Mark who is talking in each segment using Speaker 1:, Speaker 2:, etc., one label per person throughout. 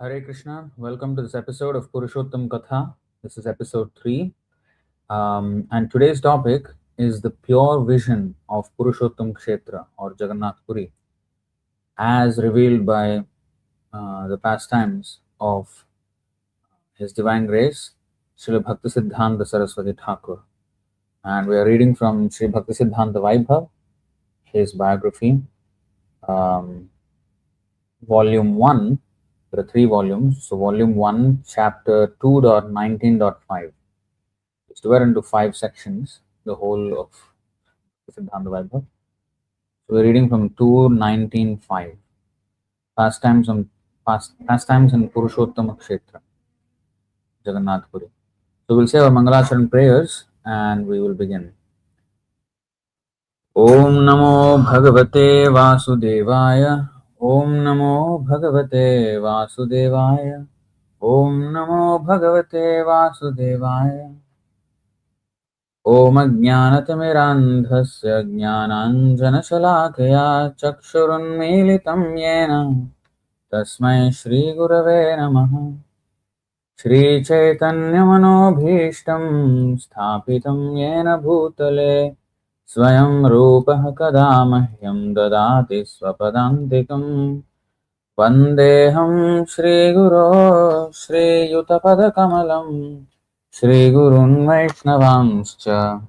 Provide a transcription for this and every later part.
Speaker 1: Hare Krishna, welcome to this episode of Puruṣottama-kathā. This is episode 3. And today's topic is the pure vision of Puruṣottama-kṣetra or Jagannātha Purī as revealed by the pastimes of His Divine Grace, Śrīla Bhaktisiddhānta Sarasvatī Ṭhākura. And we are reading from Śrī Bhaktisiddhānta Vaibhava, his biography, volume 1. There are 3 volumes. So volume 1, chapter 2.19.5. It's divided into 5 sections, the whole of Siddhanta Vaibhava. So we're reading from 2.19.5. Pastimes in Puruṣottama-kṣetra, Jagannātha Purī. So we'll say our Mangalacharan prayers and we will begin. Om Namo Bhagavate Vasudevaya. Om Namo Bhagavate Vasudevaya. Om Namo Bhagavate Vasudevaya. Om Ajnānatimirandhasya Jnānāñjana-śalakaya Chakshurunmīlitam Yena Tasmai Shri Gurave Namaha. Shri Chaitanya Manobhishtam Sthapitam Yena Bhutale Swayam Rupaha Kada Mahyam Dadati Swapadantikam Vandeham Shri Guru Shri Yutapada Kamalam Shri Gurun Vaishnavanscha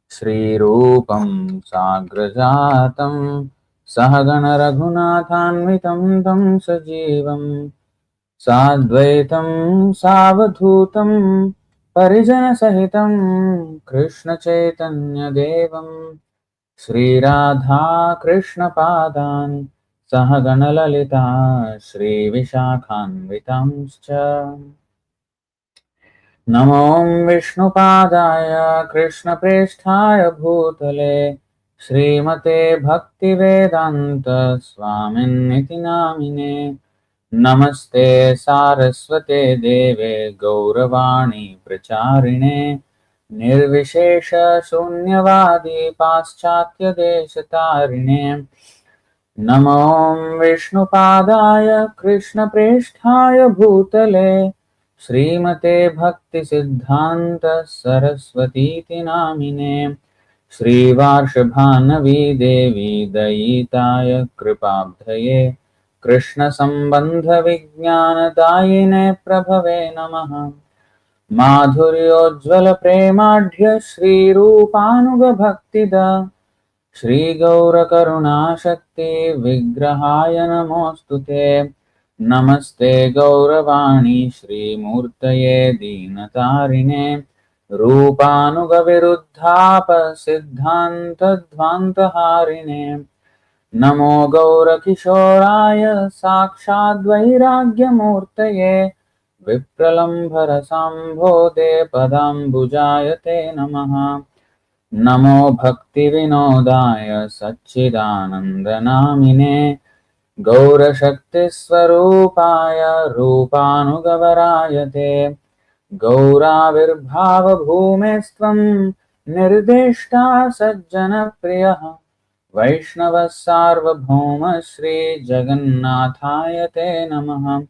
Speaker 1: Shri Rupam Sagrajatam Sahagana Raghunathanvitam Tam Sajivam Sadvaitam Savadhutam Parijana Sahitam Krishna Chaitanya Devam Shri Radha Krishna Padan Sahagana Lalita Shri Vishakhanvitamscha Namo Vishnupadaya Krishna Presthaya Bhutale Srimate Bhaktivedanta Swaminiti Namine Namaste Saraswate Deve Gauravani Pracharine Nirvishesha Shunyavadi Paschatya Deshatarine Namo Vishnupadaya Krishna Presthaya Bhutale Srimate Bhaktisiddhānta Sarasvatī Namine Shri Varshabhanavi Devi Dayitaya Kripabdhaye Krishna Sambandha Vijnana Dayine Prabhave Namaha Madhuryojjvala Premadhya Shri Rupanuga Bhaktida Shri Gaura Karuna Shakti Vigrahaya Namostute Namaste Gauravani Shri Murtaye Dīnatarine Rūpānuga Viruddhāpa Siddhanta Dhvantharine Namo Gaura Kishoraya Sakshad Vairagyamurtaye Vipralambhara Sambhode Padambujayate Namaha Namo Bhakti Vinodaya Satchidananda Namine Gaura Shakti Swarupaya Rupanugavarayate Gaura Virbhava Bhumestvam Nirdeshta Sajjana Priyaha Vaishnava Sarvabhauma Shri Jagannathayate Namaha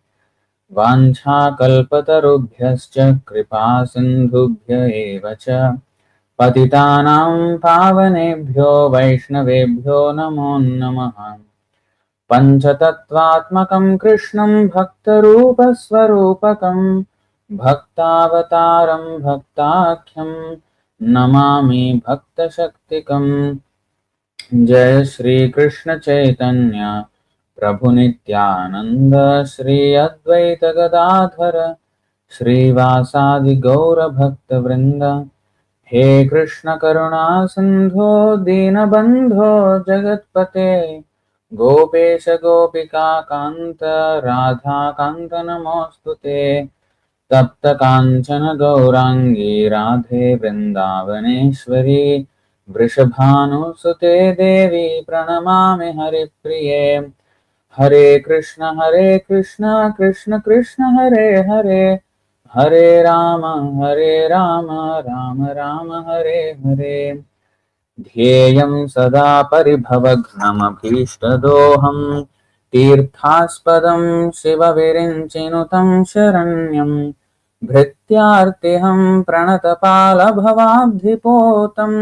Speaker 1: Vancha Kalpatarubhyascha Kripa Sindhubhya Evacha Patitanam Pavanebhyo Vaishnavebhyo Namo Namaha Panchatatvatmakam Krishnam Bhaktarupaswarupakam Bhaktavataram Bhaktakyam Namami Bhaktashaktikam Jai Shri Krishna Chaitanya Prabhu Nityananda Shri Advaita Gadadhara Shri Vasadi Gaura Bhakta Vrinda He Krishna Karuna Sindho Dinabandho Jagatpate Gopesha Gopika Kanta Radha Kanta Namostute Tapta Kanchana Gaurangi Radhe Vrindavaneshwari Vrishabhanu Sute Devi Pranamami Haripriye Hare Krishna Krishna Krishna Hare Hare Hare Rama Rama Rama Hare Hare Dhyeyam Sada Paribhavagnam Abhishtadoham तीर्थास्पदं शिवविरिञ्चिनुतं शरण्यं भृत्यार्तिहं प्रणतपालभवाब्धिपोतं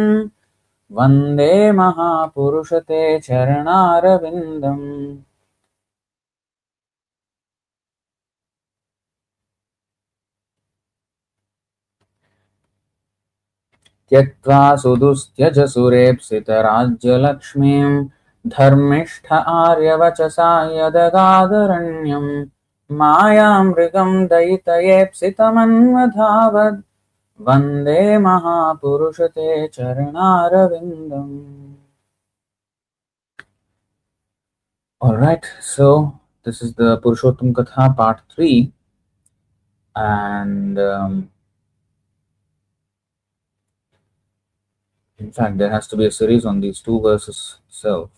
Speaker 1: वन्दे महापुरुषते चरणारविन्दम्. त्यक्त्वा सुदुस्त्यज सुरेप्सितराज्यलक्ष्मीं धर्मिष्ठ आर्यवचसा यदगादरण्यं मायामृगं दयितयेप्सितमन्वधावद् वन्दे महापुरुषते चरणारविन्दम्. Alright, so this is the Puruṣottama-kathā part 3, and in fact there has to be a series on these two verses itself.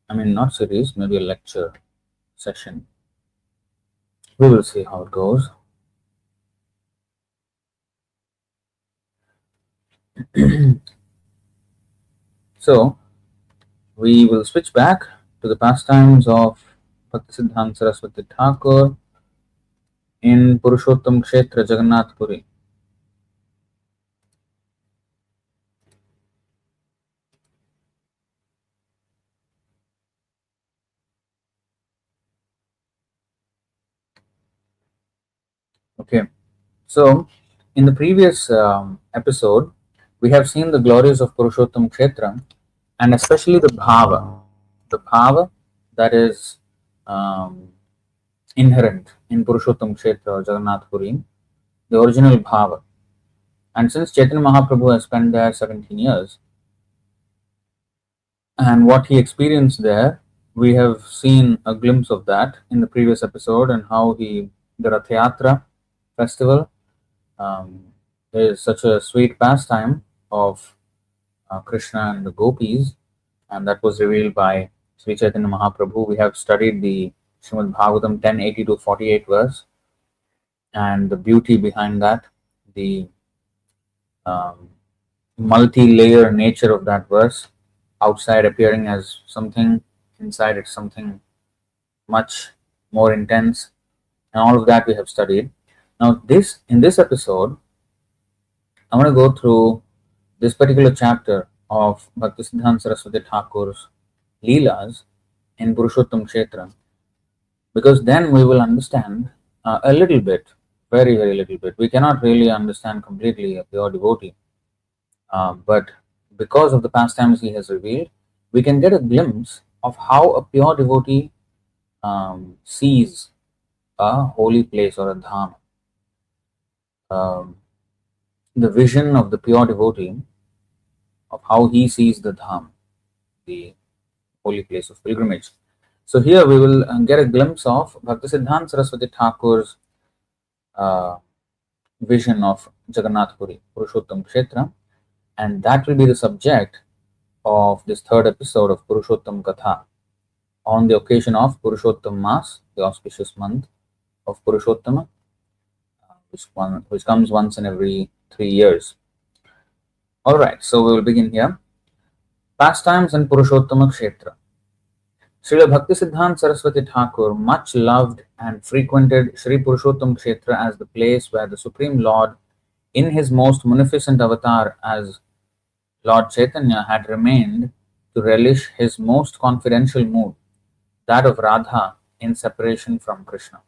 Speaker 1: I mean, not series, maybe a lecture session. We will see how it goes. So we will switch back to the pastimes of Bhaktisiddhānta Sarasvatī Ṭhākura in Puruṣottama-kṣetra, Jagannātha Purī. Okay, so in the previous episode, we have seen the glories of Puruṣottama-kṣetra, and especially the bhava that is inherent in Puruṣottama-kṣetra or Jagannātha Purī, the original bhava. And since Chaitanya Mahaprabhu has spent there 17 years, and what he experienced there, we have seen a glimpse of that in the previous episode, and how the Rath Yatra festival is such a sweet pastime of Krishna and the gopis, and that was revealed by Sri Chaitanya Mahaprabhu. We have studied the Srimad Bhagavatam 1080 to 48 verse, and the beauty behind that, the multi-layer nature of that verse, outside appearing as something, inside it's something much more intense, and all of that we have studied. Now in this episode, I'm going to go through this particular chapter of Bhaktisiddhānta Sarasvatī Ṭhākura's Leelas in Puruṣottama-kṣetra, because then we will understand a little bit, very, very little bit. We cannot really understand completely a pure devotee, but because of the pastimes he has revealed, we can get a glimpse of how a pure devotee sees a holy place or a dham. The vision of the pure devotee, of how he sees the dham, the holy place of pilgrimage. So here we will get a glimpse of Bhaktisiddhānta Sarasvatī Ṭhākura's vision of Jagannātha Purī, Puruṣottama-kṣetra, and that will be the subject of this third episode of Puruṣottama-kathā, on the occasion of Puruṣottama Mas, the auspicious month of Puruṣottama, which comes once in every 3 years. Alright, so we will begin here. Pastimes in Puruṣottama-kṣetra. Śrīla Bhaktisiddhānta Sarasvatī Ṭhākura much loved and frequented Śrī Puruṣottama-kṣetra as the place where the Supreme Lord, in his most munificent avatar as Lord Chaitanya, had remained to relish his most confidential mood, that of Radha in separation from Krishna.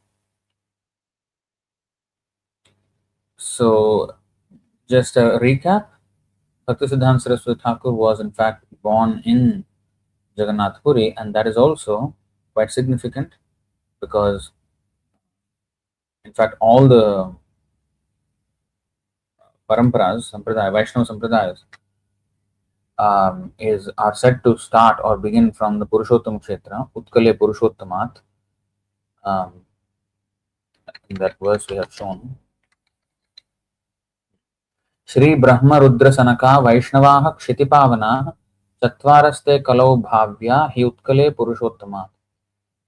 Speaker 1: So, just a recap, Bhaktisiddhānta Sarasvatī Ṭhākura was in fact born in Jagannātha Purī, and that is also quite significant because, in fact, all the paramparas, Vaishnava sampradayas, are said to start or begin from the Puruṣottama-kṣetra, Utkale Puruṣottamat. In that verse we have shown. Śrī Brahma Rudra Sanaka Vaishnavaha Kṣitipavana Tattvaraste Kalau Bhavya Hi Utkale Puruṣottamat.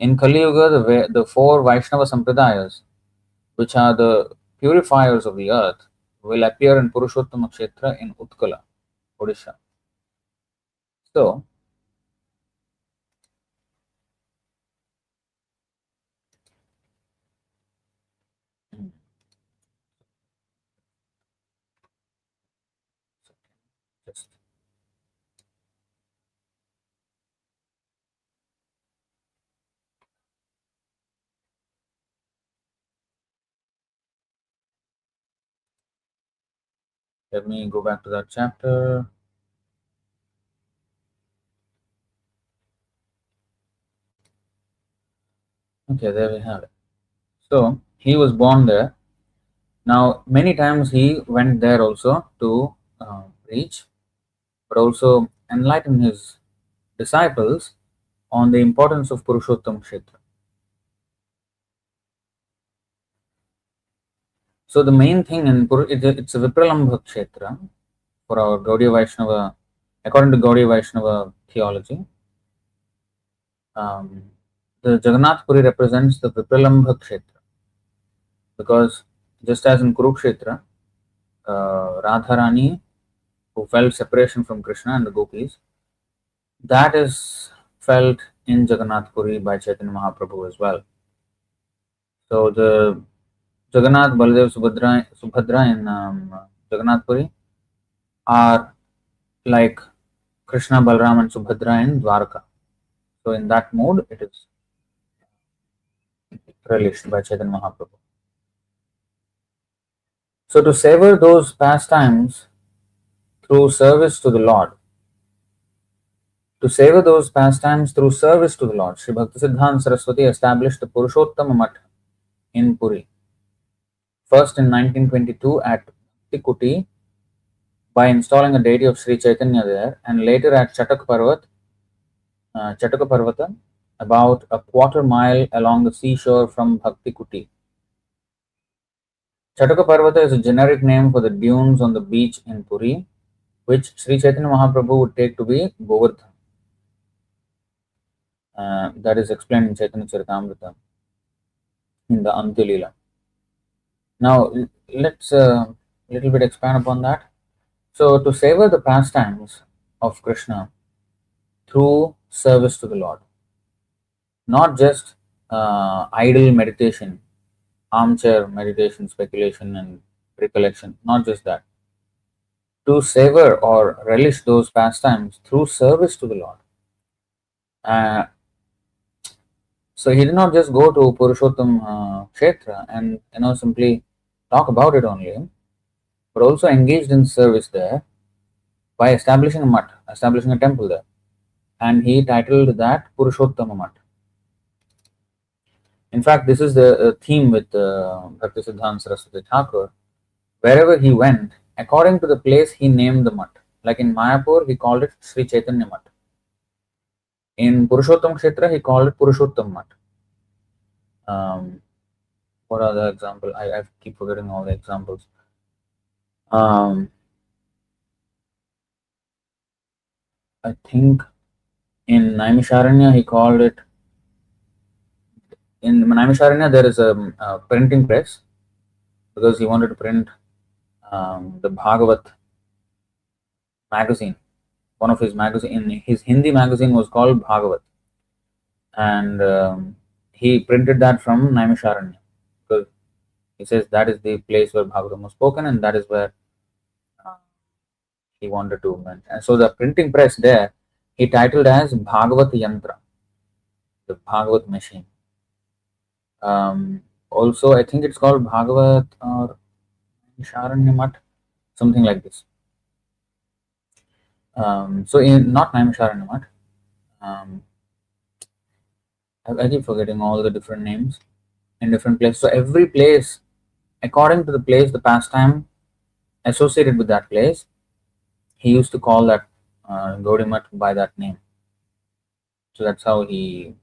Speaker 1: In Kali Yuga, the 4 Vaishnava sampradayas, which are the purifiers of the earth, will appear in Puruṣottama-kṣetra in Utkala, Odisha. So, Let me go back to that chapter. Okay, there we have it. So he was born there. Now, many times he went there also to preach, but also enlighten his disciples on the importance of Puruṣottama-kṣetra. So the main thing in it's a Vipralambha-kṣetra for our Gaudiya Vaishnava, according to Gaudiya Vaishnava theology. The Jagannātha Purī represents the Vipralambha-kṣetra because just as in Kurukshetra, Radharani, who felt separation from Krishna and the gopis, that is felt in Jagannātha Purī by Chaitanya Mahaprabhu as well. So the Jagannath, Baladev, Subhadra in Jagannātha Purī are like Krishna, Balaram and Subhadra in Dwarka. So in that mode it is relished by Chaitanya Mahaprabhu. So to savor those pastimes through service to the Lord, Śrī Bhaktisiddhānta Sarasvatī established the Puruṣottama-kṣetra in Puri. First in 1922 at Bhakti by installing a deity of Sri Chaitanya there, and later at Chattaka Parvata, about a quarter mile along the seashore from Bhakti Kuti. Chattaka Parvata is a generic name for the dunes on the beach in Puri, which Sri Chaitanya Mahaprabhu would take to be Govardhan. That is explained in Chaitanya Charitamrita in the Antya Leela. Now let's little bit expand upon that. So to savor the pastimes of Krishna through service to the Lord, not just idle meditation, armchair meditation, speculation and recollection, not just that. To savor or relish those pastimes through service to the Lord. So he did not just go to Puruṣottama-kṣetra and simply talk about it only, but also engaged in service there by establishing a mutt, establishing a temple there. And he titled that Puruṣottama-Math. In fact, this is the theme with Bhaktisiddhānta Sarasvatī Ṭhākura. Wherever he went, according to the place, he named the mutt. Like in Mayapur, he called it Sri Chaitanya Mutt. In Puruṣottama-kṣetra, he called it Puruṣottama-Math. What are the examples? I keep forgetting all the examples. I think in Naimisharanya, he called it. In Naimisharanya, there is a printing press because he wanted to print the Bhagavat magazine. One of his magazine, his Hindi magazine was called Bhagavat, and he printed that from Naimisharanya because he says that is the place where Bhagavatam was spoken, and that is where he wanted to mention. And so the printing press there, he titled as Bhagavat Yantra, the Bhagavat machine. Also, I think it's called Bhagavat or Naimisharanya, something like this. So in not Naimisharanya, I keep forgetting all the different names in different places. So every place, according to the place, the pastime associated with that place, he used to call that Gaudiya Math by that name. So that's how he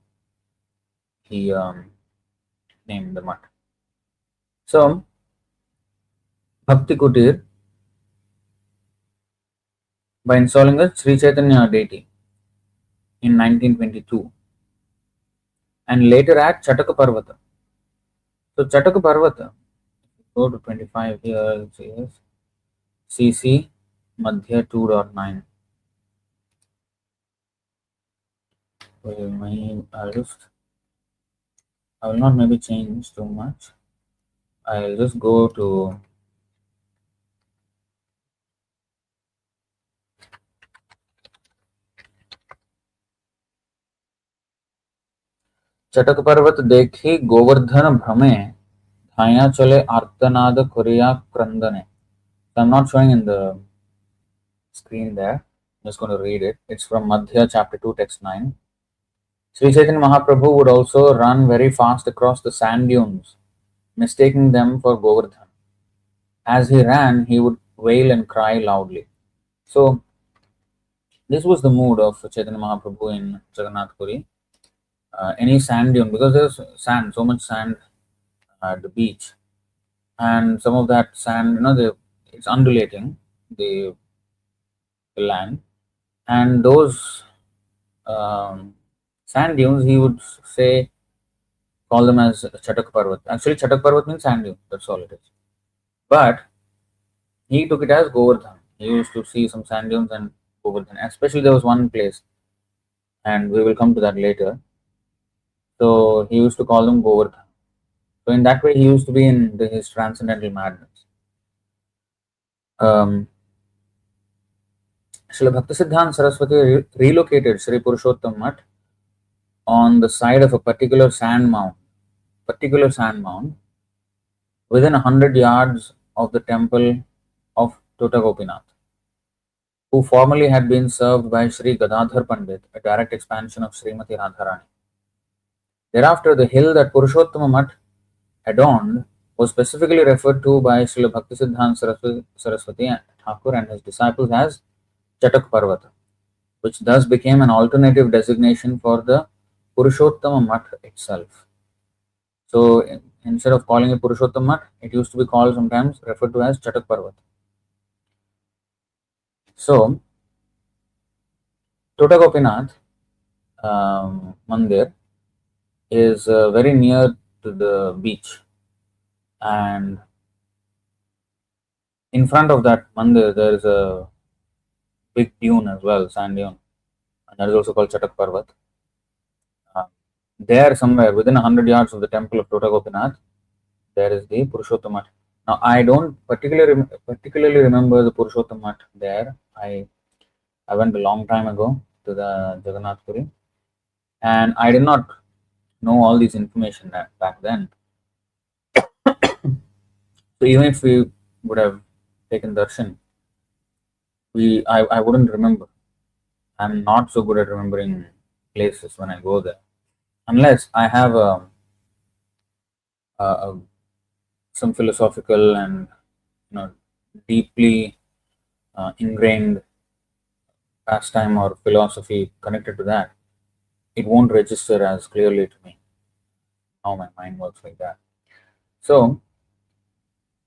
Speaker 1: named the Math. So Bhakti Kutir, by installing a Sri Chaitanya deity in 1922, and later at Chattaka Parvata. So Chattaka Parvata, go to 25 here, yes, CC Madhya 2.9. I will not maybe change too much. I'll just go to चटक पर्वत देखी गोवर्धन भ्रमे धाया चले आर्तनाद करिया क्रंदने. I'm not showing in the screen there. I'm just going to read it. It's from Madhya chapter 2, text 9. Sri Chaitanya Mahaprabhu would also run very fast across the sand dunes, mistaking them for Govardhan. As he ran, he would wail and cry loudly. So, this was the mood of Chaitanya Mahaprabhu in Jagannātha Purī. Any sand dune, because there's sand, so much sand at the beach, and some of that sand, it's undulating, the land, and those sand dunes, he would say, call them as Chatak Parvat. Actually, Chatak Parvat means sand dune, that's all it is. But he took it as Govardhan. He used to see some sand dunes and Govardhan. Especially there was one place, and we will come to that later. So he used to call them Govardhan. So in that way, he used to be in his transcendental madness. Śrīla Bhaktisiddhānta Sarasvatī relocated Śrī Puruṣottama-kṣetra on the side of a particular sand mound within 100 yards of the temple of Tattvavit, who formerly had been served by Sri Gadadhar Pandit, a direct expansion of Srimati Radharani. Thereafter, the hill that Puruṣottama-kṣetra adorned was specifically referred to by Śrīla Bhaktisiddhānta Sarasvatī Ṭhākura and his disciples as Chatak Parvata, which thus became an alternative designation for the Puruṣottama-kṣetra itself. So instead of calling it Puruṣottama-kṣetra, it used to be called sometimes referred to as Chatak Parvata. So Tota Gopinath Mandir is very near to the beach, and in front of that mandir there is a big dune as well, sand dune, and that is also called Chatak Parvat. There somewhere within 100 yards of the temple of Tota Gopinath, there is the Puruṣottama. Now I don't particularly remember the Puruṣottama there. I went a long time ago to the Jagannātha Purī, and I did not know all these information back then. So even if we would have taken darshan, I wouldn't remember. I'm not so good at remembering places when I go there, unless I have some philosophical and deeply ingrained pastime or philosophy connected to that. It won't register as clearly to me. How my mind works like that. So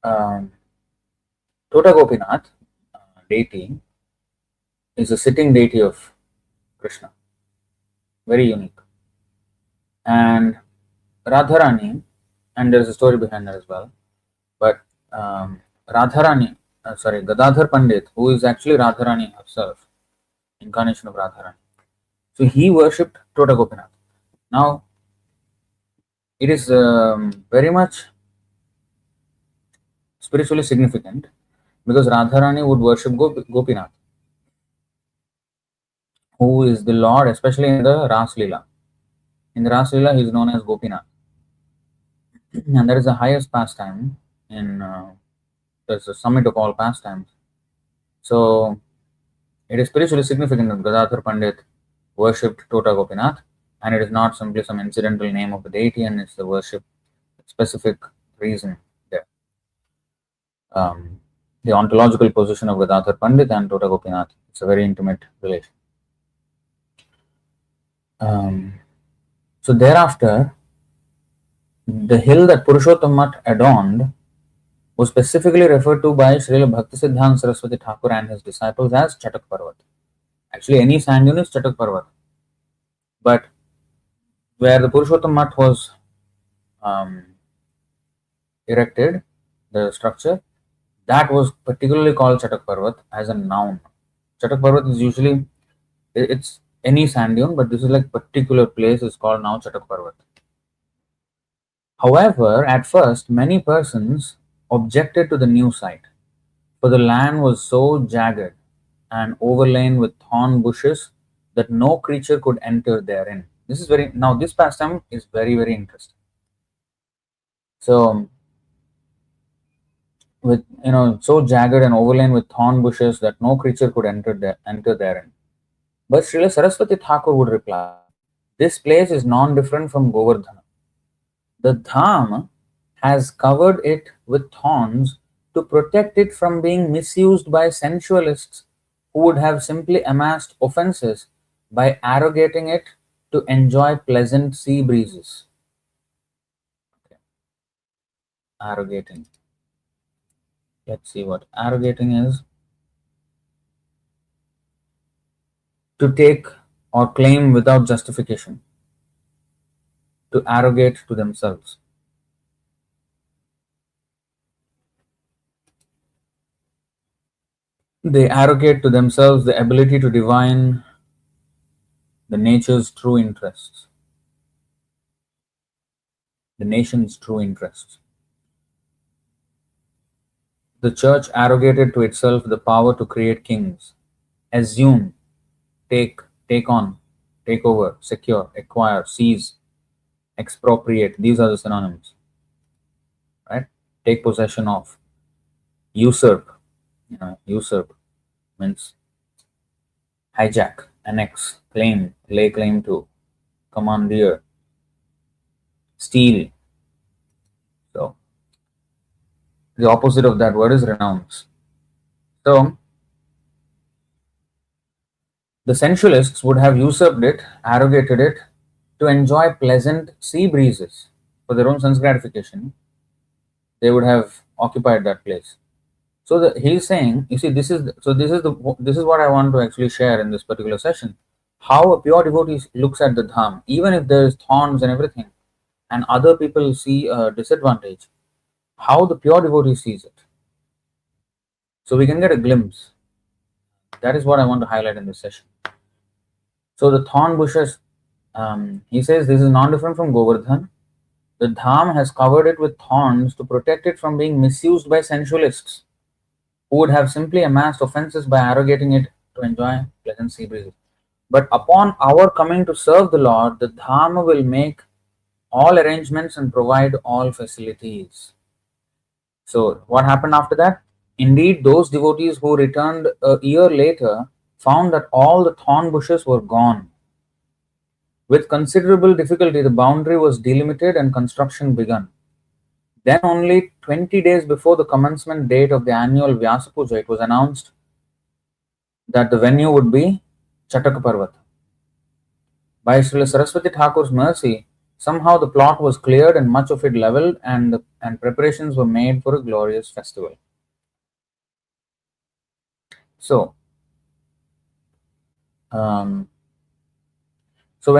Speaker 1: Tota Gopinath deity is a sitting deity of Krishna, very unique. And Radharani, and there's a story behind that as well, but Gadadhar Pandit, who is actually Radharani herself, incarnation of Radharani. So he worshipped Tota Gopinath. Now, it is very much spiritually significant because Radharani would worship Gopinath, who is the Lord, especially in the Ras Leela. In the Ras Leela, he is known as Gopinath. And that is the highest pastime there's a summit of all pastimes. So it is spiritually significant that Gadadhar Pandit worshipped Tota Gopinath, and it is not simply some incidental name of the deity, and it's the worship specific reason there. The ontological position of Gadadhar Pandit and Tota Gopinath, it's a very intimate relation. So thereafter, the hill that Puruṣottama adorned was specifically referred to by Śrīla Bhaktisiddhānta Sarasvatī Ṭhākura and his disciples as Chatak Parvat. Actually, any sand dune is Chatak Parvat. But where the Puruṣottama was erected, the structure, that was particularly called Chatak Parvat as a noun. Chatak Parvat is usually, it's any sand dune, but this is like particular place is called now Chatak Parvat. However, at first, many persons objected to the new site, for the land was so jagged and overlain with thorn bushes that no creature could enter therein. This pastime is very, very interesting. So, with, so jagged and overlain with thorn bushes that no creature could enter therein. But Śrīla Sarasvatī Ṭhākura would reply, this place is non-different from Govardhana. The dham has covered it with thorns to protect it from being misused by sensualists who would have simply amassed offenses by arrogating it to enjoy pleasant sea breezes. Okay. Arrogating. Let's see what arrogating is. To take or claim without justification. To arrogate to themselves. They arrogate to themselves the ability to divine the nature's true interests, the nation's true interests. The church arrogated to itself the power to create kings, assume, take on, take over, secure, acquire, seize, expropriate. These are the synonyms, right? Take possession of, usurp. Usurp means hijack, annex, claim, lay claim to, commandeer, steal. So the opposite of that word is renounce. So the sensualists would have usurped it, arrogated it to enjoy pleasant sea breezes for their own sense gratification. They would have occupied that place. So he's saying, you see, this is what I want to actually share in this particular session. How a pure devotee looks at the dham, even if there is thorns and everything, and other people see a disadvantage, how the pure devotee sees it. So we can get a glimpse. That is what I want to highlight in this session. So the thorn bushes, he says this is non-different from Govardhan. The dham has covered it with thorns to protect it from being misused by sensualists who would have simply amassed offenses by arrogating it to enjoy pleasant sea breezes. But upon our coming to serve the Lord, the dham will make all arrangements and provide all facilities. So what happened after that? Indeed, those devotees who returned a year later found that all the thorn bushes were gone. With considerable difficulty, the boundary was delimited and construction begun. Then only 20 days before the commencement date of the annual Vyasa Puja, it was announced that the venue would be Chataka Parvat. By Śrīla Sarasvatī Ṭhākura's mercy, somehow the plot was cleared and much of it levelled, and preparations were made for a glorious festival. So when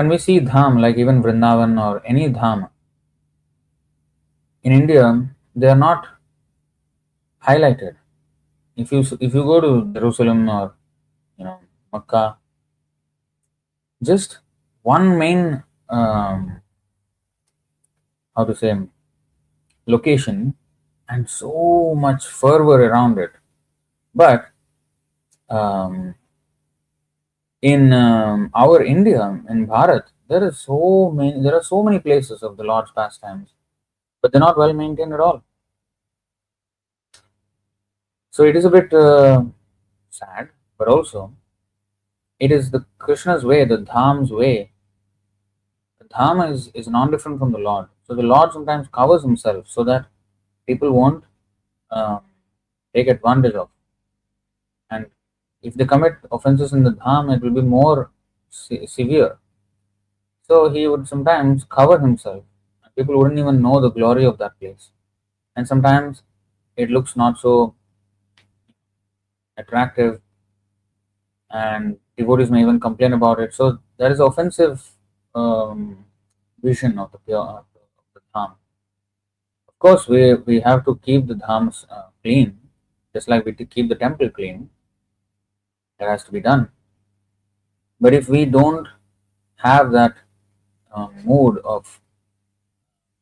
Speaker 1: we see dham, like even Vrindavan or any dham, in India, they are not highlighted. If you go to Jerusalem or Makkah, just one main location and so much fervor around it. But in our India, in Bharat, there are so many places of the Lord's pastimes, but they're not well maintained at all. So it is a bit sad, but also it is the Krishna's way, the Dham's way. The Dham is non-different from the Lord. So the Lord sometimes covers himself so that people won't take advantage of. And if they commit offenses in the Dham, it will be more severe. So he would sometimes cover himself. People wouldn't even know the glory of that place. And sometimes it looks not so attractive, and devotees may even complain about it. So there is offensive vision of the Dham. Of course, we have to keep the Dhams clean, just like we keep the temple clean. That has to be done. But if we don't have that mood of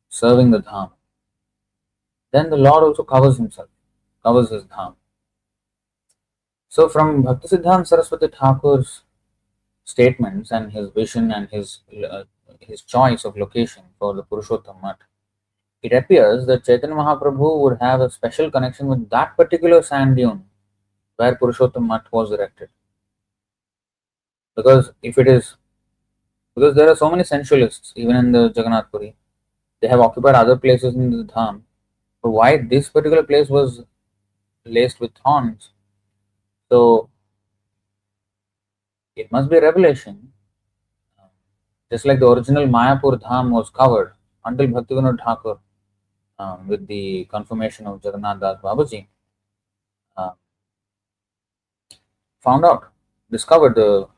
Speaker 1: serving the Dham, then the Lord also covers himself, covers his Dham. So from Bhaktisiddhānta Sarasvatī Ṭhākura's statements and his vision and his choice of location for the Puruṣottama, it appears that Chaitanya Mahaprabhu would have a special connection with that particular sand dune where Puruṣottam Mutt was erected. Because if it is, because there are so many sensualists even in the Jagannātha Purī, they have occupied other places in the dham. But why this particular place was laced with thorns? So it must be a revelation. Just like the original Mayapur dham was covered until Bhaktivinoda Thakur, with the confirmation of Jagannath Das Babaji, found out, discovered the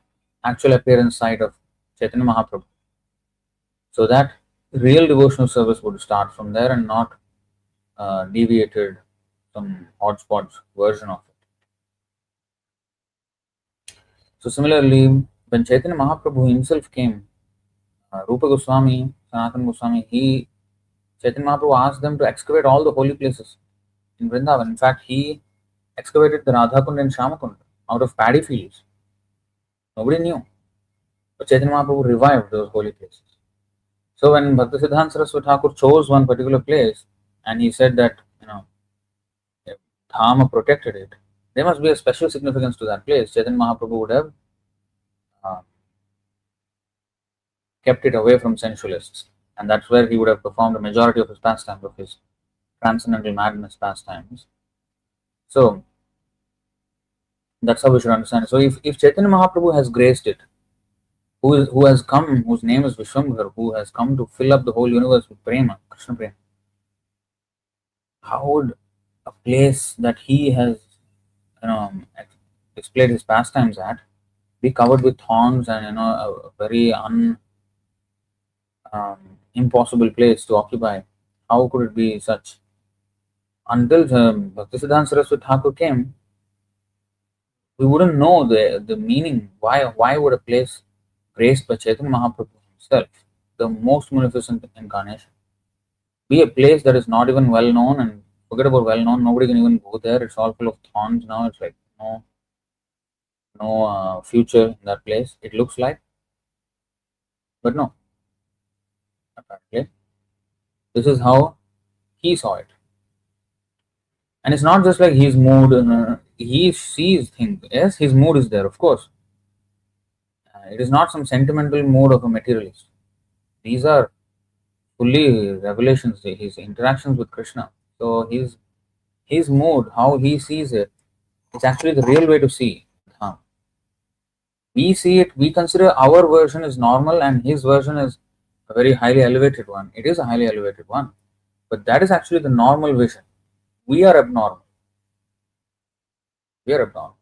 Speaker 1: actual appearance site of Chaitanya Mahaprabhu, so that real devotional service would start from there and not deviated some hodgepodge version of it. So similarly, when Chaitanya Mahaprabhu himself came, Rupa Goswami, Sanatana Goswami, Chaitanya Mahaprabhu asked them to excavate all the holy places in Vrindavan. In fact, he excavated the Radhakund and Shyamakund out of paddy fields. Nobody knew. But Chaitanya Mahaprabhu revived those holy places. So when Bhaktisiddhānta Sarasvatī Ṭhākura chose one particular place and he said that, if Dhamma protected it, there must be a special significance to that place. Chaitanya Mahaprabhu would have kept it away from sensualists, and that's where he would have performed the majority of his pastimes, of his transcendental madness pastimes. So that's how we should understand it. So if Chaitanya Mahaprabhu has graced it, who has come, whose name is Vishwambhar, who has come to fill up the whole universe with prema, Krishna prema, how would a place that he has displayed his pastimes at be covered with thorns and a very impossible place to occupy? How could it be such? Until Bhaktisiddhānta Sarasvatī Ṭhākura came, we wouldn't know the meaning. Why would a place graced by Chaitanya Mahaprabhu himself, the most munificent incarnation, be a place that is not even well known? And forget about well known, nobody can even go there. It's all full of thorns now. It's like no future in that place, it looks like. But no, apparently this is how he saw it. And it's not just like his mood, he sees things. Yes, his mood is there, of course. It is not some sentimental mood of a materialist. These are fully revelations, his interactions with Krishna. So his mood, how he sees it, it's actually the real way to see. We see it, we consider our version is normal and his version is a very highly elevated one. It is a highly elevated one, but that is actually the normal vision. We are abnormal. We are abnormal.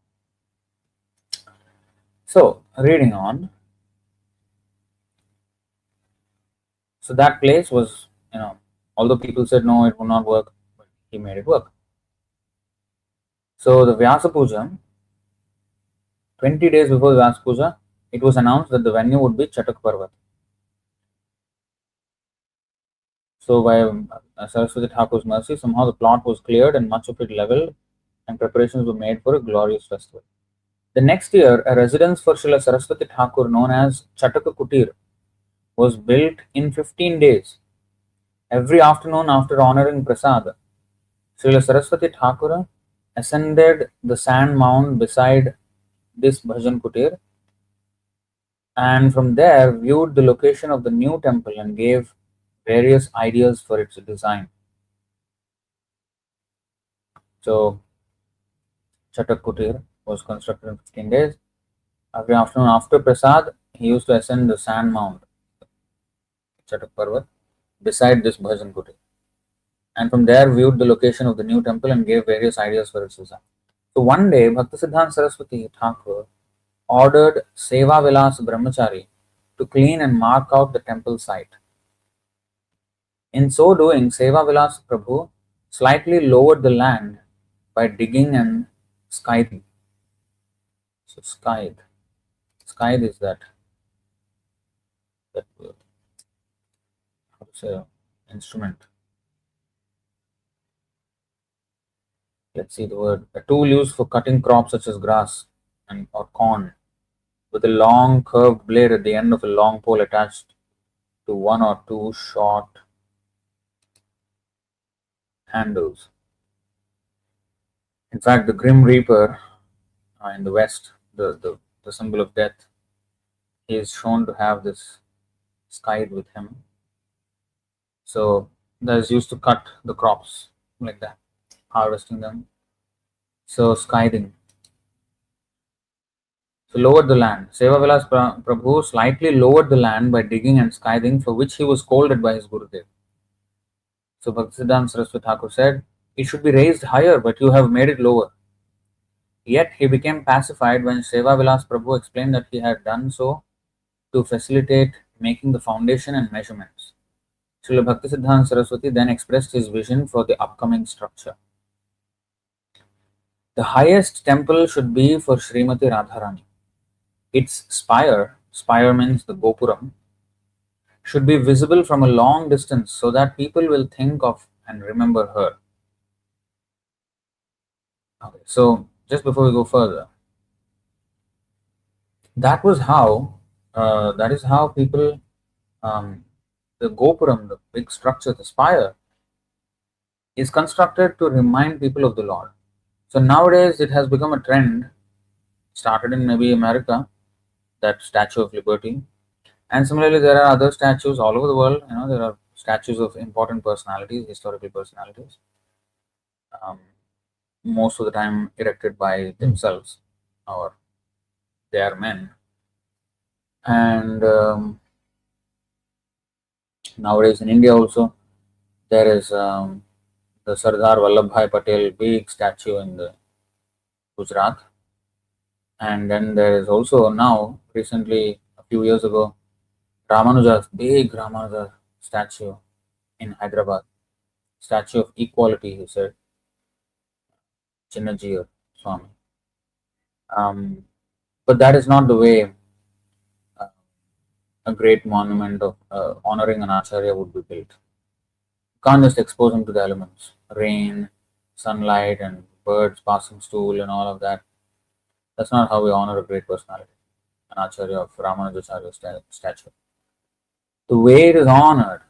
Speaker 1: So, reading on. So that place was, although people said no, it will not work, but he made it work. So the Vyasa Puja, 20 days before the Vyasa Puja, it was announced that the venue would be Chatak Parvat. So by Sarasvatī Thakur's mercy, somehow the plot was cleared and much of it leveled, and preparations were made for a glorious festival. The next year, a residence for Śrīla Sarasvatī Ṭhākura known as Chataka Kutir was built in 15 days. Every afternoon after honoring Prasad, Śrīla Sarasvatī Ṭhākura ascended the sand mound beside this Bhajan Kutir, and from there viewed the location of the new temple and gave various ideas for its design. So Chatak Kutir was constructed in 15 days. Every afternoon after Prasad, he used to ascend the sand mound, Chatak Parvat, beside this Bhajan Kutir, and from there viewed the location of the new temple and gave various ideas for its design. So one day, Bhaktisiddhānta Sarasvatī Ṭhākura ordered Seva Vilas Brahmachari to clean and mark out the temple site. In so doing, Seva Vilas Prabhu slightly lowered the land by digging and scything. So scythe is that how to say, instrument. Let's see the word. A tool used for cutting crops such as grass or corn, with a long curved blade at the end of a long pole attached to one or two short handles. In fact, the Grim Reaper in the West, the symbol of death, he is shown to have this scythe with him. So that is used to cut the crops like that, harvesting them. So scything. So lowered the land. Seva Prabhu slightly lowered the land by digging and scything, for which he was scolded by his Gurudev. So Bhaktisiddhānta Sarasvatī Ṭhākura said, "It should be raised higher, but you have made it lower." Yet he became pacified when Seva Prabhu explained that he had done so to facilitate making the foundation and measurements. Śrīla Bhaktisiddhānta Sarasvatī then expressed his vision for the upcoming structure. The highest temple should be for Srimati Radharani. Its spire means the Gopuram, should be visible from a long distance so that people will think of and remember her. Okay, so just before we go further, that is how people, the Gopuram, the big structure, the spire, is constructed to remind people of the Lord. So nowadays it has become a trend, started in maybe America, that Statue of Liberty. And similarly, there are other statues all over the world. There are statues of important personalities, historical personalities, most of the time erected by themselves or they are men. And nowadays in India also, there is the Sardar Vallabhbhai Patel big statue in the Gujarat. And then there is also now, recently, a few years ago, big Ramanuja statue in Hyderabad. Statue of equality, he said. Chinnajir Swami. But that is not the way a great monument of honoring an ācārya would be built. You can't just expose him to the elements, rain, sunlight, and birds passing stool and all of that. That's not how we honor a great personality, an ācārya of Ramanujacharya statue. The way it is honored,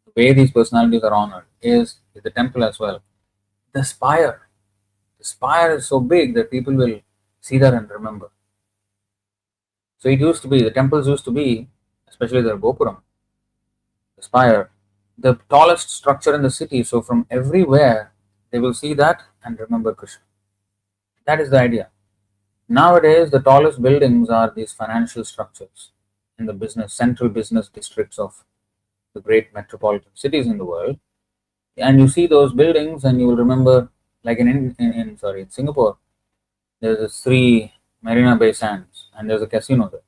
Speaker 1: the way these personalities are honored, is the temple as well. The spire is so big that people will see that and remember. So it used to be, the temples used to be, especially the Gopuram, the spire, the tallest structure in the city. So from everywhere, they will see that and remember Krishna. That is the idea. Nowadays, the tallest buildings are these financial structures in the central business districts of the great metropolitan cities in the world. And you see those buildings and you will remember, like in Singapore, there's a Śrī Marina Bay Sands and there's a casino there.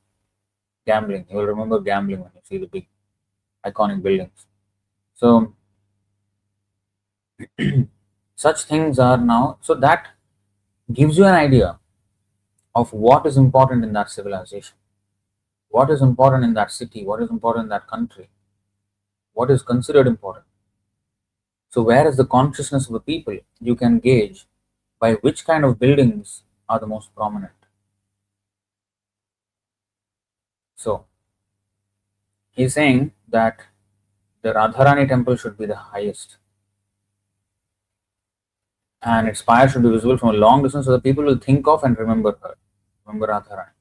Speaker 1: Gambling. You will remember gambling when you see the big iconic buildings. So such things are now, so that gives you an idea of what is important in that civilization, what is important in that city, what is important in that country, what is considered important. So where is the consciousness of the people? You can gauge by which kind of buildings are the most prominent. So he's saying that the Radharani temple should be the highest and its spire should be visible from a long distance so that people will think of and remember her, remember Radharani.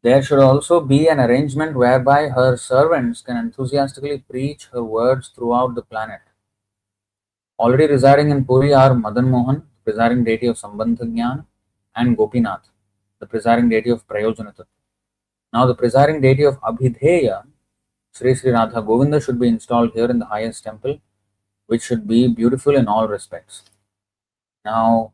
Speaker 1: There should also be an arrangement whereby her servants can enthusiastically preach her words throughout the planet. Already residing in Puri are Madan Mohan, presiding deity of Sambandha Jnana, and Gopinath, the presiding deity of Prayojanata. Now the presiding deity of Abhidheya, Sri Sri Radha Govinda, should be installed here in the highest temple, which should be beautiful in all respects. Now,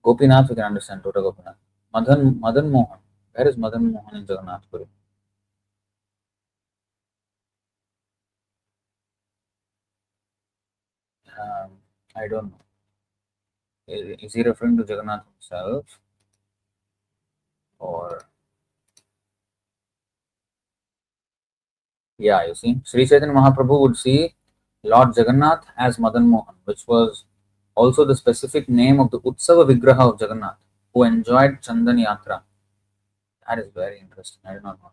Speaker 1: Gopinath we can understand, Tota Gopinath. Madan Mohan. Where is Madan Mohan in Jagannātha Purī? I don't know. Is he referring to Jagannath himself? Or yeah, you see, Sri Chaitanya Mahaprabhu would see Lord Jagannath as Madan Mohan, which was also the specific name of the Utsava Vigraha of Jagannath, who enjoyed Chandan Yatra. That is very interesting. I did not know.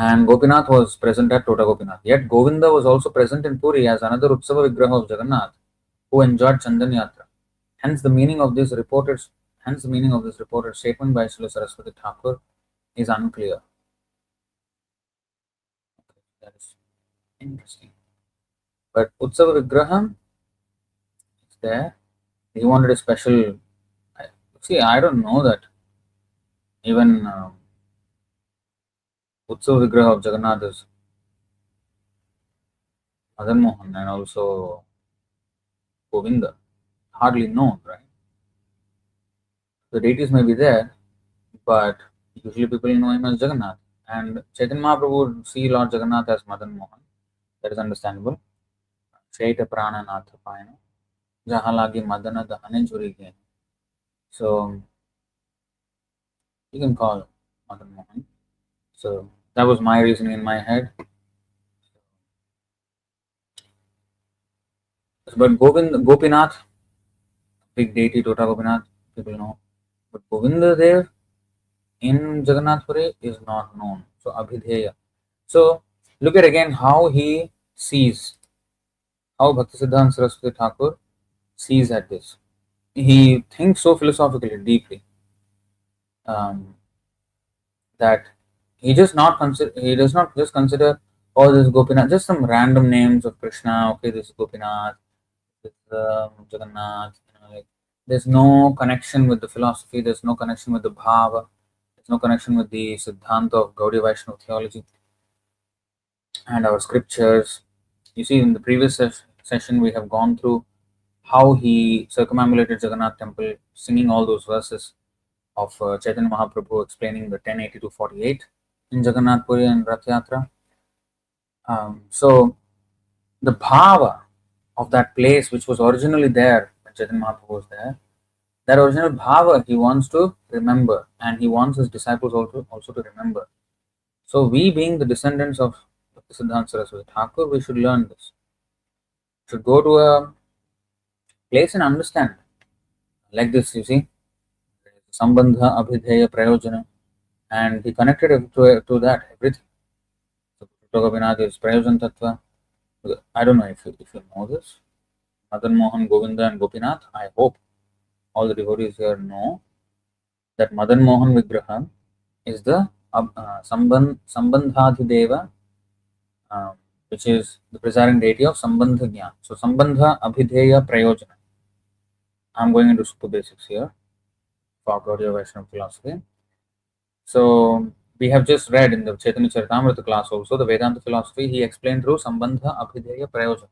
Speaker 1: and Gopinath was present at Tota Gopinath. Yet Govinda was also present in Puri as another Utsava Vigraha of Jagannath who enjoyed Chandan Yatra. Hence the meaning of this reported statement by Śrīla Sarasvatī Ṭhākura is unclear. Okay, that is interesting. But Utsava Vigraha is there. He wanted a special. I don't know that even Utsava Vigraha of Jagannath is Madan Mohan and also Govinda. Hardly known, right? The deities may be there, but usually people know him as Jagannath. And Chaitanya Mahaprabhu would see Lord Jagannath as Madan Mohan. That is understandable. Shaita Prana Natha Payana. Jahalagi Madana Dahane Juri Gain. So you can call Madan Mohan. So that was my reasoning in my head. But Gopinath, big deity, Tota Gopinath, people know. But Govinda there in Jagannath Puri is not known. So Abhidheya. So look at again how he sees, how Bhaktisiddhānta Sarasvatī Ṭhākura sees at this. He thinks so philosophically, deeply, that he does not just consider, oh, this is Gopinath, just some random names of Krishna. Okay, this is Gopinath, this is Jagannath. Like, there's no connection with the philosophy. There's no connection with the bhava. There's no connection with the Siddhanta of Gaudiya Vaishnava theology and our scriptures. You see, in the previous session, we have gone through how he circumambulated Jagannath temple, singing all those verses of Chaitanya Mahaprabhu explaining the 1080 to 48 in Jagannath Puri and Rath Yatra. So the bhava of that place, which was originally there when Chaitanya Mahaprabhu was there, that original bhava he wants to remember, and he wants his disciples also to remember. So we, being the descendants of Bhaktisiddhānta Sarasvatī Ṭhākura, we should learn this. We should go to a place and understand. Like this, you see, Sambandha, Abhidheya, Prayojana, and he connected it to that, everything. So Puruṣottama-kṣetra is Prayojan Tattva. I don't know if you know this. Madan Mohan, Govinda and Gopinath, I hope all the devotees here know that Madan Mohan Vigraha is the Sambandhadhideva, which is the presiding deity of Sambandha Jnana. So Sambandha, Abhidheya, Prayojana. I'm going into super basics here for Gaudiya Vaishnava philosophy. So we have just read in the Chaitanya Charitamrita class also the Vedanta philosophy. He explained through Sambandha, Abhidheya, Prayojana.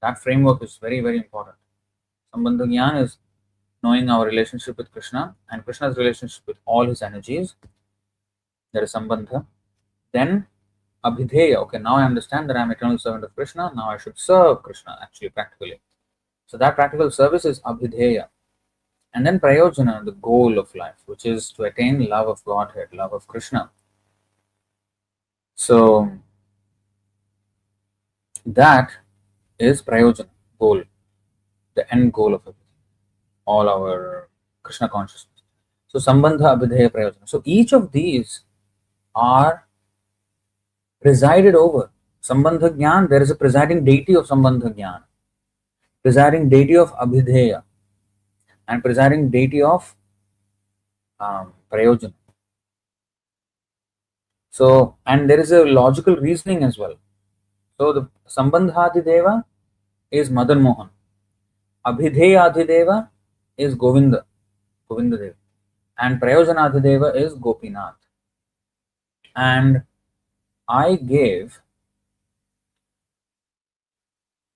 Speaker 1: That framework is very, very important. Sambandha Jnana is knowing our relationship with Krishna and Krishna's relationship with all his energies. That is Sambandha. Then Abhidheya. Okay, now I understand that I am eternal servant of Krishna. Now I should serve Krishna actually practically. So that practical service is Abhidheya. And then Prayojana, the goal of life, which is to attain love of Godhead, love of Krishna. So that is Prayojana, goal, the end goal of everything, all our Krishna consciousness. So Sambandha, Abhidheya, Prayojana. So each of these are presided over. Sambandha Jnana, there is a presiding deity of Sambandha Jnana, presiding deity of Abhidheya, and presiding deity of Prayojana. So, and there is a logical reasoning as well. So the Sambandhadideva is Madan Mohan. Abhidheyadideva is Govinda Deva. And Prayojanadideva is Gopinath. And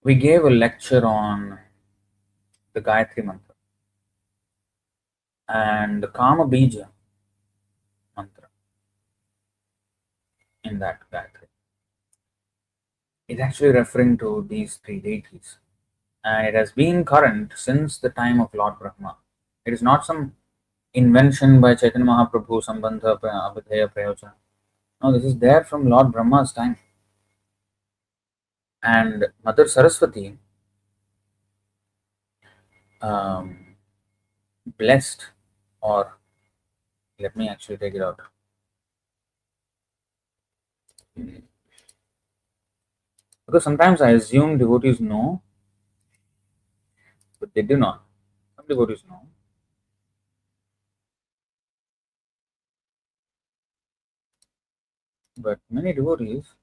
Speaker 1: we gave a lecture on the Gayatri Mantra and the Kama Bija Mantra in that Gayatri. It's actually referring to these three deities. And it has been current since the time of Lord Brahma. It is not some invention by Chaitanya Mahaprabhu, Sambandha, Abhidheya, Prayojana. No, this is there from Lord Brahma's time. And Mother Saraswati blessed, or let me actually take it out. Because sometimes I assume devotees know, but they do not. Some devotees know. But many devotees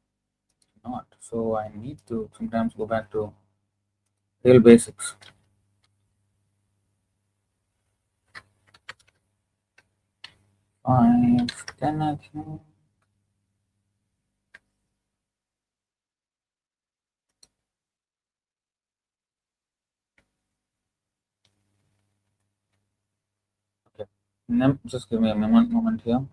Speaker 1: do not. So I need to sometimes go back to real basics. Five, 10, I think. Okay. Just give me a moment here.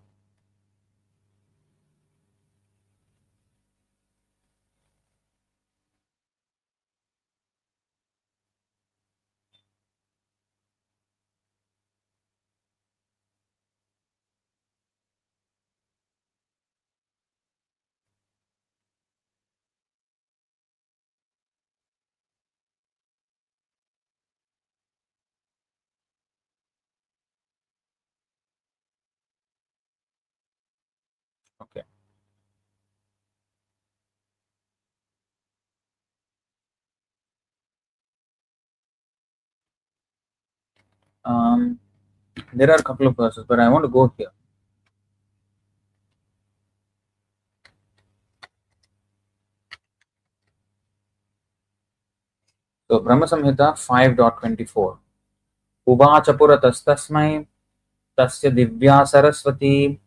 Speaker 1: Okay. There are a couple of verses, but I want to go here. So Brahma Samhita 5.24. Uvacha Puratastasmai Tasya Divya Saraswati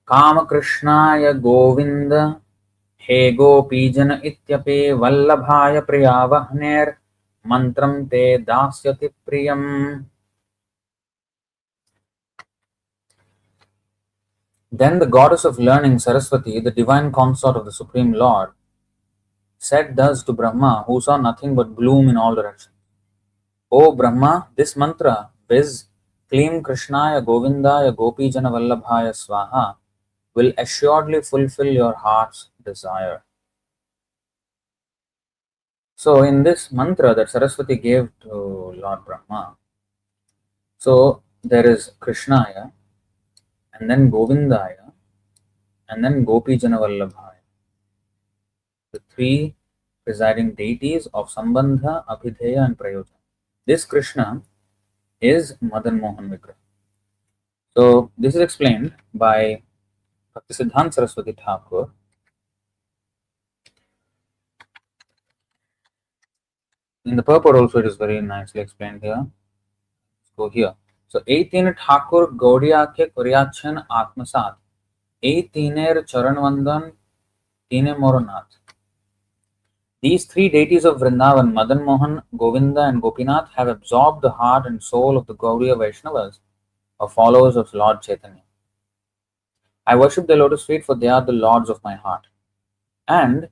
Speaker 1: Kama Krishnaya Govinda He Gopijana Ityape Vallabhaya Priyavahner Mantram Te Dasyati Priyam. Then the goddess of learning, Saraswati, the divine consort of the Supreme Lord, said thus to Brahma, who saw nothing but gloom in all directions. O Brahma, this mantra, viz. Klim Krishnaya Govindaya Gopijana Vallabhaya Swaha, will assuredly fulfill your heart's desire. So, in this mantra that Saraswati gave to Lord Brahma, so there is Krishnaya, and then Govindaya, and then Gopijana Vallabhaya, the three presiding deities of Sambandha, Abhideya, and Prayojana. This Krishna is Madan Mohan Vigraha. So, this is explained by Bhaktisiddhānta Sarasvatī Ṭhākura. In the purport also it is very nicely explained here. Let's go here. So, 18 Thakur Gaudiya के कुरियाच्छन आत्मसात 18 चरण वंदन 3 मोरनाथ. These three deities of Vrindavan, Madan Mohan, Govinda, and Gopinath, have absorbed the heart and soul of the Gaudiya Vaishnavas, or followers of Lord Chaitanya. I worship their lotus feet, for they are the lords of my heart. And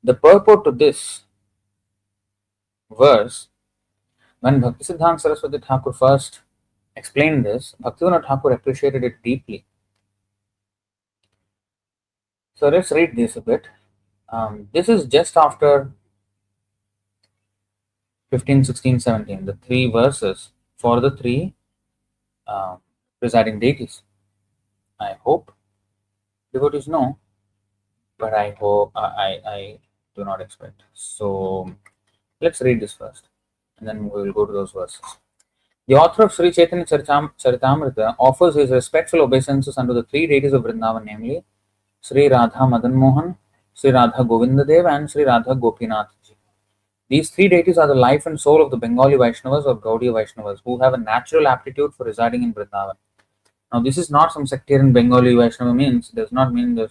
Speaker 1: the purport to this verse, when Bhaktisiddhānta Sarasvatī Ṭhākura first explained this, Bhaktivinoda Thakur appreciated it deeply. So let's read this a bit. This is just after 15, 16, 17, the three verses for the three presiding deities. I hope devotees know, but I hope I do not expect. So let's read this first, and then we will go to those verses. The author of Sri Chaitanya Charitamrita offers his respectful obeisances unto the three deities of Vrindavan, namely Sri Radha Madan Mohan, Sri Radha Govinda Dev, and Sri Radha Gopinath Ji. These three deities are the life and soul of the Bengali Vaishnavas or Gaudiya Vaishnavas, who have a natural aptitude for residing in Vrindavan. Now, this is not some sectarian Bengali Vaishnava means, does not mean that,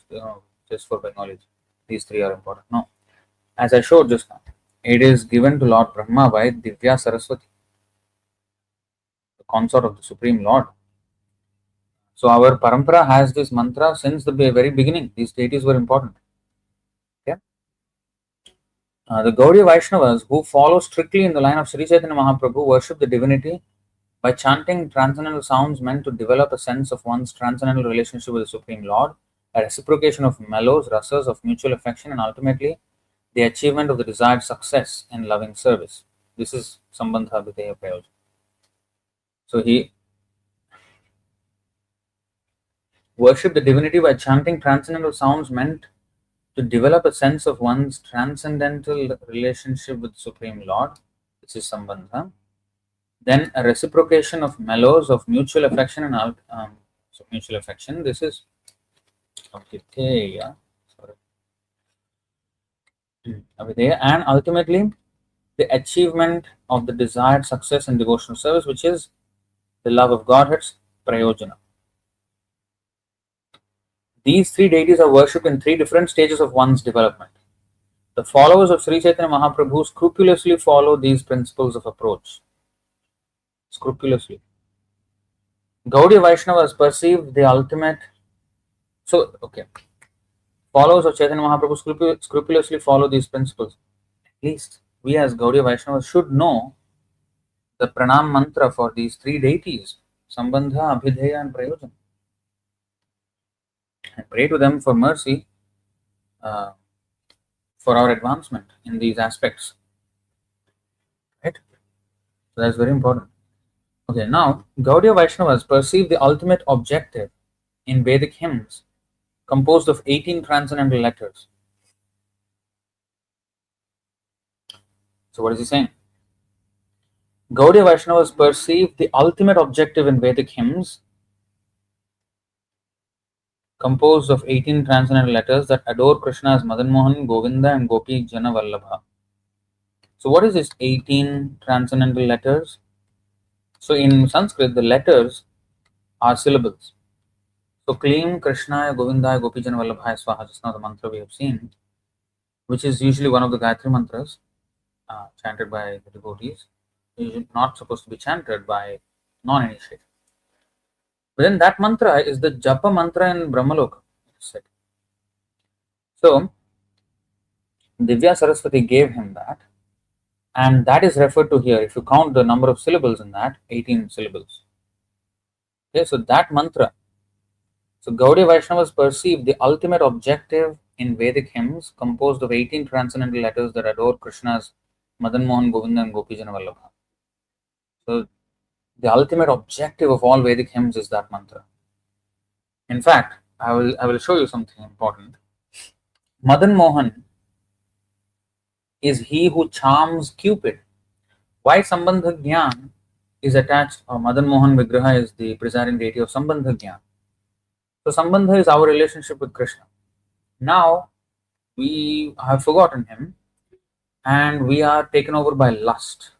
Speaker 1: just for Bengalis, these three are important. No. As I showed just now, it is given to Lord Brahma by Divya Saraswati, the consort of the Supreme Lord. So, our parampara has this mantra since the very beginning. These deities were important. Okay? The Gaudiya Vaishnavas, who follow strictly in the line of Sri Chaitanya Mahaprabhu, worship the divinity by chanting transcendental sounds meant to develop a sense of one's transcendental relationship with the Supreme Lord, a reciprocation of mellows, rasas, of mutual affection, and ultimately the achievement of the desired success in loving service. This is Sambandha Abhideya Prayojana. So Worship the divinity by chanting transcendental sounds meant to develop a sense of one's transcendental relationship with Supreme Lord. This is Sambandha. Then a reciprocation of mellows of mutual affection and so mutual affection. This is Avideya. Avideya, and ultimately the achievement of the desired success in devotional service, which is the love of Godhead's prayojana. These three deities are worshipped in three different stages of one's development. The followers of Sri Chaitanya Mahaprabhu scrupulously follow these principles of approach. Scrupulously. Gaudiya Vaishnavas perceive the ultimate. Followers of Chaitanya Mahaprabhu scrupulously follow these principles. At least we as Gaudiya Vaishnavas should know the pranam mantra for these three deities, Sambandha, Abhideya and Prayojana. And pray to them for mercy for our advancement in these aspects. Right? So that's very important. Okay, now Gaudiya Vaishnavas perceive the ultimate objective in Vedic hymns composed of 18 transcendental letters. So what is he saying? Gaudiya Vaishnavas perceive the ultimate objective in Vedic hymns composed of 18 transcendental letters that adore Krishna as Madan Mohan, Govinda and Gopi Jana Vallabha. So what is this 18 transcendental letters? So in Sanskrit, the letters are syllables. So Klim Krishnaya Govindaya Gopi Jana Vallabhaya Swaha, just now the mantra we have seen, which is usually one of the Gayatri mantras chanted by the devotees. It is not supposed to be chanted by non-initiated. But then that mantra is the Japa mantra in Brahmaloka. So Divya Saraswati gave him that, and that is referred to here. If you count the number of syllables in that, 18 syllables. Okay, so that mantra. So Gaudiya Vaishnavas perceive the ultimate objective in Vedic hymns composed of 18 transcendental letters that adore Krishna's Madan Mohan, Govinda and Gopi Jana Vallabha. So the ultimate objective of all Vedic hymns is that mantra. In fact, I will show you something important. Madan Mohan is he who charms Cupid. Why Sambandha Gyan is attached, or Madan Mohan Vigraha is the presiding deity of Sambandha Gyan. So Sambandha is our relationship with Krishna. Now we have forgotten him and we are taken over by lust.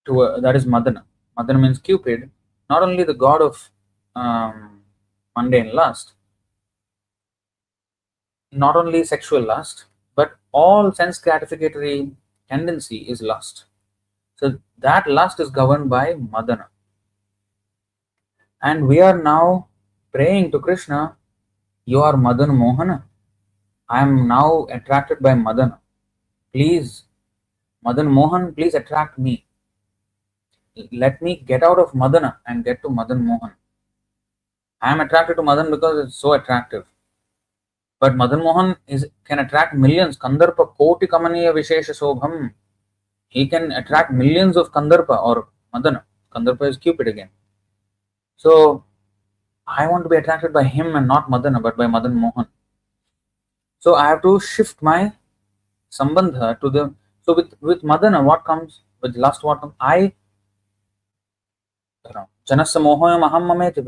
Speaker 1: That is Madana. Madana means Cupid, not only the god of mundane lust, not only sexual lust, but all sense gratificatory tendency is lust. So that lust is governed by Madana. And we are now praying to Krishna, you are Madan Mohana. I am now attracted by Madana. Please, Madan Mohan, please attract me. Let me get out of Madana and get to Madan Mohan. I am attracted to Madan because it's so attractive. But Madan Mohan can attract millions. Kandarpa Koti Kamaniya Vishesha Sobham. He can attract millions of Kandarpa or Madana. Kandarpa is Cupid again. So I want to be attracted by him and not Madana, but by Madan Mohan. So I have to shift my Sambandha to the. So with Madana, what comes? With lust, what comes? Janasya mohoyam aham mameti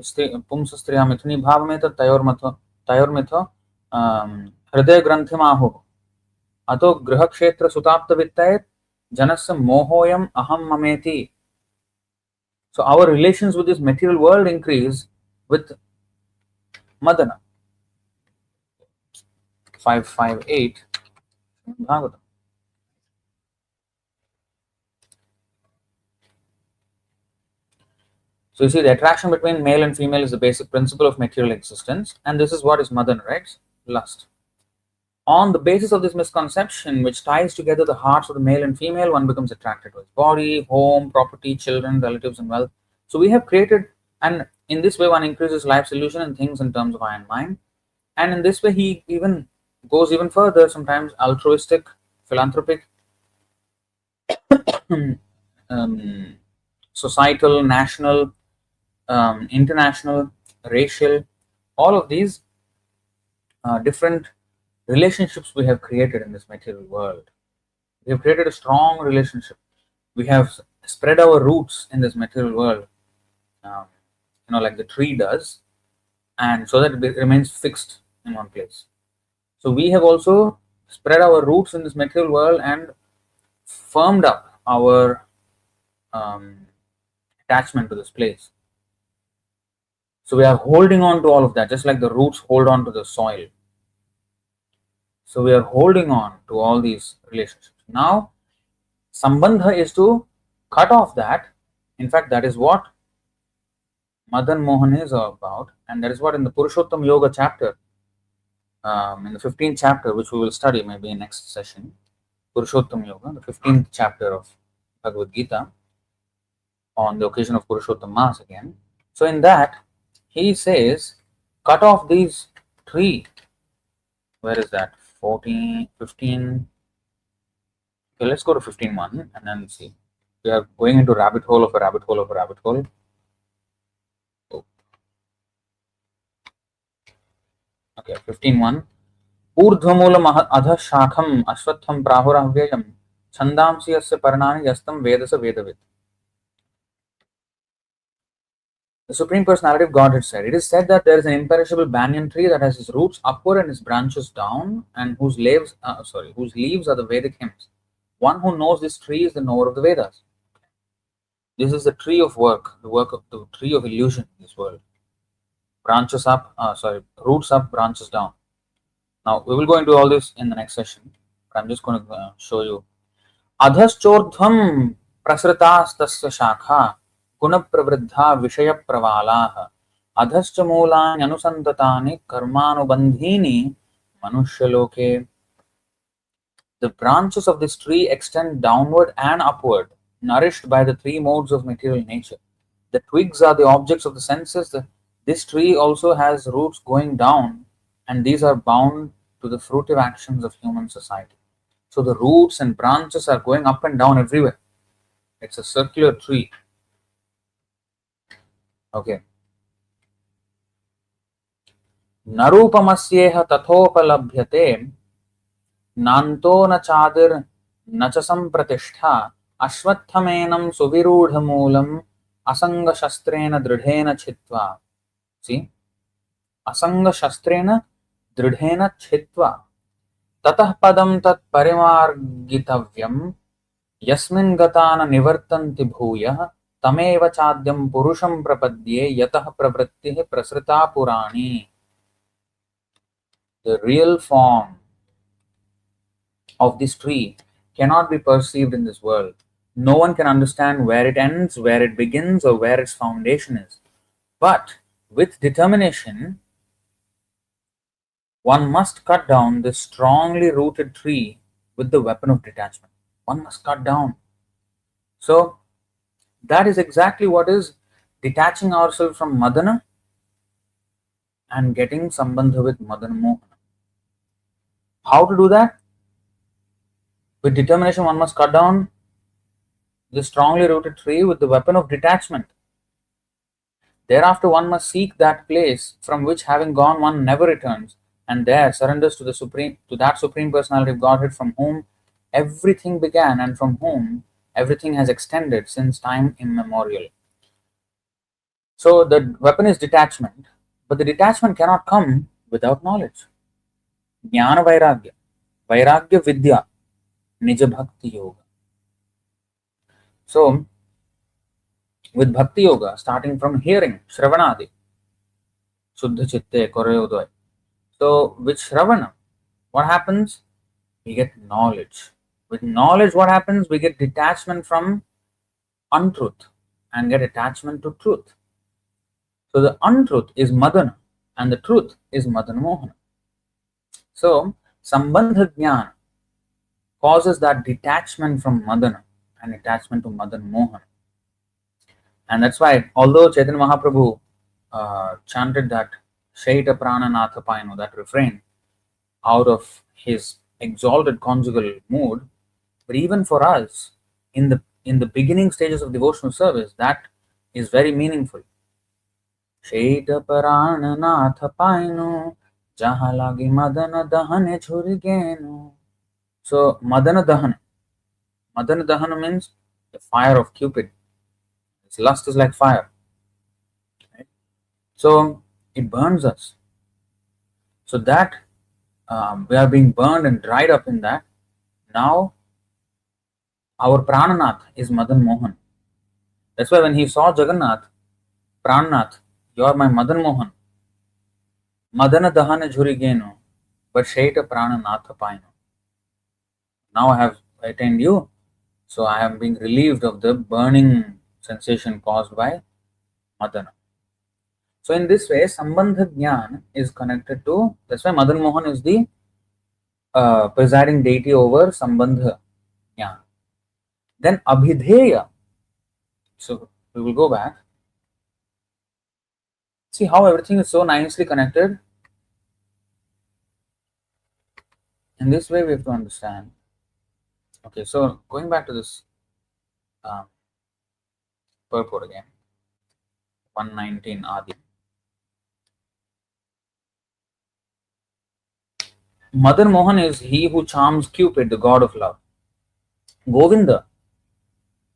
Speaker 1: pumsa striya mithuni bhavameta tayormitho hridaya granthim ato grihakshetra sutaptavittayet janasya mohoyam aham mameti. So our relations with this material world increase with Madana. 558 Bhagavatam. So you see, the attraction between male and female is the basic principle of material existence, and this is what is Madana, right? Lust. On the basis of this misconception, which ties together the hearts of the male and female, one becomes attracted to his body, home, property, children, relatives, and wealth. So we have created, and in this way one increases life's illusion and things in terms of eye and mind. And in this way he even goes even further, sometimes altruistic, philanthropic, societal, national, international, racial, all of these different relationships we have created in this material world. We have created a strong relationship. We have spread our roots in this material world, like the tree does, and so that it remains fixed in one place. So we have also spread our roots in this material world and firmed up our attachment to this place. So we are holding on to all of that, just like the roots hold on to the soil. So we are holding on to all these relationships. Now, sambandha is to cut off that. In fact, that is what Madan Mohan is about, and that is what in the Puruṣottama Yoga chapter, in the 15th chapter, which we will study maybe in next session, Puruṣottama Yoga, the 15th chapter of Bhagavad Gita, on the occasion of Puruṣottama Mass again. So in that, he says, cut off these three. Where is that? 14, 15. Okay, let's go to 15.1 and then see. We are going into rabbit hole of a rabbit hole of a rabbit hole. Oh. Okay, 15.1. Urdhvamulam adha shakham ashwatham prahuravvyayam chandamsi yasya parnani yastam vedasa vedavit. The Supreme Personality of Godhead said, it is said that there is an imperishable banyan tree that has its roots upward and its branches down, and whose leaves are the Vedic hymns. One who knows this tree is the knower of the Vedas. This is the tree of work, the tree of illusion in this world. Branches up, roots up, branches down. Now, we will go into all this in the next session, but I'm just going to show you. Adhaschordhvam prasritastasya shakha gunapravriddha vishaya pravalaha adhascha mulani anusantatani karmanubandhini manushya. The branches of this tree extend downward and upward, nourished by the three modes of material nature. The twigs are the objects of the senses. This tree also has roots going down, and these are bound to the fruitive actions of human society. So the roots and branches are going up and down everywhere. It's a circular tree. Okay. Narupamasyeha tathopalabhyate nanto na chadir nachasam pratishtha ashwatthaменam suvirudhamulam asanga shastrena dridhena chitva. See? Asanga shastrena dridhena chitva. Tatah padam tat parimargitavyam yasmin gatana nivartanti bhuyah tameva chadyam purusham prapadye yatah pravrittih prasrita purani. The real form of this tree cannot be perceived in this world. No one can understand where it ends, where it begins, or where its foundation is. But with determination, one must cut down this strongly rooted tree with the weapon of detachment. One must cut down. So, that is exactly what is detaching ourselves from Madana and getting sambandha with Madana Mohana. How to do that? With determination, one must cut down the strongly rooted tree with the weapon of detachment. Thereafter, one must seek that place from which, having gone, one never returns, and there surrenders to that Supreme Personality of Godhead from whom everything began and from whom everything has extended since time immemorial. So the weapon is detachment, but the detachment cannot come without knowledge. Jnana Vairagya, Vairagya Vidya, Nija Bhakti Yoga. So, with Bhakti Yoga, starting from hearing, Shravanadi, Shuddha Chitte, Korayodaya. So, with Shravana, what happens? We get knowledge. With knowledge, what happens? We get detachment from untruth and get attachment to truth. So, the untruth is Madana and the truth is Madana Mohana. So, Sambandha Jnana causes that detachment from Madana and attachment to Madana Mohana. And that's why, although Chaitanya Mahaprabhu chanted that Shaita Prana Natha Paino, that refrain, out of his exalted conjugal mood, but even for us, in the beginning stages of devotional service, that is very meaningful. Śrīla Bhaktisiddhānta Sarasvatī Ṭhākura lagi Madana Dahane Churigenu. So Madana Dahana means the fire of Cupid. Its lust is like fire. Right? So it burns us. So that we are being burned and dried up in that. Now our Prananath is Madan Mohan. That's why when he saw Jagannath, Prananath, you are my Madan Mohan. Madana Dahana Jhurigenu, but Shaita Prananatha Paino. Now I have attained you, so I am being relieved of the burning sensation caused by Madana. So in this way, Sambandha Jnana is connected to, that's why Madan Mohan is the presiding deity over Sambandha Jnana. Then Abhidheya. So we will go back. See how everything is so nicely connected. In this way we have to understand. Okay, so going back to this purport again. 119 Adi. Madan Mohan is he who charms Cupid, the god of love. Govinda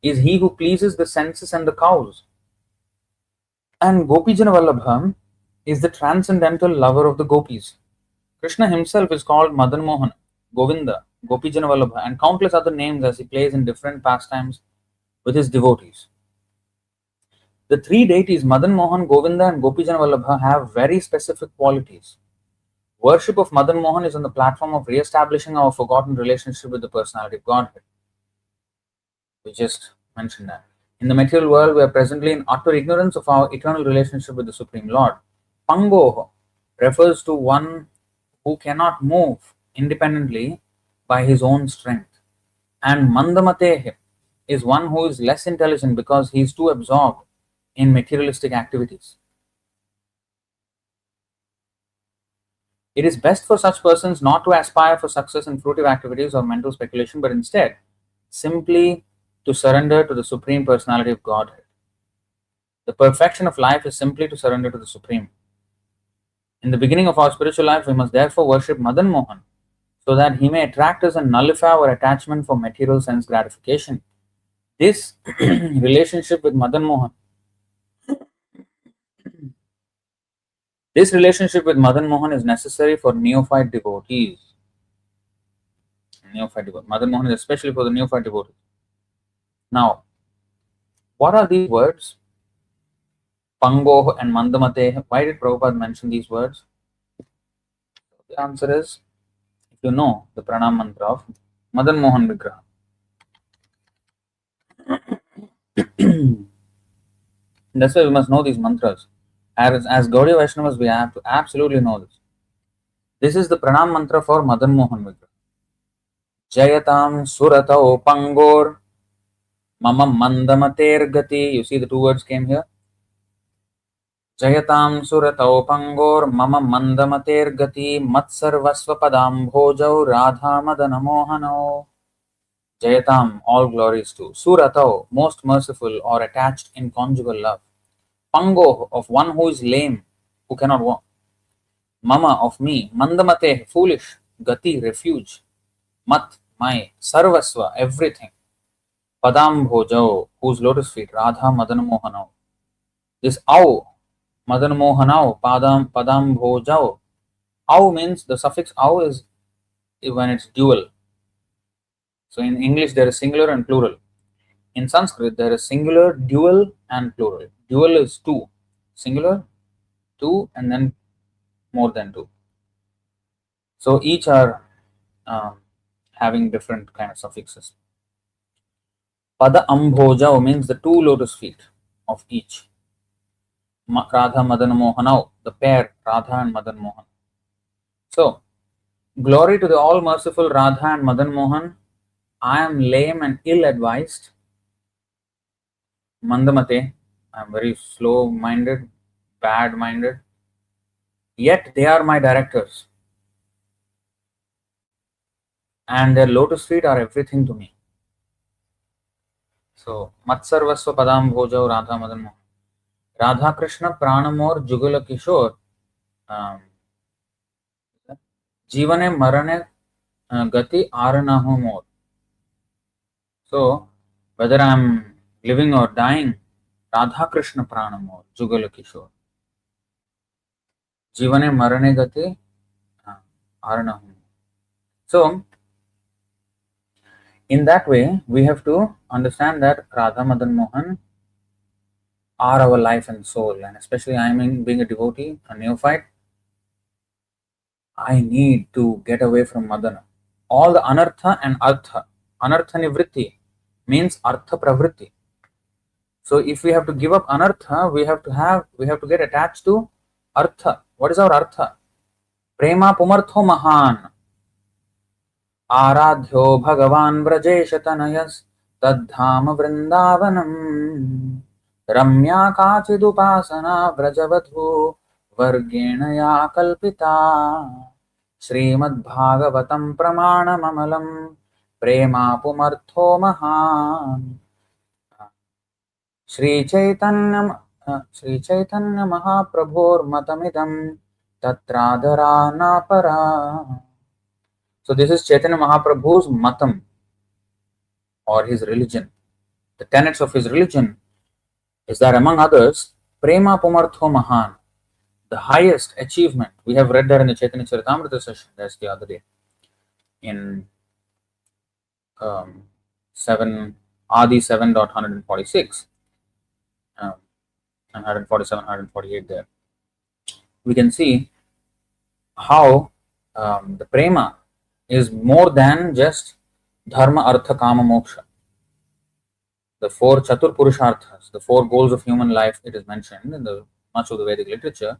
Speaker 1: is he who pleases the senses and the cows. And Gopijana Vallabha is the transcendental lover of the gopis. Krishna himself is called Madan Mohan, Govinda, Gopijana Vallabha, and countless other names as he plays in different pastimes with his devotees. The three deities, Madan Mohan, Govinda, and Gopijana Vallabha, have very specific qualities. Worship of Madan Mohan is on the platform of re-establishing our forgotten relationship with the personality of Godhead. We just mentioned that. In the material world, we are presently in utter ignorance of our eternal relationship with the Supreme Lord. Pangoho refers to one who cannot move independently by his own strength. And Mandamatehe is one who is less intelligent because he is too absorbed in materialistic activities. It is best for such persons not to aspire for success in fruitive activities or mental speculation, but instead simply to surrender to the Supreme Personality of Godhead. The perfection of life is simply to surrender to the Supreme. In the beginning of our spiritual life, we must therefore worship Madan Mohan so that he may attract us and nullify our attachment for material sense gratification. This relationship with Madan Mohan is necessary for neophyte devotees. Madan Mohan is especially for the neophyte devotees. Now, what are these words? Pangoh and Mandamate. Why did Prabhupada mention these words? The answer is, if you know the pranam mantra of Madan Mohan Vigraha. That's why we must know these mantras. As Gaudiya Vaishnavas, we have to absolutely know this. This is the pranam mantra for Madan Mohan Vigraha. Jayatam Suratao Pangor Mama Mandamater Gati. You see the two words came here. Jayatam Suratao Pangor Mama Mandamater Gati Matsarvasva Padam Bhojau Radha Madana Mohano. Jayatam, all glories to. Suratao, most merciful or attached in conjugal love. Pango, of one who is lame, who cannot walk. Mama, of me. Mandamate, foolish. Gati, refuge. Mat, my. Sarvasva, everything. Padam Bhojao, whose lotus feet. Radha Madana Mohanao. This Au, Madana Mohanao, Padam Bhojao. Au means, the suffix Au is when it's dual. So in English there is singular and plural. In Sanskrit there is singular, dual and plural. Dual is two. Singular, two, and then more than two. So each are having different kind of suffixes. Pada Ambhojao means the two lotus feet of each. Radha Madan Mohanao, the pair Radha and Madan Mohan. So, glory to the all merciful Radha and Madan Mohan. I am lame and ill-advised. Mandamate, I am very slow-minded, bad-minded. Yet they are my directors. And their lotus feet are everything to me. So, Matsarvasva Padam Bhojau Radha Madan Mohan. Radha Krishna Pranamor Jugala Kishore. Jivane Marane Gati Aranaho More. So, whether I'm living or dying, Radha Krishna Pranamor Jugala Kishore. Jivane Marane Gati Aranaho. So, in that way, we have to understand that Radha Madan Mohan are our life and soul, and especially I mean being a devotee, a neophyte, I need to get away from Madana. All the anartha and artha. Anartha nivritti means artha pravritti. So if we have to give up anartha, we have to get attached to artha. What is our artha? Prema pumartho mahan. Aradhyo bhagavan vrajeshatanayas tadhama vrindavanam. Ramya kachidupasana vrajavadhu vargena kalpita. Srimad Bhagavatam Pramanamamalam Prema Pumartho Mahan. Sri Chaitanya Mahaprabhur Matamidam Tatradhara Napara. So this is Chaitanya Mahaprabhu's matam, or his religion. The tenets of his religion is that, among others, Prema Pumartho Mahan, the highest achievement. We have read that in the Chaitanya Charitamrita session, that's the other day, in 7 7.146 and 147, 148 there. We can see how the prema is more than just dharma, artha, kama, moksha. The four chatur purusharthas, the four goals of human life, it is mentioned in the much of the Vedic literature.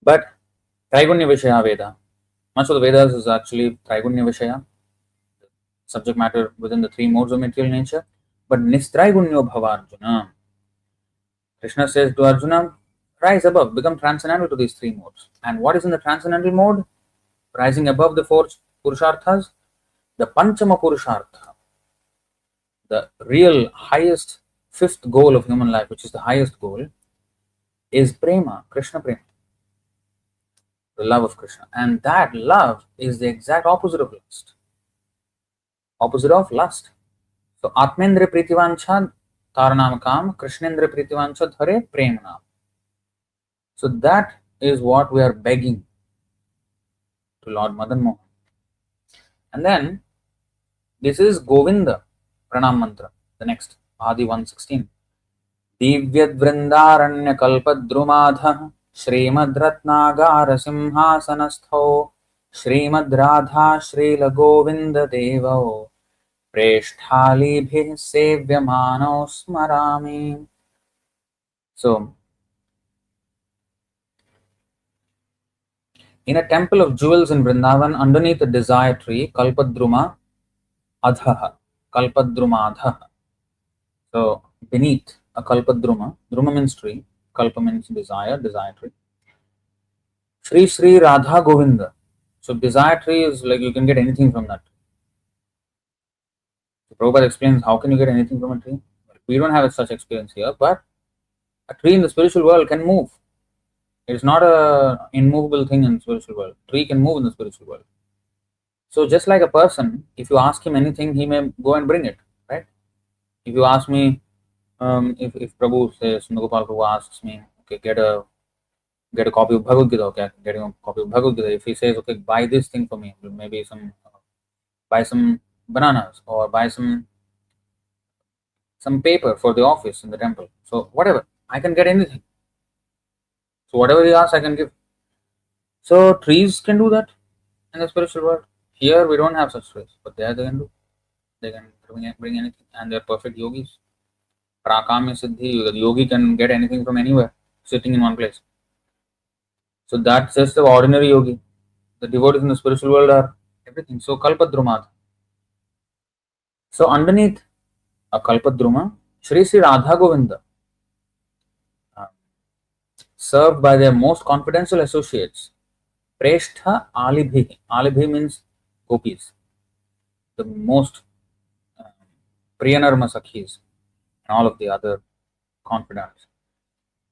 Speaker 1: But Traigunya Vishaya Veda, much of the Vedas is actually Traigunya Vishaya, subject matter within the three modes of material nature. But Nistraigunyo Bhava Arjuna. Krishna says to Arjuna, rise above, become transcendental to these three modes. And what is in the transcendental mode? Rising above the four Purusharthas, the Panchama Purushartha, the real highest fifth goal of human life, which is the highest goal, is Prema, Krishna Prema, the love of Krishna. And that love is the exact opposite of lust. Opposite of lust. So Atmendra Pritivancha Taranam Kam, Krishnendra Pritivancha Dhare Premna. So that is what we are begging to Lord Madan Mohan. And then this is Govinda Pranam Mantra, the next, Adi 116. Divyad Vrindaranya Kalpadrumadha Srimad Ratnagara Simhasanastho Srimad Radha Śrīla Govinda Devo Preshthālibhih Sevyamano Smarami. So, in a temple of jewels in Vrindavan, underneath a desire tree, Kalpadruma Adhaha, Kalpadrumadhaha. So, beneath a Kalpadruma, Druma means tree, Kalpa means desire, desire tree. Sri Radha Govinda. So, desire tree is like you can get anything from that. So, Prabhupada explains how can you get anything from a tree? We don't have such experience here, but a tree in the spiritual world can move. It is not a immovable thing in the spiritual world. Tree can move in the spiritual world. So just like a person, if you ask him anything, he may go and bring it, right? If you ask me, if Prabhu says, Nagopal Prabhu asks me, okay, get a copy of Bhagavad Gita, okay, getting a copy of Bhagavad Gita. If he says, okay, buy this thing for me, maybe buy some bananas or buy some paper for the office in the temple. So whatever, I can get anything. So whatever he asks, I can give. So trees can do that in the spiritual world. Here we don't have such trees, but there they can do. They can bring anything, and they're perfect yogis. Prakamya Siddhi, the yogi can get anything from anywhere, sitting in one place. So that's just the ordinary yogi. The devotees in the spiritual world are everything. So Kalpadrumad. So underneath a Kalpadruma, Sri Radha Govinda, served by their most confidential associates, Preshtha Alibhi. Alibhi means gopis, the most Priyanarma Sakhis, and all of the other confidants.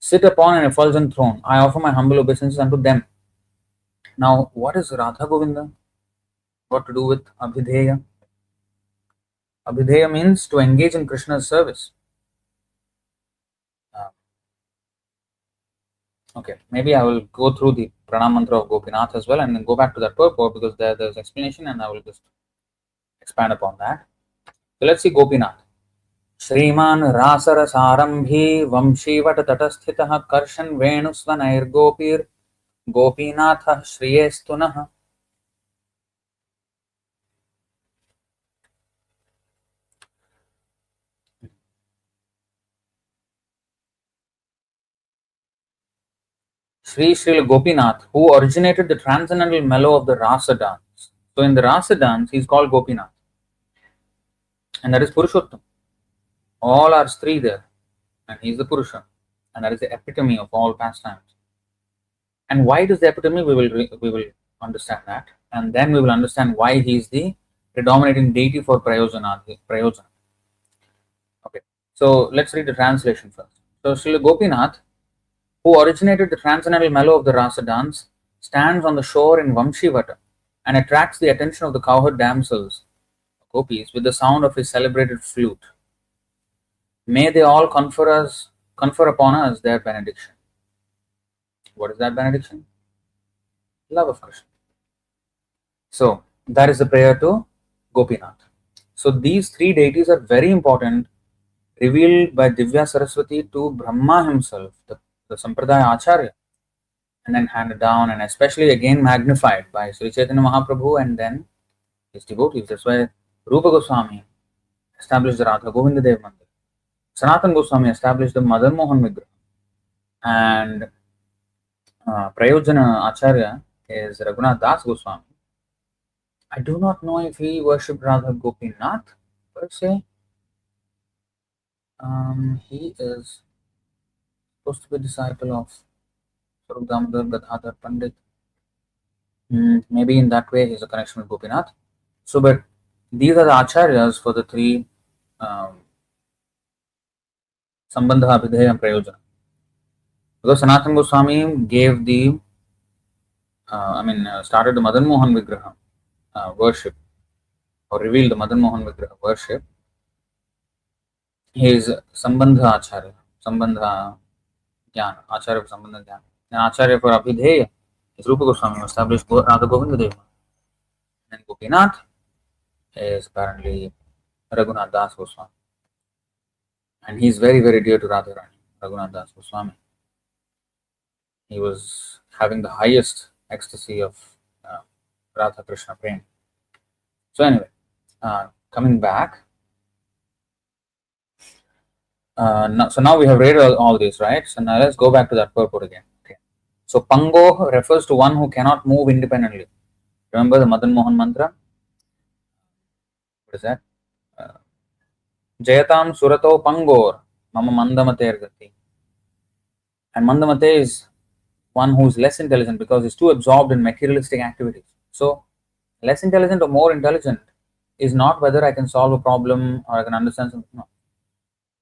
Speaker 1: sit upon an effulgent throne. I offer my humble obeisances unto them. Now, what is Radha Govinda? What to do with Abhidheya? Abhidheya means to engage in Krishna's service. Okay, maybe I will go through the pranam mantra of Gopinath as well and then go back to that purport, because there's explanation and I will just expand upon that. So let's see Gopinath. श्रीमान् रासरसारम्भी वंशीवटतटस्थितः कर्षन् वेणुस्वनैर्गोपीर् गोपीनाथः श्रियेस्तु नः. Śrīla Gopinath, who originated the transcendental mellow of the Rasa dance. So in the Rasa dance, he is called Gopinath. And that is Puruṣottama. All are Śrī there. And he is the Purusha. And that is the epitome of all pastimes. And why it is the epitome, we will understand that. And then we will understand why he is the predominating deity for Prayojana. Okay. So let's read the translation first. So Śrīla Gopinath, who originated the transcendental mellow of the Rasa dance, stands on the shore in Vamshivata and attracts the attention of the cowherd damsels, gopis, with the sound of his celebrated flute. May they all confer upon us their benediction. What is that benediction? Love of Krishna. So that is the prayer to Gopinath. So these three deities are very important, revealed by Divya Saraswati to Brahma himself, the Sampradaya ācārya, and then handed down and especially again magnified by Sri Chaitanya Mahaprabhu and then his devotees. That's why Rupa Goswami established the Radha Govinda Dev Mandir. Sanatana Goswami established the Madan Mohan Vigraha. And Prayojana ācārya is Raghunath Das Goswami. I do not know if he worshipped Radha Gopinath per se. He is supposed to be a disciple of Swarup Damodar Gadadhar Pandit. Maybe in that way he is a connection with Gopinath. So, but these are the ācāryas for the three Sambandha, Abhidheya and Prayojana. Because Sanatana Goswami gave the, started the Madan Mohan Vigraha worship, or revealed the Madan Mohan Vigraha worship. He is Sambandha ācārya, Sambandha Jnana, ācārya for Sambandha Jnana. And ācārya for Abhidheya is Rupa Goswami, who established Radha Govinda Dev. And Gopinath is apparently Raghunath Das Goswami. And he is very, very dear to Radharani, Raghunath Das Goswami. He was having the highest ecstasy of Radha Krishna Prem. So anyway, coming back. Now we have read all this, right? So now let's go back to that purport again. Okay. So Pango refers to one who cannot move independently. Remember the Madan Mohan mantra? What is that? Jayatam Surato Pangor Mama Mandamate Gati. And Mandamate is one who is less intelligent because he's too absorbed in materialistic activities. So less intelligent or more intelligent is not whether I can solve a problem or I can understand something. No.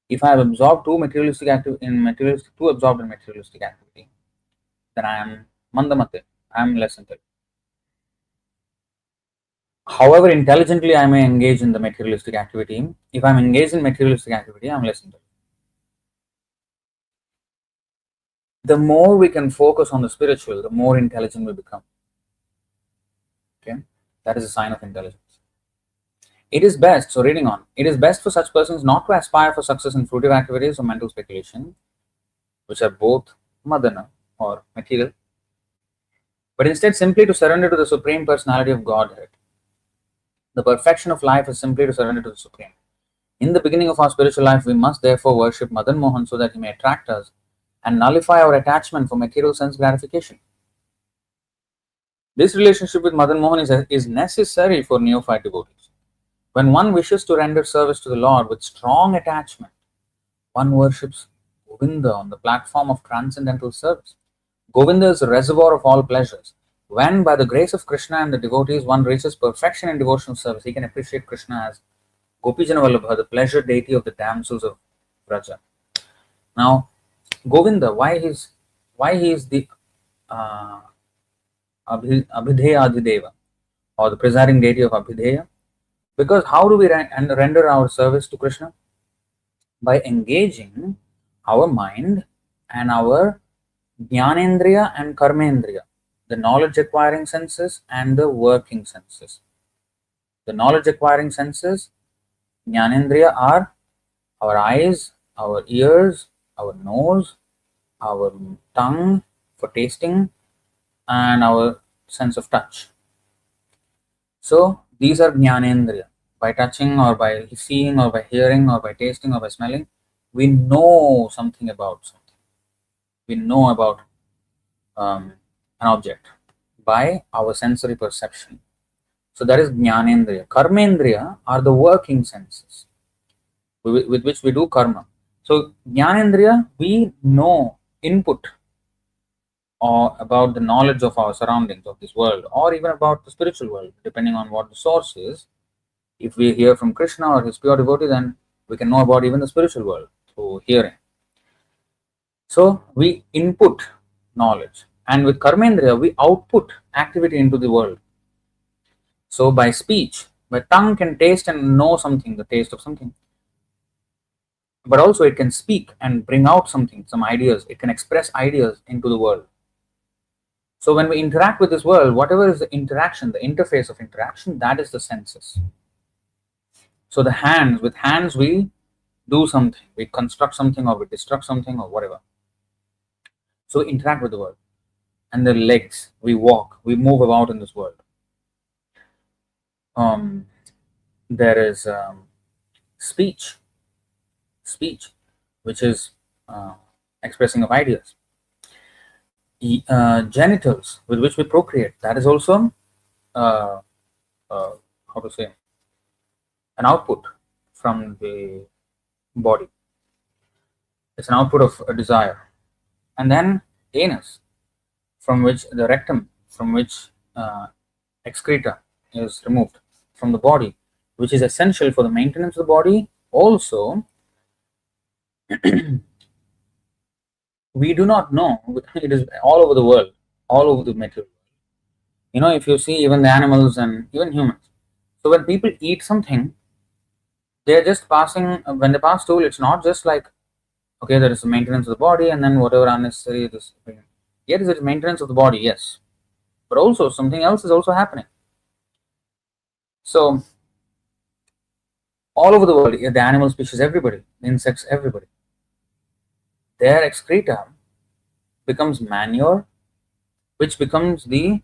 Speaker 1: If I have absorbed too absorbed in materialistic activity, then I am mandamate. I am less intelligent. However intelligently I may engage in the materialistic activity, if I am engaged in materialistic activity, I am less intelligent. The more we can focus on the spiritual, the more intelligent we become. Okay, that is a sign of intelligence. It is best, so reading on, it is best for such persons not to aspire for success in fruitive activities or mental speculation, which are both madana or material, but instead simply to surrender to the Supreme Personality of Godhead. The perfection of life is simply to surrender to the Supreme. In the beginning of our spiritual life, we must therefore worship Madan Mohan so that he may attract us and nullify our attachment for material sense gratification. This relationship with Madan Mohan is necessary for neophyte devotees. When one wishes to render service to the Lord with strong attachment, one worships Govinda on the platform of transcendental service. Govinda is the reservoir of all pleasures. When, by the grace of Krishna and the devotees, one reaches perfection in devotional service, he can appreciate Krishna as Gopijana Vallabha, the pleasure deity of the damsels of Vraja. Now, Govinda, why he is the uh, Abhideya Adhideva, or the presiding deity of Abhideya? Because how do we render our service to Krishna? By engaging our mind and our Jnanendriya and Karmendriya, the knowledge acquiring senses and the working senses. The knowledge acquiring senses, Jnanendriya, are our eyes, our ears, our nose, our tongue for tasting, and our sense of touch. So these are Jnanendriya. By touching or by seeing or by hearing or by tasting or by smelling, we know something about something. We know about an object by our sensory perception. So that is Jnanendriya. Karmendriya are the working senses with which we do karma. So Jnanendriya, we know input or about the knowledge of our surroundings, of this world, or even about the spiritual world, depending on what the source is. If we hear from Krishna or his pure devotee, then we can know about even the spiritual world through hearing. So we input knowledge, and with Karmendriya, we output activity into the world. So by speech, my tongue can taste and know something, the taste of something. But also it can speak and bring out something, some ideas. It can express ideas into the world. So when we interact with this world, whatever is the interaction, the interface of interaction, that is the senses. So the hands, with hands we do something, we construct something or we destruct something or whatever. So we interact with the world. And the legs, we walk, we move about in this world. There is speech, which is expressing of ideas. Genitals, with which we procreate, that is also how to say, an output from the body. It's an output of a desire. And then anus, from which the rectum, from which excreta is removed from the body, which is essential for the maintenance of the body. Also, we do not know, it is all over the world, all over the material world. If you see even the animals and even humans. So when people eat something, they're just passing, when they pass stool, it's not just like, okay, there is the maintenance of the body and then whatever unnecessary this. Yes, it is maintenance of the body, yes. But also something else is also happening. So all over the world, the animal species, everybody, the insects, everybody, their excreta becomes manure, which becomes the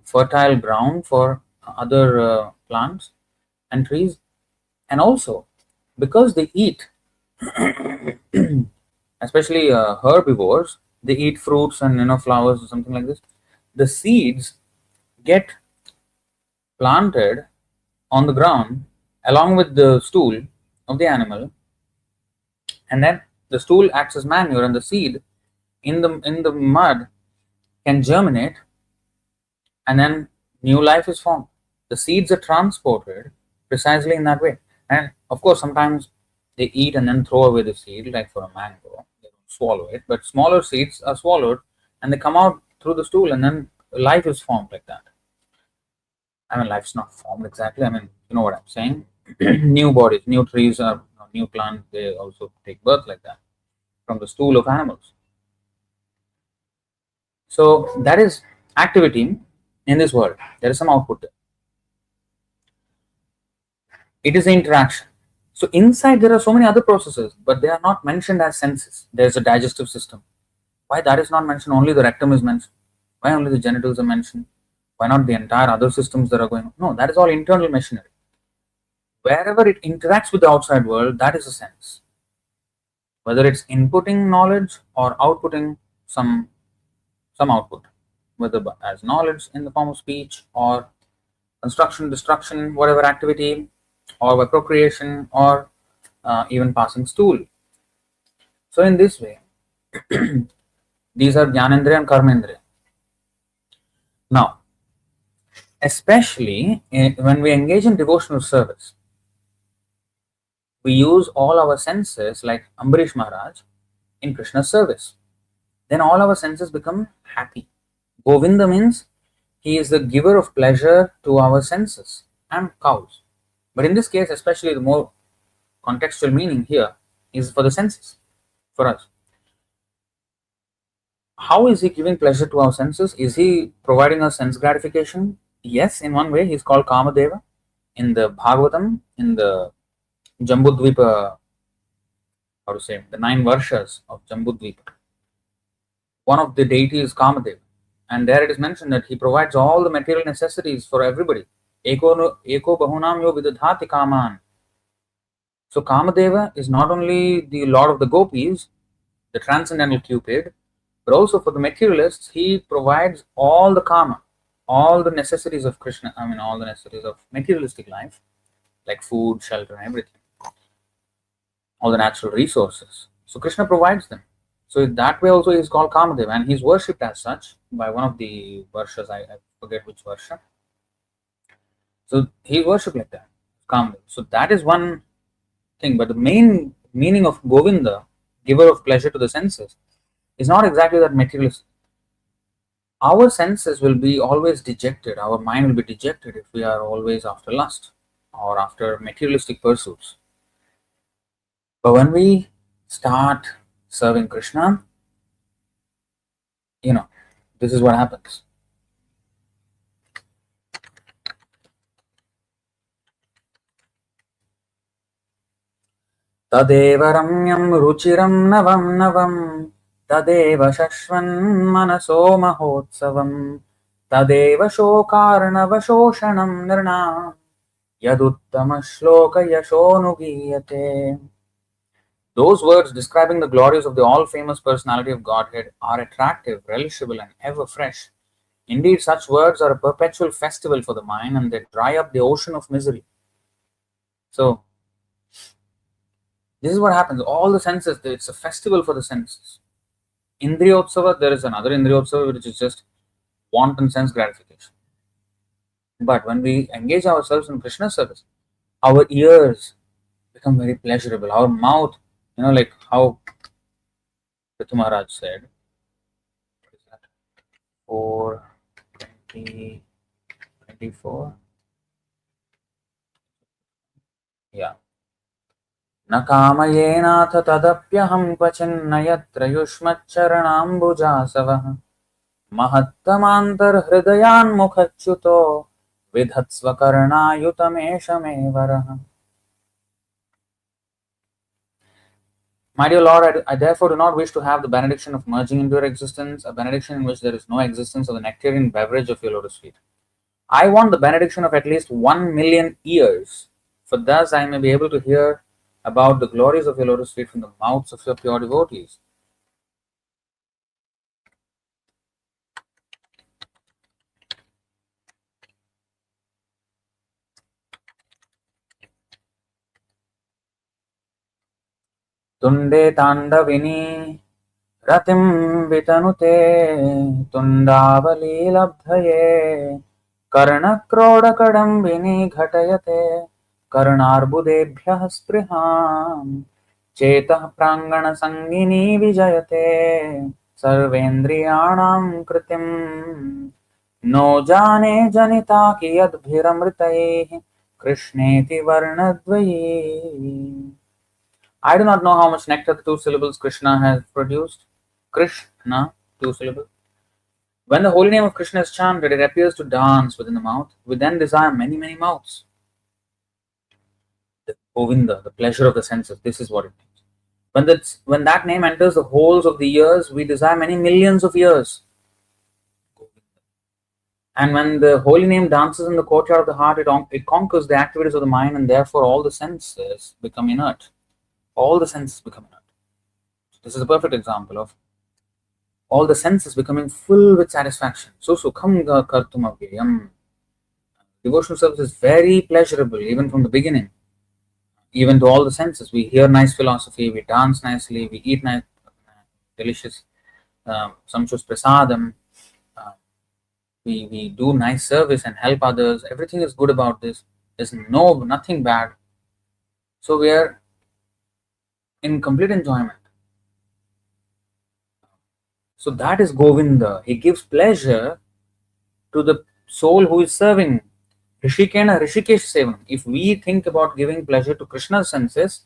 Speaker 1: fertile ground for other plants and trees. And also, because they eat, especially herbivores, they eat fruits and flowers or something like this. The seeds get planted on the ground along with the stool of the animal, and then the stool acts as manure, and the seed in the mud can germinate, and then new life is formed. The seeds are transported precisely in that way. And of course, sometimes they eat and then throw away the seed, like for a mango, they don't swallow it. But smaller seeds are swallowed and they come out through the stool, and then life is formed like that. I mean, life's not formed exactly. I mean, you know what I'm saying? New bodies, new trees, or new plants, they also take birth like that from the stool of animals. So that is activity in this world. There is some output there. It is the interaction. So inside there are so many other processes, but they are not mentioned as senses. There is a digestive system. Why that is not mentioned? Only the rectum is mentioned. Why only the genitals are mentioned? Why not the entire other systems that are going on? No, that is all internal machinery. Wherever it interacts with the outside world, that is a sense. Whether it's inputting knowledge or outputting some output, whether as knowledge in the form of speech or construction, destruction, whatever activity, or by procreation, or even passing stool. So in this way, these are Jnanendriya and Karmendriya. Now, especially when we engage in devotional service, we use all our senses, like Ambarish Maharaj. in Krishna's service. Then all our senses become happy. Govinda means he is the giver of pleasure to our senses and cows. But in this case, especially the more contextual meaning here is for the senses, for us. How is he giving pleasure to our senses? Is he providing us sense gratification? Yes, in one way. He's called Kamadeva. In the Bhagavatam, in the Jambudvipa, how to say, the 9 Varshas of Jambudvipa, one of the deities is Kamadeva. And there it is mentioned that he provides all the material necessities for everybody. Eko bahunam yo vidadhati kaman. So Kamadeva is not only the lord of the gopis, the transcendental Cupid, but also for the materialists, he provides all the kama, all the necessities of Krishna, all the necessities of materialistic life, like food, shelter, and everything, all the natural resources. So Krishna provides them. So in that way also he is called Kamadeva, and he is worshipped as such by one of the Varshas, I forget which Varsha. So he is worshipped like that, Kamadeva. So that is one thing, but the main meaning of Govinda, giver of pleasure to the senses, is not exactly that materialist. Our senses will be always dejected, our mind will be dejected if we are always after lust or after materialistic pursuits. But when we start serving Krishna, this is what happens. Tadeva ramyam ruchiram navam navam Tadeva shashvan manaso mahotsavam Tadeva shokarnava shoshanam nirna Yaduttama shloka yashonugiyate. Those words describing the glories of the all-famous personality of Godhead are attractive, relishable, and ever fresh. Indeed, such words are a perpetual festival for the mind, and they dry up the ocean of misery. So, this is what happens. All the senses, it's a festival for the senses. Indriyotsava, there is another Indriyotsava which is just wanton sense gratification. But when we engage ourselves in Krishna service, our ears become very pleasurable. Our mouth, like how Prithu Maharaj said, what is that? 4:20-24. Yeah. Na kamayena tadapyaham kvachinna yatra yushmaccharanambujasavah mahattamantar hridayan mukhachyuto vidhatsva karnayutameshamevaraha. My dear Lord, I therefore do not wish to have the benediction of merging into your existence, a benediction in which there is no existence of the nectarian beverage of your lotus feet. I want the benediction of at least 1,000,000 ears, for thus I may be able to hear about the glories of your lotus feet from the mouths of your pure devotees. Tunde tandavini ratim vitanute tundavali labdhaye karna kroda kadambini ghatayate karnarbudebhyah spriham chetah prangana sangini vijayate sarvendriyanam kritim no jane janita ki yadbhiramritaihi krishneti varnadvayi. I do not know how much nectar the 2 syllables Krishna has produced. Krishna, 2 syllables. When the holy name of Krishna is chanted, it appears to dance within the mouth. We then desire many, many mouths. The Govinda, the pleasure of the senses, this is what it means. When that name enters the holes of the ears, we desire many millions of ears. And when the holy name dances in the courtyard of the heart, it conquers the activities of the mind, and therefore all the senses become inert. All the senses become inert. This is a perfect example of all the senses becoming full with satisfaction. So sukham kartum avyayam. Devotional service is very pleasurable even from the beginning, even to all the senses. We hear nice philosophy, we dance nicely, we eat nice, delicious, sumptuous prasadam, we do nice service and help others. Everything is good about this. There's nothing bad. So we are in complete enjoyment. So that is Govinda. He gives pleasure to the soul who is serving. Rishikena Rishikesh Sevan. If we think about giving pleasure to Krishna's senses,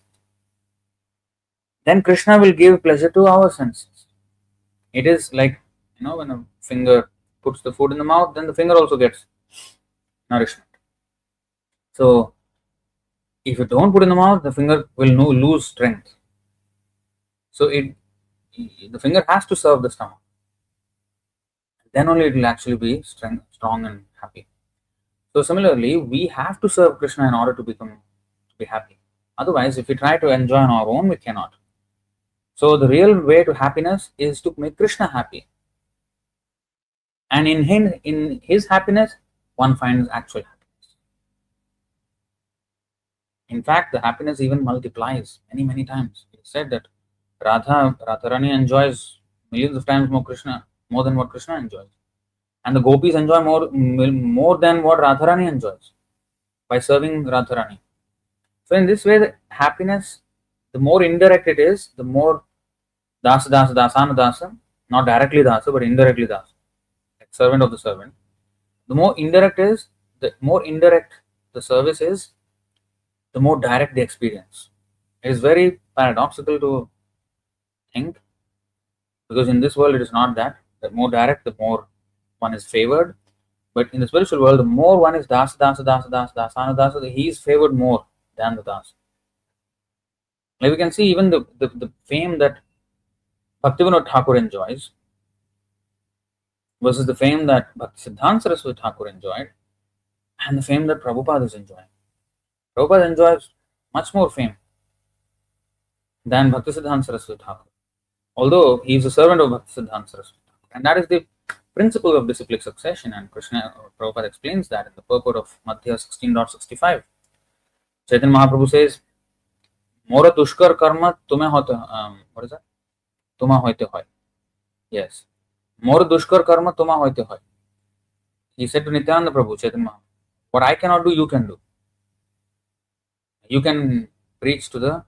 Speaker 1: then Krishna will give pleasure to our senses. It is like, when a finger puts the food in the mouth, then the finger also gets nourishment. So if you don't put in the mouth, the finger will lose strength. So the finger has to serve the stomach. Then only it will actually be strong and happy. So similarly, we have to serve Krishna in order to be happy. Otherwise, if we try to enjoy on our own, we cannot. So the real way to happiness is to make Krishna happy. And in his happiness, one finds actual happiness. In fact, the happiness even multiplies many, many times. It is said that Radharani enjoys millions of times more than what Krishna enjoys. And the gopis enjoy more than what Radharani enjoys by serving Radharani. So in this way, the happiness, the more indirect it is, the more dāsa, dāsana, dāsa, not directly dāsa, but indirectly dāsa, like servant of the servant. The more indirect the service is, the more direct the experience. It is very paradoxical to think, because in this world it is not that. The more direct, the more one is favored. But in the spiritual world, the more one is dāsa, dāsana, dāsa, he is favored more than the dāsa. Like we can see even the fame that Bhaktivinoda Thakur enjoys versus the fame that Bhaktisiddhānta Sarasvatī Ṭhākura enjoyed, and the fame that Prabhupada is enjoying. Prabhupada enjoys much more fame than Bhaktisiddhānta Sarasvatī Ṭhākura, although he is a servant of Bhaktisiddhānta Sarasvatī Ṭhākura. And that is the principle of disciplic succession, and Prabhupada explains that in the purport of Madhya 16.65. Chaitanya Mahaprabhu says, Mora dushkar karma tumhe hote, what is that? Tuma hoite hoy. Yes. Mora dushkar karma tuma hoite hoy. He said to Nityananda Prabhu, Chaitanya Mahaprabhu, what I cannot do, you can do. You can preach to the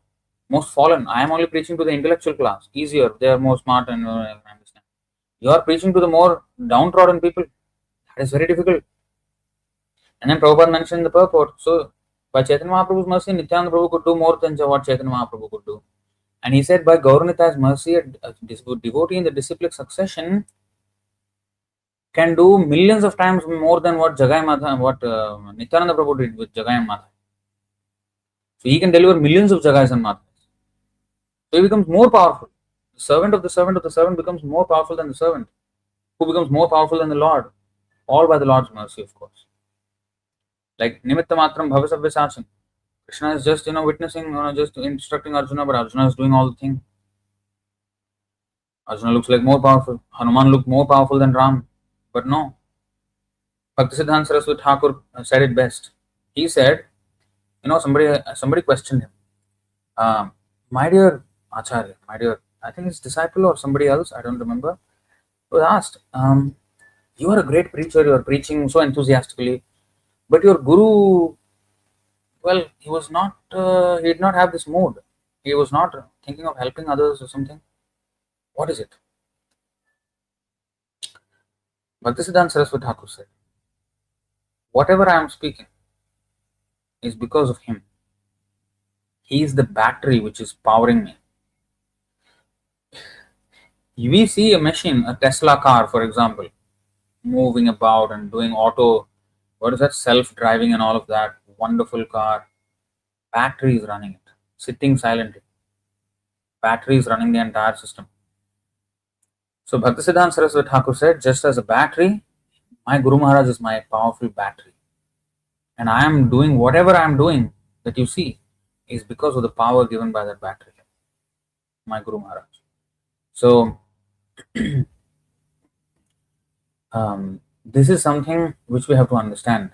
Speaker 1: most fallen. I am only preaching to the intellectual class. Easier. They are more smart and understand. You are preaching to the more downtrodden people. That is very difficult. And then Prabhupada mentioned the purport. So, by Chaitanya Mahaprabhu's mercy, Nityananda Prabhu could do more than what Chaitanya Mahaprabhu could do. And he said, by Gauranita's mercy, a devotee in the disciplic succession can do millions of times more than what Nityananda Prabhu did with Jagai and Madhava. So he can deliver millions of Jagais and Madhavas. So he becomes more powerful. The servant of the servant of the servant becomes more powerful than the servant, who becomes more powerful than the Lord. All by the Lord's mercy, of course. Like Nimitta Matram Bhavasavya Sachin. Krishna is just, witnessing, just instructing Arjuna, but Arjuna is doing all the things. Arjuna looks like more powerful. Hanuman looked more powerful than Ram. But no. Bhaktisiddhānta Sarasvatī Ṭhākura said it best. He said, somebody questioned him. My dear ācārya, I think his disciple or somebody else, I don't remember, was asked, you are a great preacher, you are preaching so enthusiastically, but your guru, well, he did not have this mood. He was not thinking of helping others or something. What is it? Bhaktisiddhānta Sarasvatī Ṭhākura said, whatever I am speaking is because of him. He is the battery which is powering me. We see a machine, a Tesla car, for example, moving about and doing self-driving and all of that. Wonderful car. Battery is running it, sitting silently. Battery is running the entire system. So Bhaktisiddhānta Sarasvatī Ṭhākura said, just as a battery, my Guru Maharaj is my powerful battery. And I am doing whatever I am doing that you see is because of the power given by that battery, my Guru Maharaj. So, this is something which we have to understand.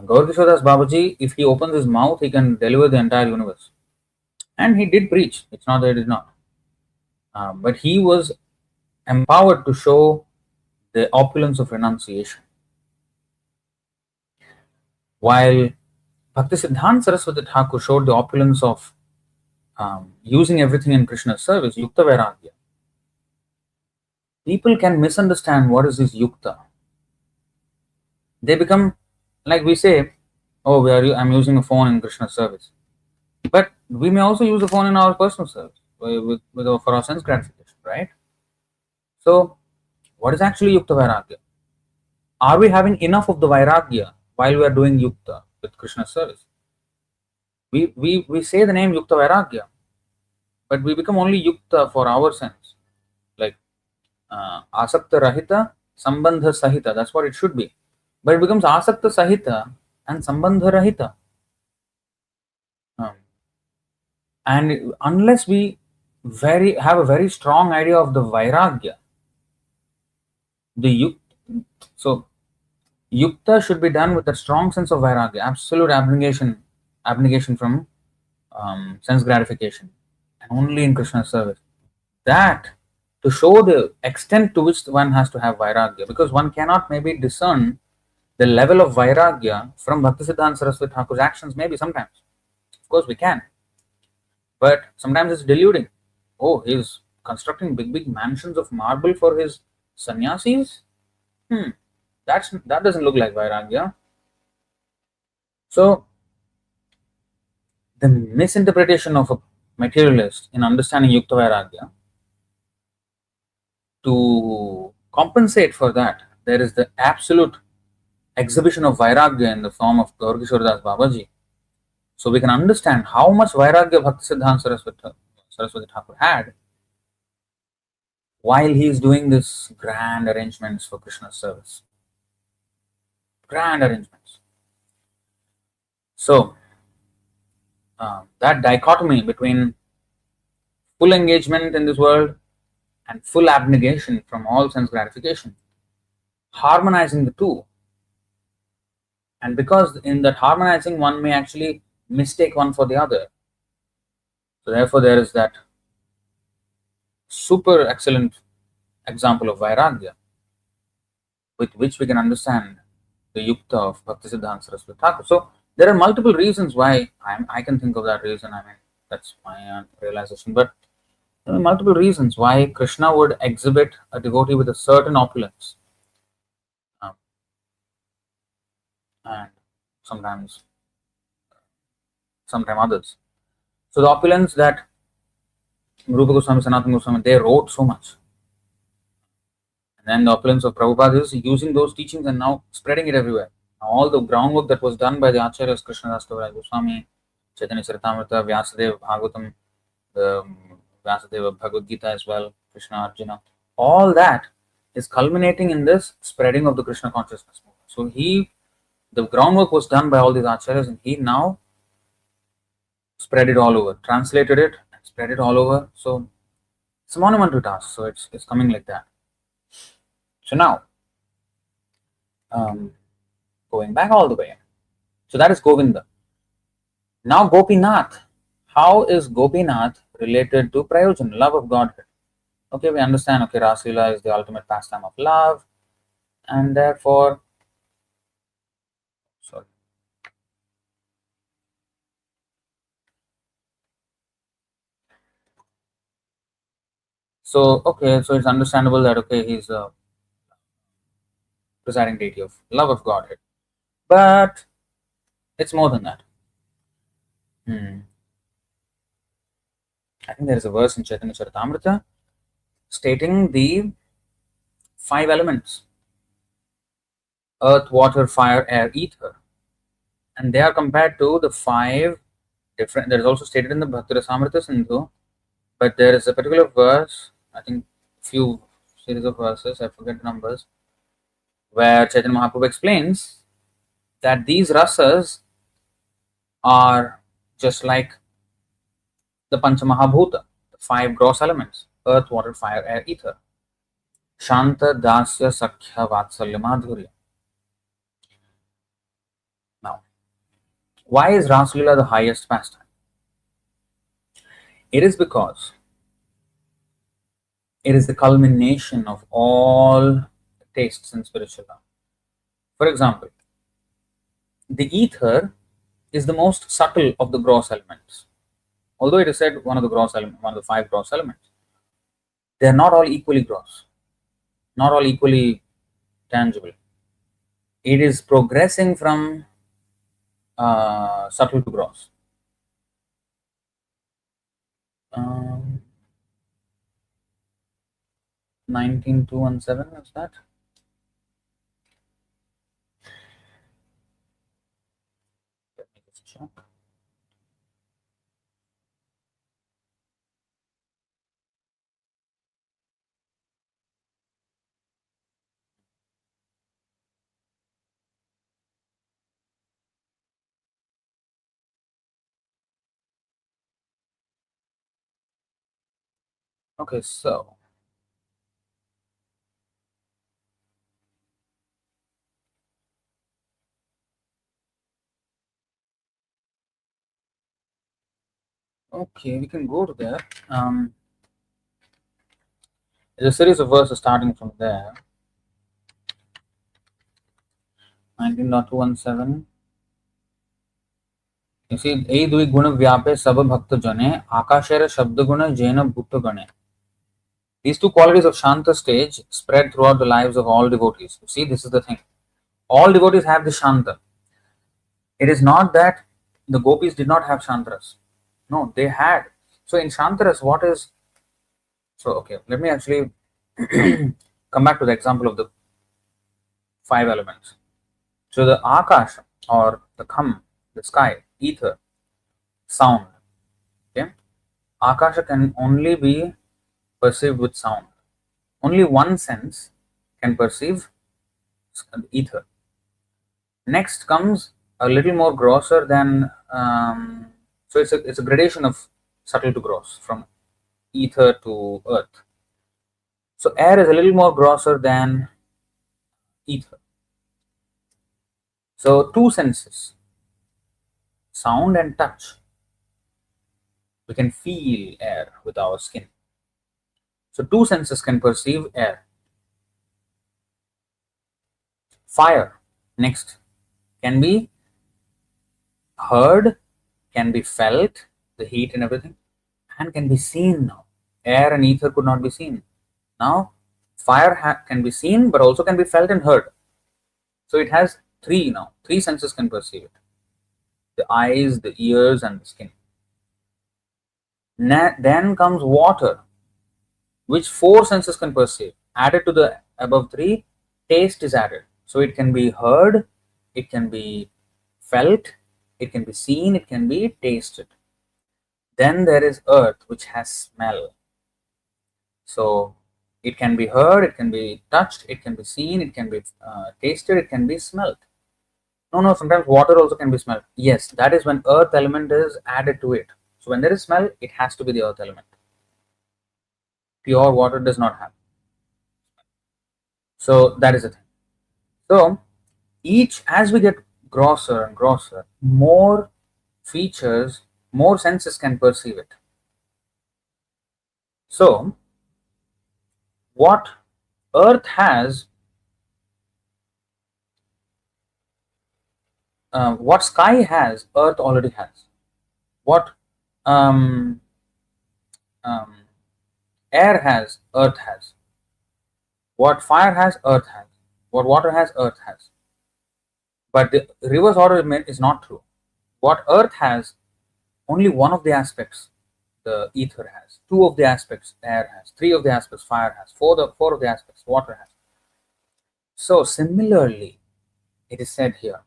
Speaker 1: Gaur Kishore Das Babaji, if he opens his mouth, he can deliver the entire universe. And he did preach. It's not that he did not. But he was empowered to show the opulence of renunciation. While Bhaktisiddhānta Sarasvatī Ṭhākura showed the opulence of using everything in Krishna's service, Yukta Vairagya. people can misunderstand what is this yukta. They become, like we say, oh, I'm using a phone in Krishna service. But we may also use a phone in our personal service for our sense gratification, right? So, what is actually yukta vairagya? Are we having enough of the vairagya while we are doing yukta with Krishna service? We say the name yukta vairagya, but we become only yukta for our sense. Like asakta rahita, sambandha sahita. That's what it should be. But it becomes asakta sahita and sambandha rahita. And unless we have a very strong idea of the vairagya, the yukta, so yukta should be done with a strong sense of vairagya, absolute abnegation from sense gratification, and only in Krishna's service. That to show the extent to which one has to have vairagya, because one cannot maybe discern the level of vairagya from Bhaktisiddhānta Sarasvatī Ṭhākura's actions, maybe sometimes. Of course we can. But sometimes it's deluding. Oh, he's constructing big mansions of marble for his sannyasis? That doesn't look like vairagya. So, the misinterpretation of a materialist in understanding yukta vairagya, to compensate for that, there is the absolute exhibition of vairagya in the form of Gaur Kishore Das Babaji. So we can understand how much vairagya Bhaktisiddhānta Sarasvatī Ṭhākura had while he is doing this grand arrangements for Krishna's service. Grand arrangements. So that dichotomy between full engagement in this world and full abnegation from all sense gratification, harmonizing the two. And because in that harmonizing, one may actually mistake one for the other. So therefore there is that super excellent example of vairagya with which we can understand the yukta of Bhaktisiddhānta Sarasvatī Ṭhākura. So there are multiple reasons why I can think of that reason. I mean, that's my realization. But there are multiple reasons why Krishna would exhibit a devotee with a certain opulence. And sometimes others. So the opulence that Rupa Goswami, Sanatana Goswami, they wrote so much. And then the opulence of Prabhupada is using those teachings and now spreading it everywhere. Now, all the groundwork that was done by the Acharyas, Krishnadas Kaviraj Goswami, Chaitanya Charitamrita, Vyasadeva Bhagavatam, Vyasadeva Bhagavad Gita as well, Krishna Arjuna, all that is culminating in this spreading of the Krishna consciousness. So the groundwork was done by all these Acharyas, and he now spread it all over, translated it and spread it all over. So it's a monumental task. So it's coming like that. So now, going back all the way. So that is Govinda. Now Gopinath. How is Gopinath related to Prayojan, love of Godhead? Okay, we understand, okay, Raslila is the ultimate pastime of love, and therefore, so it's understandable that, okay, he's a presiding deity of love of Godhead. But it's more than that. I think there is a verse in Chaitanya Charitamrita stating the 5 elements: earth, water, fire, air, ether. And they are compared to the 5 different, that is also stated in the Bhakti Rasamrita Sindhu, but there is a particular verse, I think few series of verses, I forget the numbers, where Chaitanya Mahaprabhu explains that these rasas are just like the Panchamahabhuta, the 5 gross elements: earth, water, fire, air, ether. Shanta, Dasya, Sakhya, Vatsalya, Madhurya. Now, why is Raslila the highest pastime? It is because it is the culmination of all tastes in spiritual love. For example, the ether is the most subtle of the gross elements. Although it is said one of the 5 gross elements, they are not all equally gross. not all equally tangible. It is progressing from subtle to gross. 19217 is that? Let me just check. Okay, so okay, we can go to there. There's a series of verses starting from there. 19.217. You see, ei dui guna vyape sab bhakta jane akashera shabda guna jena bhutta gane. These two qualities of Shanta stage spread throughout the lives of all devotees. You see, this is the thing. All devotees have the Shanta. It is not that the gopis did not have Shantaras. No, they had. So in Shantaras, what is... So, okay, let me actually come back to the example of the 5 elements. So the Akasha or the Kham, the sky, ether, sound. Okay, Akasha can only be perceived with sound. Only one sense can perceive ether. Next comes a little more grosser than so it's a gradation of subtle to gross from ether to earth. So air is a little more grosser than ether. So two senses, sound and touch. We can feel air with our skin. So two senses can perceive air. Fire, next, can be heard, can be felt, the heat and everything, and can be seen now. Air and ether could not be seen. Now, fire can be seen, but also can be felt and heard. So it has 3 now. 3 senses can perceive it. The eyes, the ears, and the skin. Then comes water, which 4 senses can perceive. Added to the above 3, taste is added. So it can be heard, it can be felt, it can be seen, it can be tasted. Then there is earth, which has smell. So it can be heard, it can be touched, it can be seen, it can be tasted, it can be smelled. No, sometimes water also can be smelled. Yes, that is when earth element is added to it. So when there is smell, it has to be the earth element. Pure water does not have. So that is the thing. So each, as we get grosser and grosser, more features, more senses can perceive it. So what earth has, what sky has, earth already has. What air has, earth has. What fire has, earth has. What water has, earth has. But the reverse order is not true. What earth has, only one of the aspects the ether has, 2 of the aspects air has, 3 of the aspects fire has, 4 of the aspects water has. So similarly, it is said here,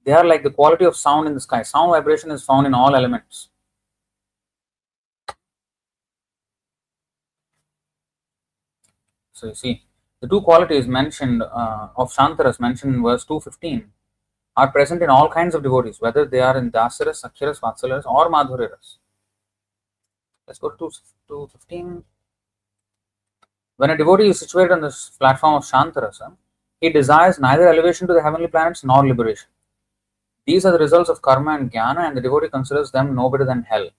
Speaker 1: they are like the quality of sound in the sky. Sound vibration is found in all elements. So you see, the 2 qualities mentioned of Shantaras mentioned in verse 215 are present in all kinds of devotees, whether they are in Dasaras, Aksharas, Vatsalas, or Madhuryaras. Let's go to 215. When a devotee is situated on this platform of Shantarasa, he desires neither elevation to the heavenly planets nor liberation. These are the results of karma and jnana, and the devotee considers them no better than hell.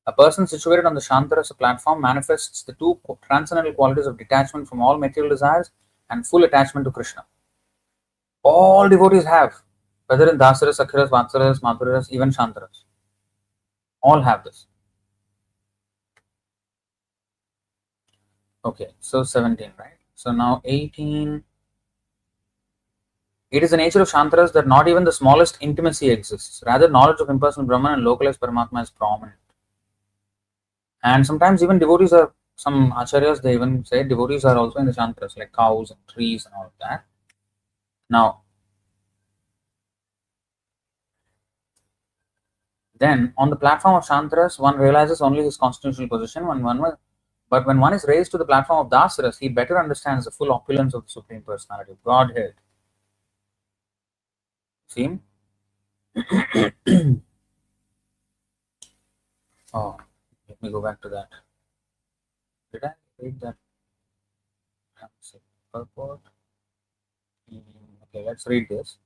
Speaker 1: A person situated on the Shantarasa platform manifests the 2 transcendental qualities of detachment from all material desires and full attachment to Krishna. All devotees have, whether in Dasaras, Aksharas, Vatsalas, Madhuryaras, even Shantaras. All have this. Okay, so 17, right? So now 18. It is the nature of Shantaras that not even the smallest intimacy exists. Rather, knowledge of impersonal Brahman and localized Paramatma is prominent. And sometimes even devotees are, some acharyas, they even say devotees are also in the Shantaras, like cows and trees and all of that. Now, then on the platform of Shantaras, one realizes only his constitutional position. But when one is raised to the platform of Dasaras, he better understands the full opulence of the Supreme Personality of Godhead. See? Oh, let me go back to that. Did I read that? Purport. Okay, let's read this.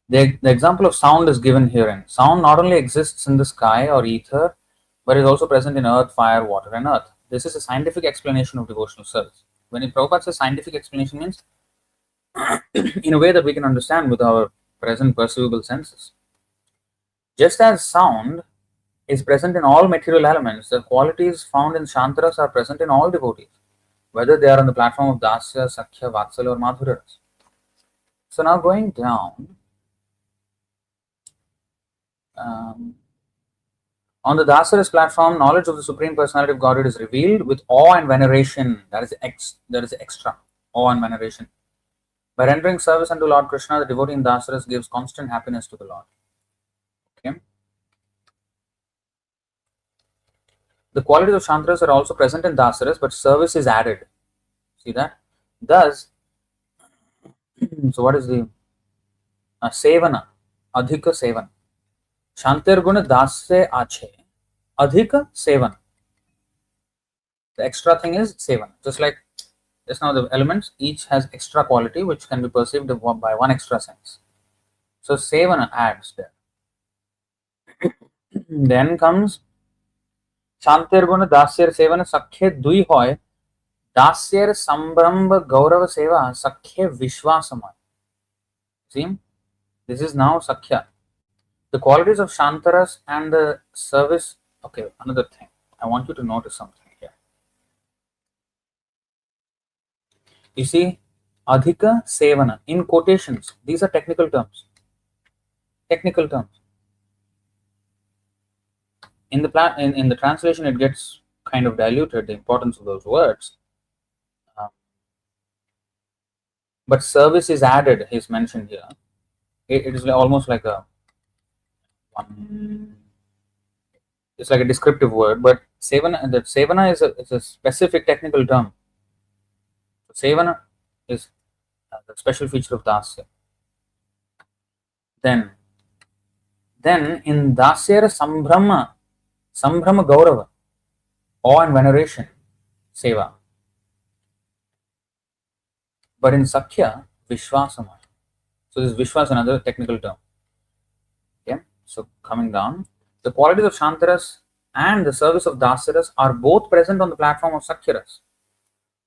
Speaker 1: The example of sound is given herein. Sound not only exists in the sky or ether, but is also present in earth, fire, water, and earth. This is a scientific explanation of devotional service. When Prabhupada says scientific explanation means in a way that we can understand with our present perceivable senses. Just as sound is present in all material elements, the qualities found in Shantaras are present in all devotees, whether they are on the platform of Dasya, Sakhya, Vatsalya, or Madhurya. So now going down, on the Dasaras platform, knowledge of the Supreme Personality of Godhead is revealed with awe and veneration. That is extra awe and veneration. By rendering service unto Lord Krishna, the devotee in Dasaras gives constant happiness to the Lord. Okay. The qualities of Shantaras are also present in Dasaras, but service is added. See that? Thus, so what is the Sevana? Adhika Sevana. Shantir guna dasya ache. Adhika Sevana. The extra thing is Sevana. Just like just now the elements, each has extra quality which can be perceived by one extra sense. So Sevana adds there. Then comes Shantir guna dasya Sevana Sakhya Dui hoy. Dasya Sambramba Gaurava Seva Sakhya Vishwasamay. See? This is now Sakhya. The qualities of Shantaras and the service. Okay, another thing. I want you to notice something here. You see, Adhika Sevana, in quotations, these are technical terms. Technical terms. In the translation, it gets kind of diluted, the importance of those words. But service is added, is mentioned here. It is almost like it's like a descriptive word, but Sevana is a specific technical term. Sevana is the special feature of Dasya. Then in Dasyara Sambrahma Gaurava, awe and veneration, Seva. But in Sakhya, Vishwasama. So this Vishwas is another technical term. Okay, so coming down, the qualities of Shantaras and the service of Dasaras are both present on the platform of Sakhyaras.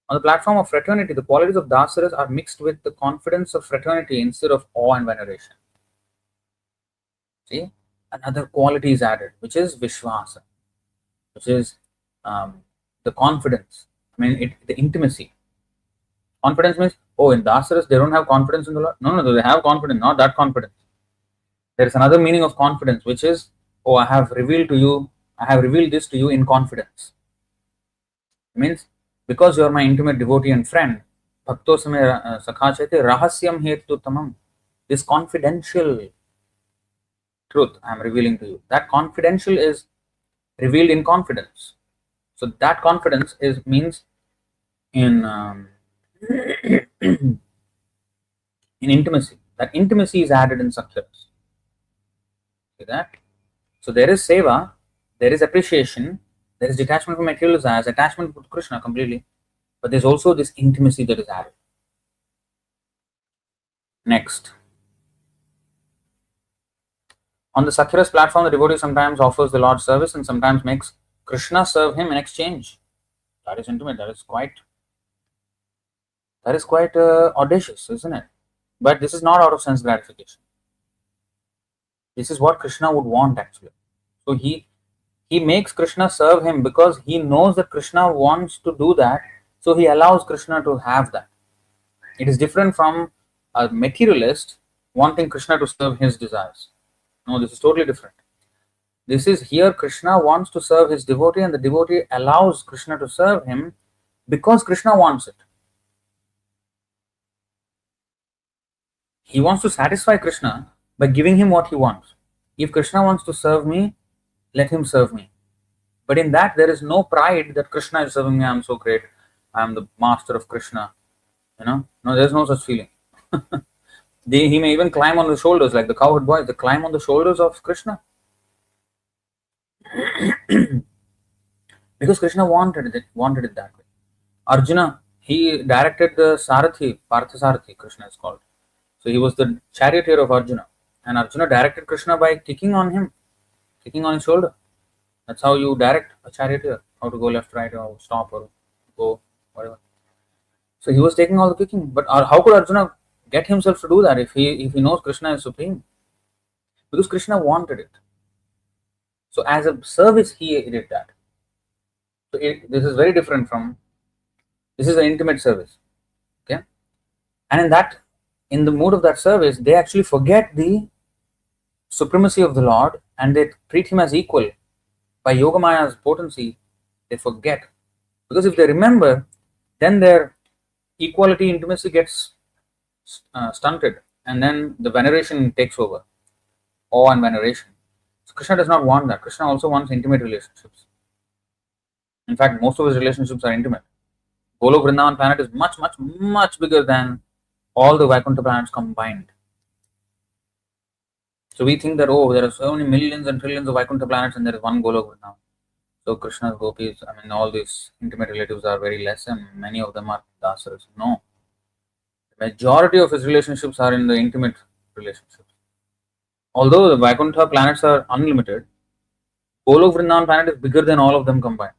Speaker 1: On the platform of fraternity, the qualities of Dasaras are mixed with the confidence of fraternity instead of awe and veneration. See, another quality is added, which is Vishwasa, which is the confidence. I mean, the intimacy. Confidence means, oh, in Dasaras, they don't have confidence in the Lord. No, they have confidence, not that confidence. There is another meaning of confidence, which is, oh, I have revealed this to you in confidence. It means, because you are my intimate devotee and friend, bhakto same sakha chaite rahasyam hetu tamam. This confidential truth I am revealing to you. That confidential is revealed in confidence. So that confidence means in in intimacy. That intimacy is added in Sakhyaras. See that? So there is seva, there is appreciation, there is detachment from material desires, attachment to Krishna completely, but there's also this intimacy that is added. Next. On the Sakhyaras platform, the devotee sometimes offers the Lord service and sometimes makes Krishna serve him in exchange. That is intimate. That is quite audacious, isn't it? But this is not out of sense gratification. This is what Krishna would want actually. So He makes Krishna serve him because he knows that Krishna wants to do that, so he allows Krishna to have that. It is different from a materialist wanting Krishna to serve his desires. No, this is totally different. This is here Krishna wants to serve his devotee and the devotee allows Krishna to serve him because Krishna wants it. He wants to satisfy Krishna by giving him what he wants. If Krishna wants to serve me, let him serve me. But in that, there is no pride that Krishna is serving me. I am so great. I am the master of Krishna. No, there is no such feeling. He may even climb on the shoulders, like the cowherd boys. They climb on the shoulders of Krishna because Krishna wanted it that way. Arjuna, he directed the Sarathi, Parthasarathi, Krishna is called. So he was the charioteer of Arjuna. And Arjuna directed Krishna by kicking on him, kicking on his shoulder. That's how you direct a charioteer, how to go left, right, or stop, or go, whatever. So he was taking all the kicking. But how could Arjuna get himself to do that if he knows Krishna is supreme? Because Krishna wanted it. So as a service, he did that. So this is very different from, this is an intimate service. Okay? And in the mood of that service, they actually forget the supremacy of the Lord and they treat him as equal. By Yogamaya's potency, they forget. Because if they remember, then their equality, intimacy gets stunted, and then the veneration takes over. Awe and veneration. So Krishna does not want that. Krishna also wants intimate relationships. In fact, most of his relationships are intimate. Golok Vrindavan planet is much, much, much bigger than all the Vaikuntha planets combined. So we think that, there are so many millions and trillions of Vaikuntha planets and there is one Golok Vrindavan. So Krishna's gopis, all these intimate relatives are very less and many of them are dasas. No. The majority of his relationships are in the intimate relationships. Although the Vaikuntha planets are unlimited, Golok Vrindavan planet is bigger than all of them combined.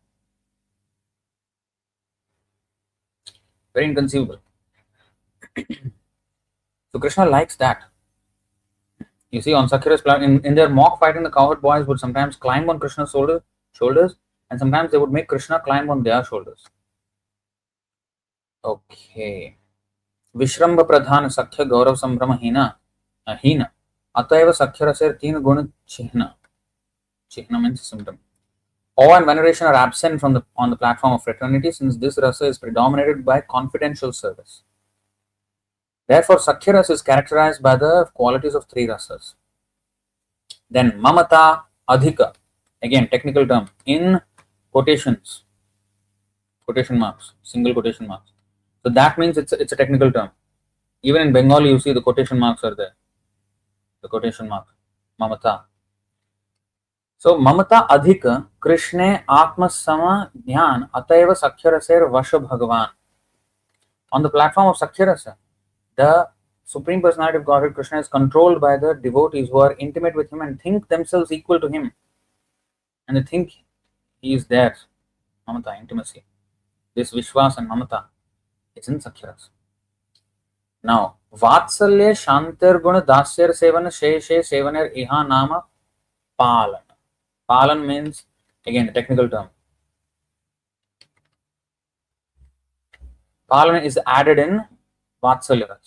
Speaker 1: Very inconceivable. So Krishna likes that. You see, on Sakyara's planet, in their mock fighting, the cowherd boys would sometimes climb on Krishna's shoulders, and sometimes they would make Krishna climb on their shoulders. Okay. Vishramba Pradhan Sakhya Gaurav Sambrama Hina Ataiva Sakhyarasir Teen Guna Chihna. Chihna means symptom. Awe and veneration are absent on the platform of fraternity since this rasa is predominated by confidential service. Therefore, Sakhya rasa is characterized by the qualities of three rasas. Then Mamata Adhika, again technical term, in quotations, quotation marks, single quotation marks. So that means it's a technical term. Even in Bengali, you see the quotation marks are there. The quotation mark, Mamata. So Mamata Adhika, Krishne Atma Sama Dhyan Ataiva Sakhyaraser Vasha Bhagavan. On the platform of Sakhyarasa, the Supreme Personality of Godhead Krishna is controlled by the devotees who are intimate with him and think themselves equal to him. And they think he is there. Mamata, intimacy. This Vishwas and Mamata, it's in Sakhyarasa. Now, Vatsalya Shantar Guna Dasyar Sevana Sheshe Sevaner Iha Nama Palan. Palan means, again, a technical term. Palan is added in Vatsalya.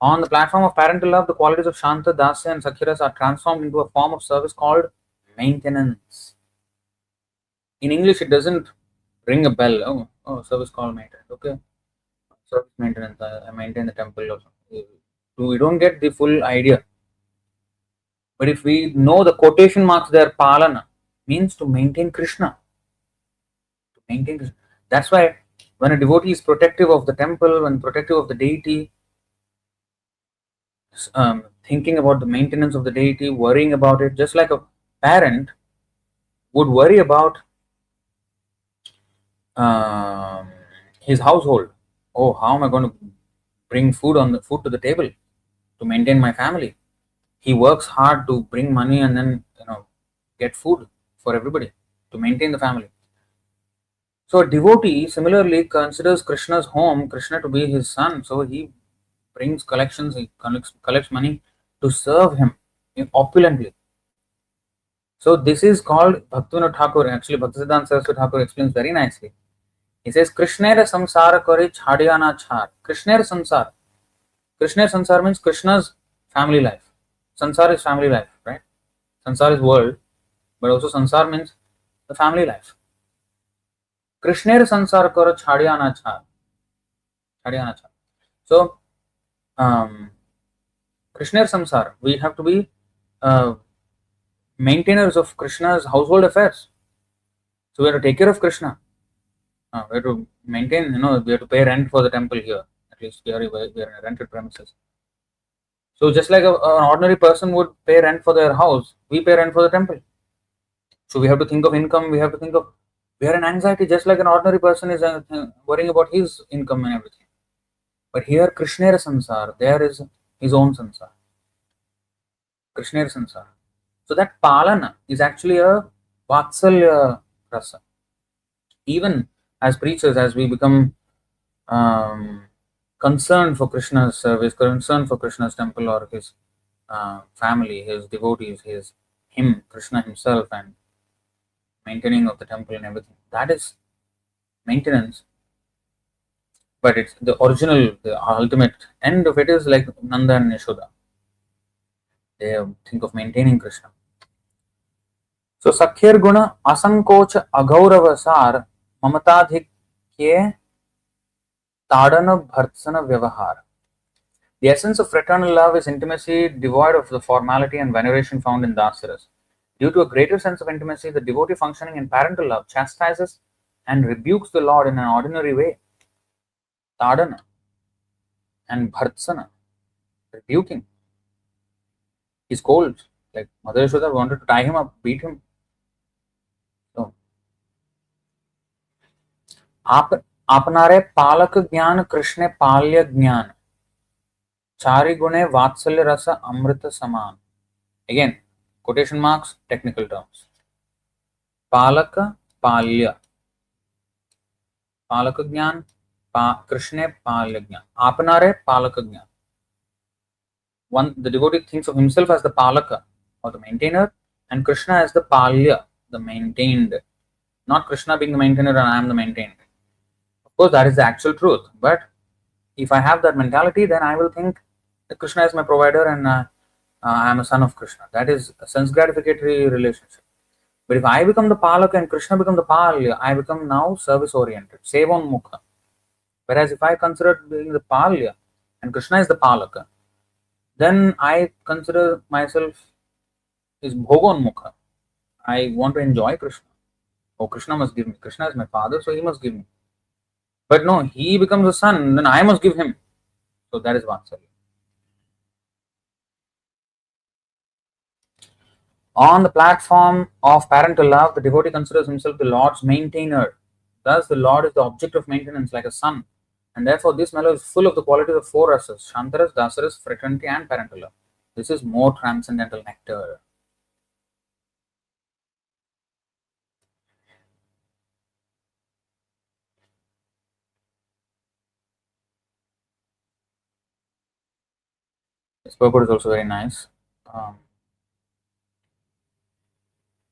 Speaker 1: On the platform of parental love, the qualities of Shanta, Dasya and Sakhiras are transformed into a form of service called maintenance. In English, it doesn't ring a bell. Oh, service called maintenance. Okay. Service maintenance. I maintain the temple or something. We don't get the full idea. But if we know the quotation marks there, Palana means to maintain Krishna. To maintain Krishna. That's why when a devotee is protective of the temple, when protective of the deity, thinking about the maintenance of the deity, worrying about it, just like a parent would worry about his household. Oh, how am I going to bring food to the table to maintain my family? He works hard to bring money and then get food for everybody to maintain the family. So a devotee similarly considers Krishna's home, Krishna to be his son. So he brings collections, he collects money to serve him opulently. So this is called Bhaktivinoda Thakur. Actually, Bhaktisiddhānta Sarasvatī Ṭhākura explains very nicely. He says, Krishnera samsara kari chhadiyana chhar. Krishnera samsara. Krishnera samsara means Krishna's family life. Sansar is family life, right? Sansar is world, but also sansar means the family life. Krishnera samsara kari chhadiyana chhar. Chhadiyana chhar. So, Krishnera samsara, we have to be maintainers of Krishna's household affairs. So we have to take care of Krishna. We have to maintain, we have to pay rent for the temple here. At least we are in rented premises. So just like an ordinary person would pay rent for their house, we pay rent for the temple. So we have to think of income, we are in anxiety just like an ordinary person is worrying about his income and everything. But here, Krishnera Sansar, there is his own Sansar. Krishnera Sansar. So that Palana is actually a Vatsalya Rasa. Even as preachers, as we become concerned for Krishna's service, concerned for Krishna's temple or his family, his devotees, him, Krishna himself, and maintaining of the temple and everything, that is maintenance. But it's the original, the ultimate end of it is like Nanda and Yashoda. They think of maintaining Krishna. So Sakhir Guna Asankocha Agauravasar Mamatadhikye Tadana Bhartsana Vyavahar. The essence of fraternal love is intimacy devoid of the formality and veneration found in Dasaras. Due to a greater sense of intimacy, the devotee functioning in parental love chastises and rebukes the Lord in an ordinary way. Tadana and Bhartsana, rebuking. He scolds, like Mother Yashoda wanted to tie him up, beat him. So, Apnare Palak Jnana Krishna Palya Jnana Chari Gune Vatsalya Rasa Amrita Saman. Again, quotation marks, technical terms. Palaka Palya. Palaka Jnana Krishna Palya Jnana. Apnare Palaka Jnana. The devotee thinks of himself as the Palaka or the maintainer, and Krishna as the Palya, the maintained. Not Krishna being the maintainer and I am the maintained. Of course, that is the actual truth. But if I have that mentality, then I will think that Krishna is my provider and I am a son of Krishna. That is a sense gratificatory relationship. But if I become the Palaka and Krishna become the Palya, I become now service oriented, Sevan Mukha. Whereas if I consider being the Palya and Krishna is the Palaka, then I consider myself is Bhogon Mukha. I want to enjoy Krishna. Oh, Krishna must give me. Krishna is my father, so he must give me. But no, he becomes a son, then I must give him. So that is Vatsalya. On the platform of parental love, the devotee considers himself the Lord's maintainer. Thus, the Lord is the object of maintenance like a son. And therefore, this mellow is full of the qualities of four rasas: Shantaras, Dasaras, fraternity, and parental love. This is more transcendental nectar. This purport is also very nice.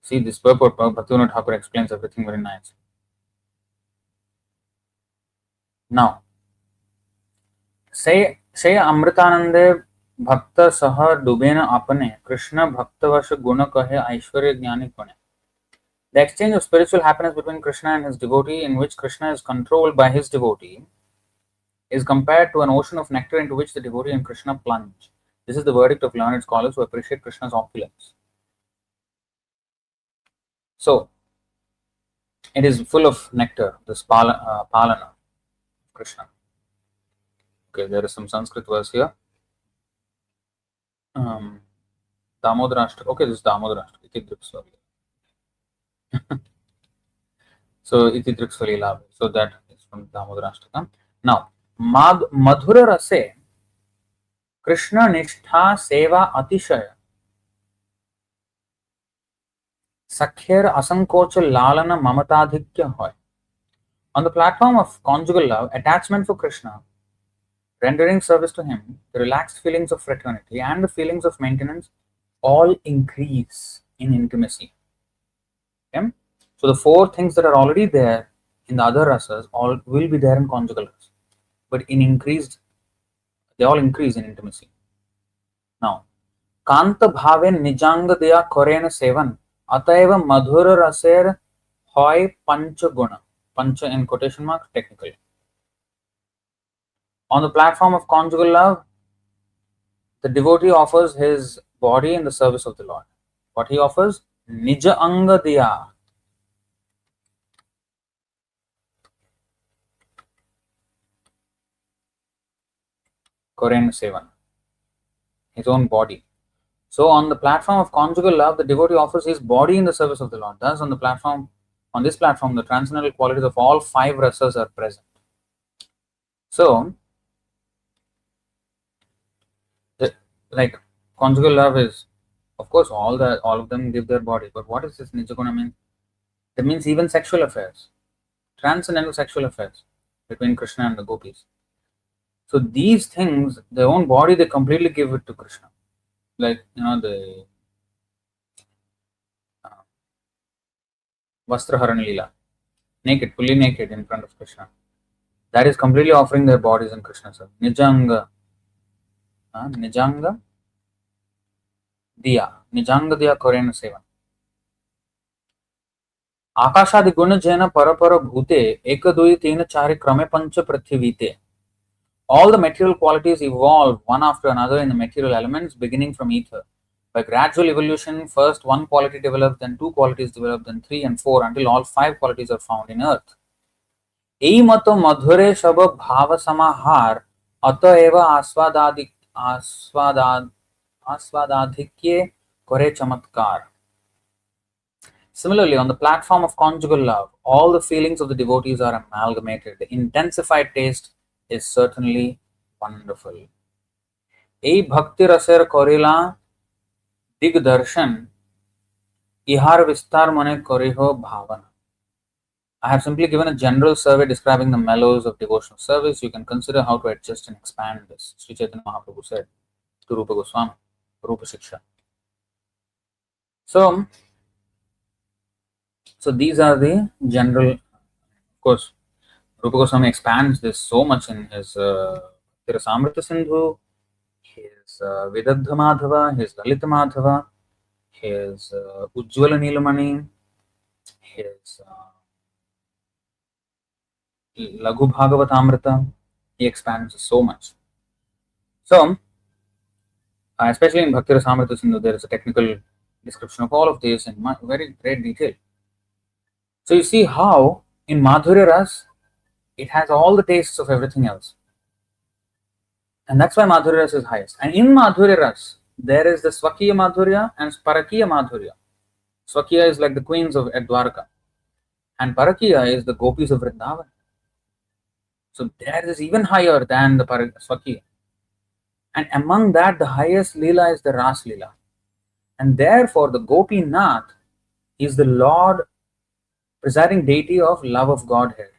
Speaker 1: See, this purport, Bhaktivinoda Thakur explains everything very nice. Now, say Amritanande Bhakta Saha Dubena Apane Krishna Bhaktavash Guna Kahe Aishwarya Jnani Pune. The exchange of spiritual happiness between Krishna and his devotee, in which Krishna is controlled by his devotee, is compared to an ocean of nectar into which the devotee and Krishna plunge. This is the verdict of learned scholars who appreciate Krishna's opulence. So, it is full of nectar, this Palana, Krishna. Okay, there is some Sanskrit verse here. Damodarashtra. Okay, this is Damodarashtra. Iti Driksvalila. So, Iti Driksvalila. So, that is from Damodarashtra. Now, Madhura Rase Krishna Nishtha Seva Atishaya Sakher Asankocha Lalana Mamatadhikya Hoy. On the platform of conjugal love, attachment for Krishna, rendering service to him, the relaxed feelings of fraternity and the feelings of maintenance all increase in intimacy. Okay? So the four things that are already there in the other rasas all will be there in conjugal rasa, but in increased, they all increase in intimacy. Now, Kanta bhaven nijanga deya korena sevan ataiva madhura raser hoy pancha guna. Pancha in quotation marks technically. On the platform of conjugal love, the devotee offers his body in the service of the Lord. What he offers? Nija anga diya. Koren Sevan. His own body. So on the platform of conjugal love, the devotee offers his body in the service of the Lord. Thus, on this platform, the transcendental qualities of all five rasas are present. So, like conjugal love is, of course, all of them give their body. But what is this nijaguna mean? That means even sexual affairs, transcendental sexual affairs between Krishna and the gopis. So these things, their own body, they completely give it to Krishna. Like, the Vastraharan Leela, naked, fully naked in front of Krishna. That is completely offering their bodies in Krishna's service. Nijanga diya korena seva. आकाशादि गुण जैन परपर भूते एक दुई तीन चारि क्रमे पंच पृथ्वीते. All the material qualities evolve one after another in the material elements, beginning from ether. By gradual evolution, first one quality develops, then two qualities develop, then three and four, until all five qualities are found in earth. एई मतो मधुरे सब भाव समाहार अतएव आस्वादाधिक्ये करे चमत्कार. Similarly, on the platform of conjugal love, all the feelings of the devotees are amalgamated. The intensified taste is certainly wonderful. Ei bhakti raser korila digdarshan ihar vistar mane koriho bhavana. I have simply given a general survey describing the mellows of devotional service. You can consider how to adjust and expand this. Sri Chaitanya Mahaprabhu said to Rupa Goswami, Rupa Shiksha. So these are the general. Of course, Rupa Goswami expands this so much in his Tirasamrita Sindhu, his Vidagdha Madhava, his Lalita Madhava, his Ujjvala Nilamani, his Laghu Bhagavatamrita. He expands so much. So, especially in Bhakti Rasamrita Sindhu, there is a technical description of all of this in very great detail. So you see how in Madhurya Ras, it has all the tastes of everything else. And that's why Madhurya Ras is highest. And in Madhurya Ras, there is the Swakiya Madhurya and Parakiya Madhurya. Swakiya is like the queens of Dwarka. And Parakiya is the gopis of Vrindavan. So there is even higher than the Swakiya. And among that, the highest Leela is the Ras Leela. And therefore, the Gopinath is the Lord, presiding deity of love of Godhead.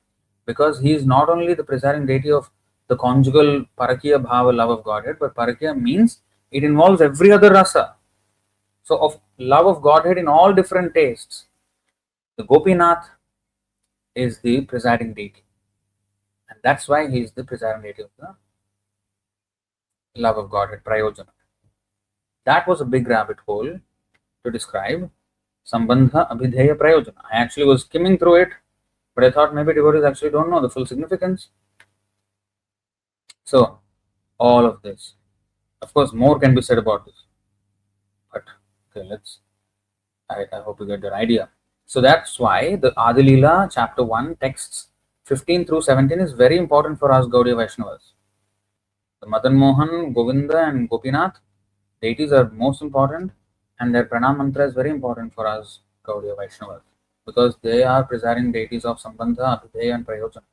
Speaker 1: Because he is not only the presiding deity of the conjugal Parakiya Bhava love of Godhead, but Parakiya means it involves every other rasa. So of love of Godhead in all different tastes, the Gopinath is the presiding deity. And that's why he is the presiding deity of the love of Godhead, Prayojana. That was a big rabbit hole to describe Sambandha Abhideya Prayojana. I actually was skimming through it, but I thought maybe devotees actually don't know the full significance. So, all of this. Of course, more can be said about this. But, okay, I hope you get that idea. So that's why the Adilila chapter 1 texts 15 through 17 is very important for us Gaudiya Vaishnavas. The Madan Mohan, Govinda and Gopinath deities are most important, and their pranam mantra is very important for us Gaudiya Vaishnavas because they are presiding deities of Sambandha, Abhideya and Prayojana.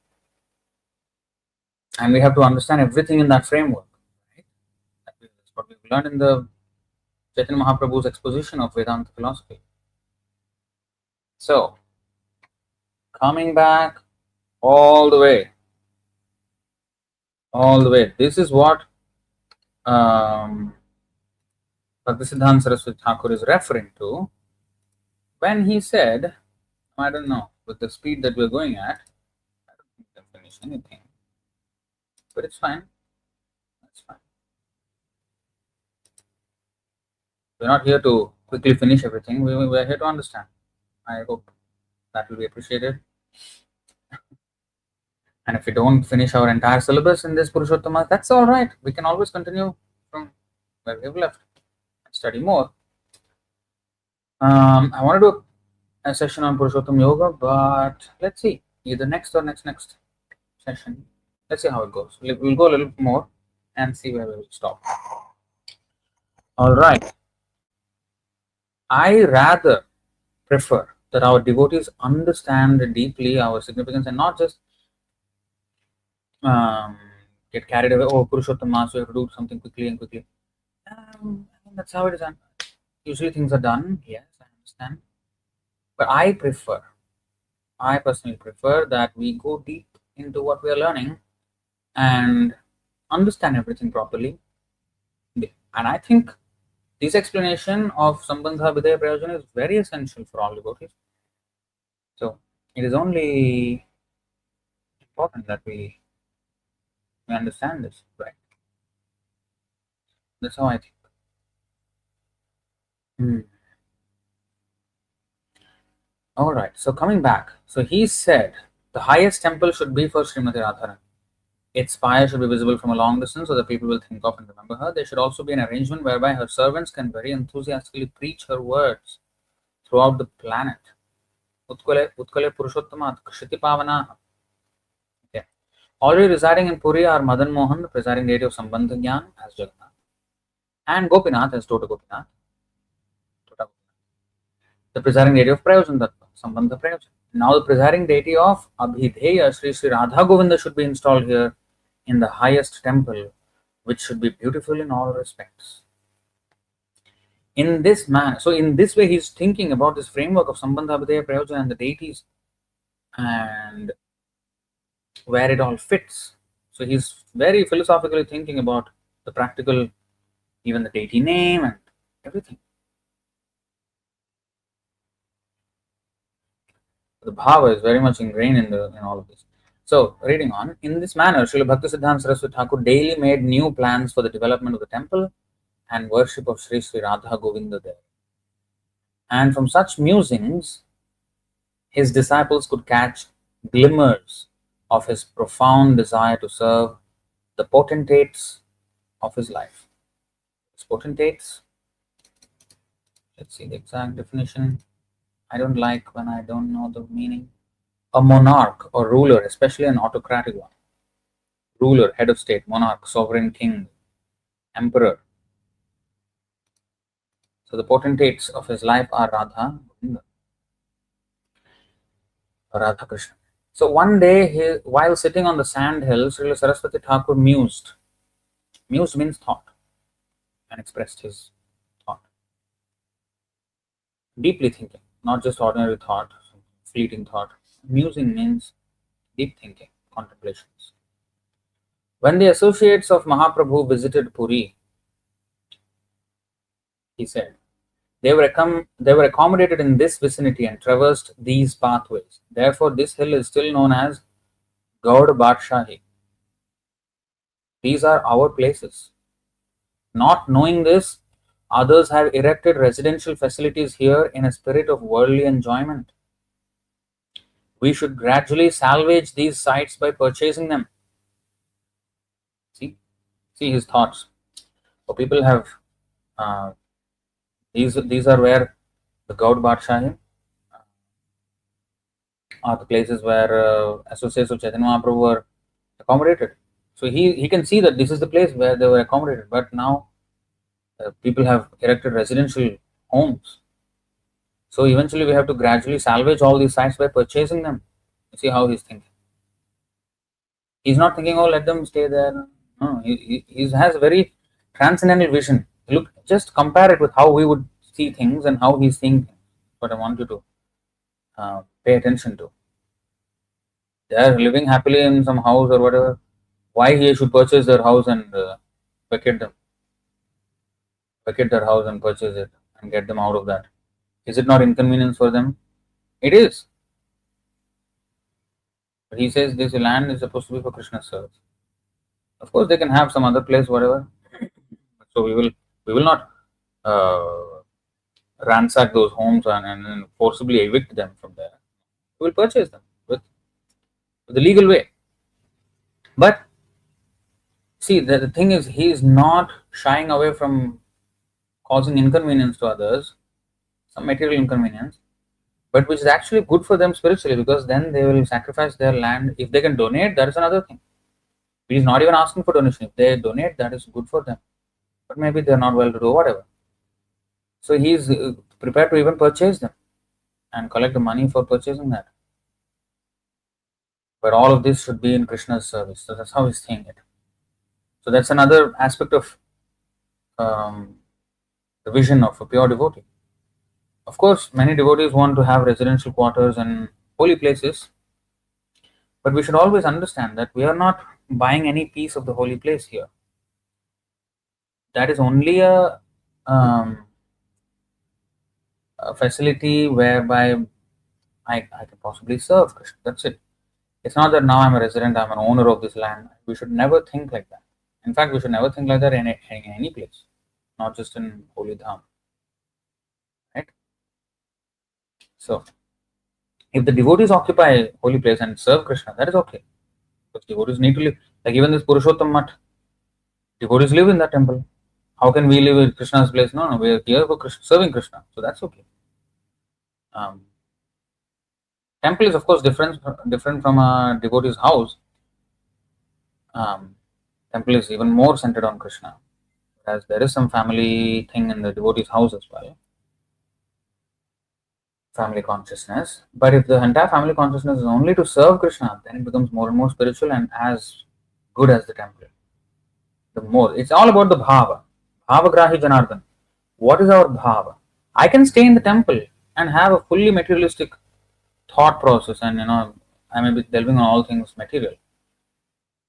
Speaker 1: And we have to understand everything in that framework. Right? That's what we've learned in the Chaitanya Mahaprabhu's exposition of Vedanta philosophy. So, coming back all the way. This is what Bhaktisiddhānta Sarasvatī Ṭhākura is referring to when he said I don't know. With the speed that we're going at, I don't think we can finish anything. But it's fine. That's fine. We're not here to quickly finish everything. We're here to understand. I hope that will be appreciated. And if we don't finish our entire syllabus in this Purushottama, that's all right. We can always continue from where we've left and study more. I want to do a session on Purushottam Yoga, but let's see, either next or next session. Let's see how it goes. We'll go a little more and see where we will stop. All right. I rather prefer that our devotees understand deeply our significance and not just get carried away. Oh, Purushottama, so you have to do something quickly and quickly. I mean, that's how it is done. Usually things are done. Yes, I understand. But I personally prefer that we go deep into what we are learning and understand everything properly. And I think this explanation of Sambandha Vidaya Prayojana is very essential for all devotees. So it is only important that we understand this, right? That's how I think. All right. So coming back, so he said the highest temple should be for Srimati Radharani. Its spire should be visible from a long distance so that people will think of and remember her. There should also be an arrangement whereby her servants can very enthusiastically preach her words throughout the planet. Utkale Puruṣottama-kṣetra. Okay. Already residing in Puri are Madan Mohan, the presiding deity of Sambandha Jnana as Jagannath, and Gopinath as Tota Gopinath, the presiding deity of Prayojan Tattva, Sambandha Prayojan. Now the presiding deity of Abhidheya, Sri Radha Govinda, should be installed here in the highest temple, which should be beautiful in all respects. In this manner, so in this way, he's thinking about this framework of Sambandha, Abhidheya, Prayojan and the deities and where it all fits. So he's very philosophically thinking about the practical, even the deity name and everything. The bhava is very much ingrained in all of this. So, reading on, in this manner, Śrīla Bhaktisiddhānta Sarasvatī Ṭhākura daily made new plans for the development of the temple and worship of Sri Radha Govinda there. And from such musings, his disciples could catch glimmers of his profound desire to serve the potentates of his life. His potentates, let's see the exact definition. I don't like when I don't know the meaning. A monarch or ruler, especially an autocratic one. Ruler, head of state, monarch, sovereign king, emperor. So the potentates of his life are Radha Krishna. So one day, while sitting on the sand hill, Śrīla Sarasvatī Ṭhākura mused. Mused means thought, and expressed his thought. Deeply thinking, not just ordinary thought, fleeting thought. Musing means deep thinking, contemplations. When the associates of Mahaprabhu visited Puri, he said, they were accommodated in this vicinity and traversed these pathways. Therefore, this hill is still known as Gaud Badshahi. These are our places. Not knowing this, others have erected residential facilities here in a spirit of worldly enjoyment. We should gradually salvage these sites by purchasing them. See his thoughts. So people have these are where the Gaud Badshahi are the places where associates of Chaitanya Mahaprabhu were accommodated. So he can see that this is the place where they were accommodated, but now people have erected residential homes. So eventually we have to gradually salvage all these sites by purchasing them. You see how he's thinking. He's not thinking, oh, let them stay there. No, he has a very transcendental vision. Look, just compare it with how we would see things and how he's seeing things. What I want you to pay attention to. They are living happily in some house or whatever. Why he should purchase their house and vacate their house and purchase it and get them out of that? Is it not inconvenience for them? It is. But he says this land is supposed to be for Krishna's service. Of course, they can have some other place, whatever. So we will not ransack those homes and forcibly evict them from there. We will purchase them with the legal way. But see, the thing is, he is not shying away from causing inconvenience to others, some material inconvenience, but which is actually good for them spiritually, because then they will sacrifice their land. If they can donate, that is another thing. He is not even asking for donation. If they donate, that is good for them. But maybe they are not well to do, whatever. So he is prepared to even purchase them and collect the money for purchasing that. But all of this should be in Krishna's service. So that's how he's saying it. So that's another aspect of the vision of a pure devotee. Of course, many devotees want to have residential quarters and holy places, but we should always understand that we are not buying any piece of the holy place here. That is only a facility whereby I can possibly serve Krishna. That's it. It's not that now I'm a resident, I'm an owner of this land. We should never think like that. In fact, we should never think like that in any place, not just in holy dham. Right? So, if the devotees occupy holy place and serve Krishna, that is okay. Because devotees need to live. Like even this Puruṣottama-kṣetra, devotees live in that temple. How can we live in Krishna's place? No, we are here for serving Krishna. So that's okay. Temple is of course different from a devotee's house. Temple is even more centered on Krishna, as there is some family thing in the devotee's house as well. Family consciousness. But if the entire family consciousness is only to serve Krishna, then it becomes more and more spiritual and as good as the temple. The more. It's all about the bhava. Bhavagrahi Janardhan. What is our bhava? I can stay in the temple and have a fully materialistic thought process, and I may be delving on all things material.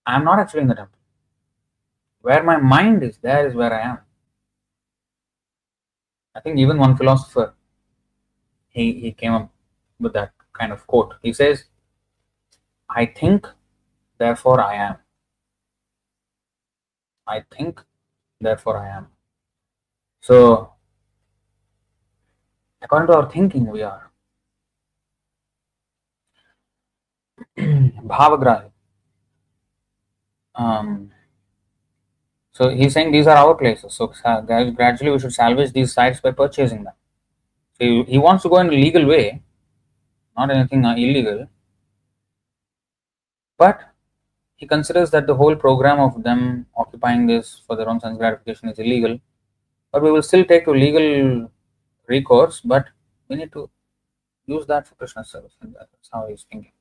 Speaker 1: I am not actually in the temple. Where my mind is, there is where I am. I think even one philosopher, he came up with that kind of quote. He says, I think, therefore I am. I think, therefore I am. So, according to our thinking, we are. Bhavagrahi. So he's saying these are our places. So gradually we should salvage these sites by purchasing them. So he wants to go in a legal way, not anything illegal. But he considers that the whole program of them occupying this for their own sense gratification is illegal. But we will still take to legal recourse, but we need to use that for Krishna's service. And that's how he's thinking.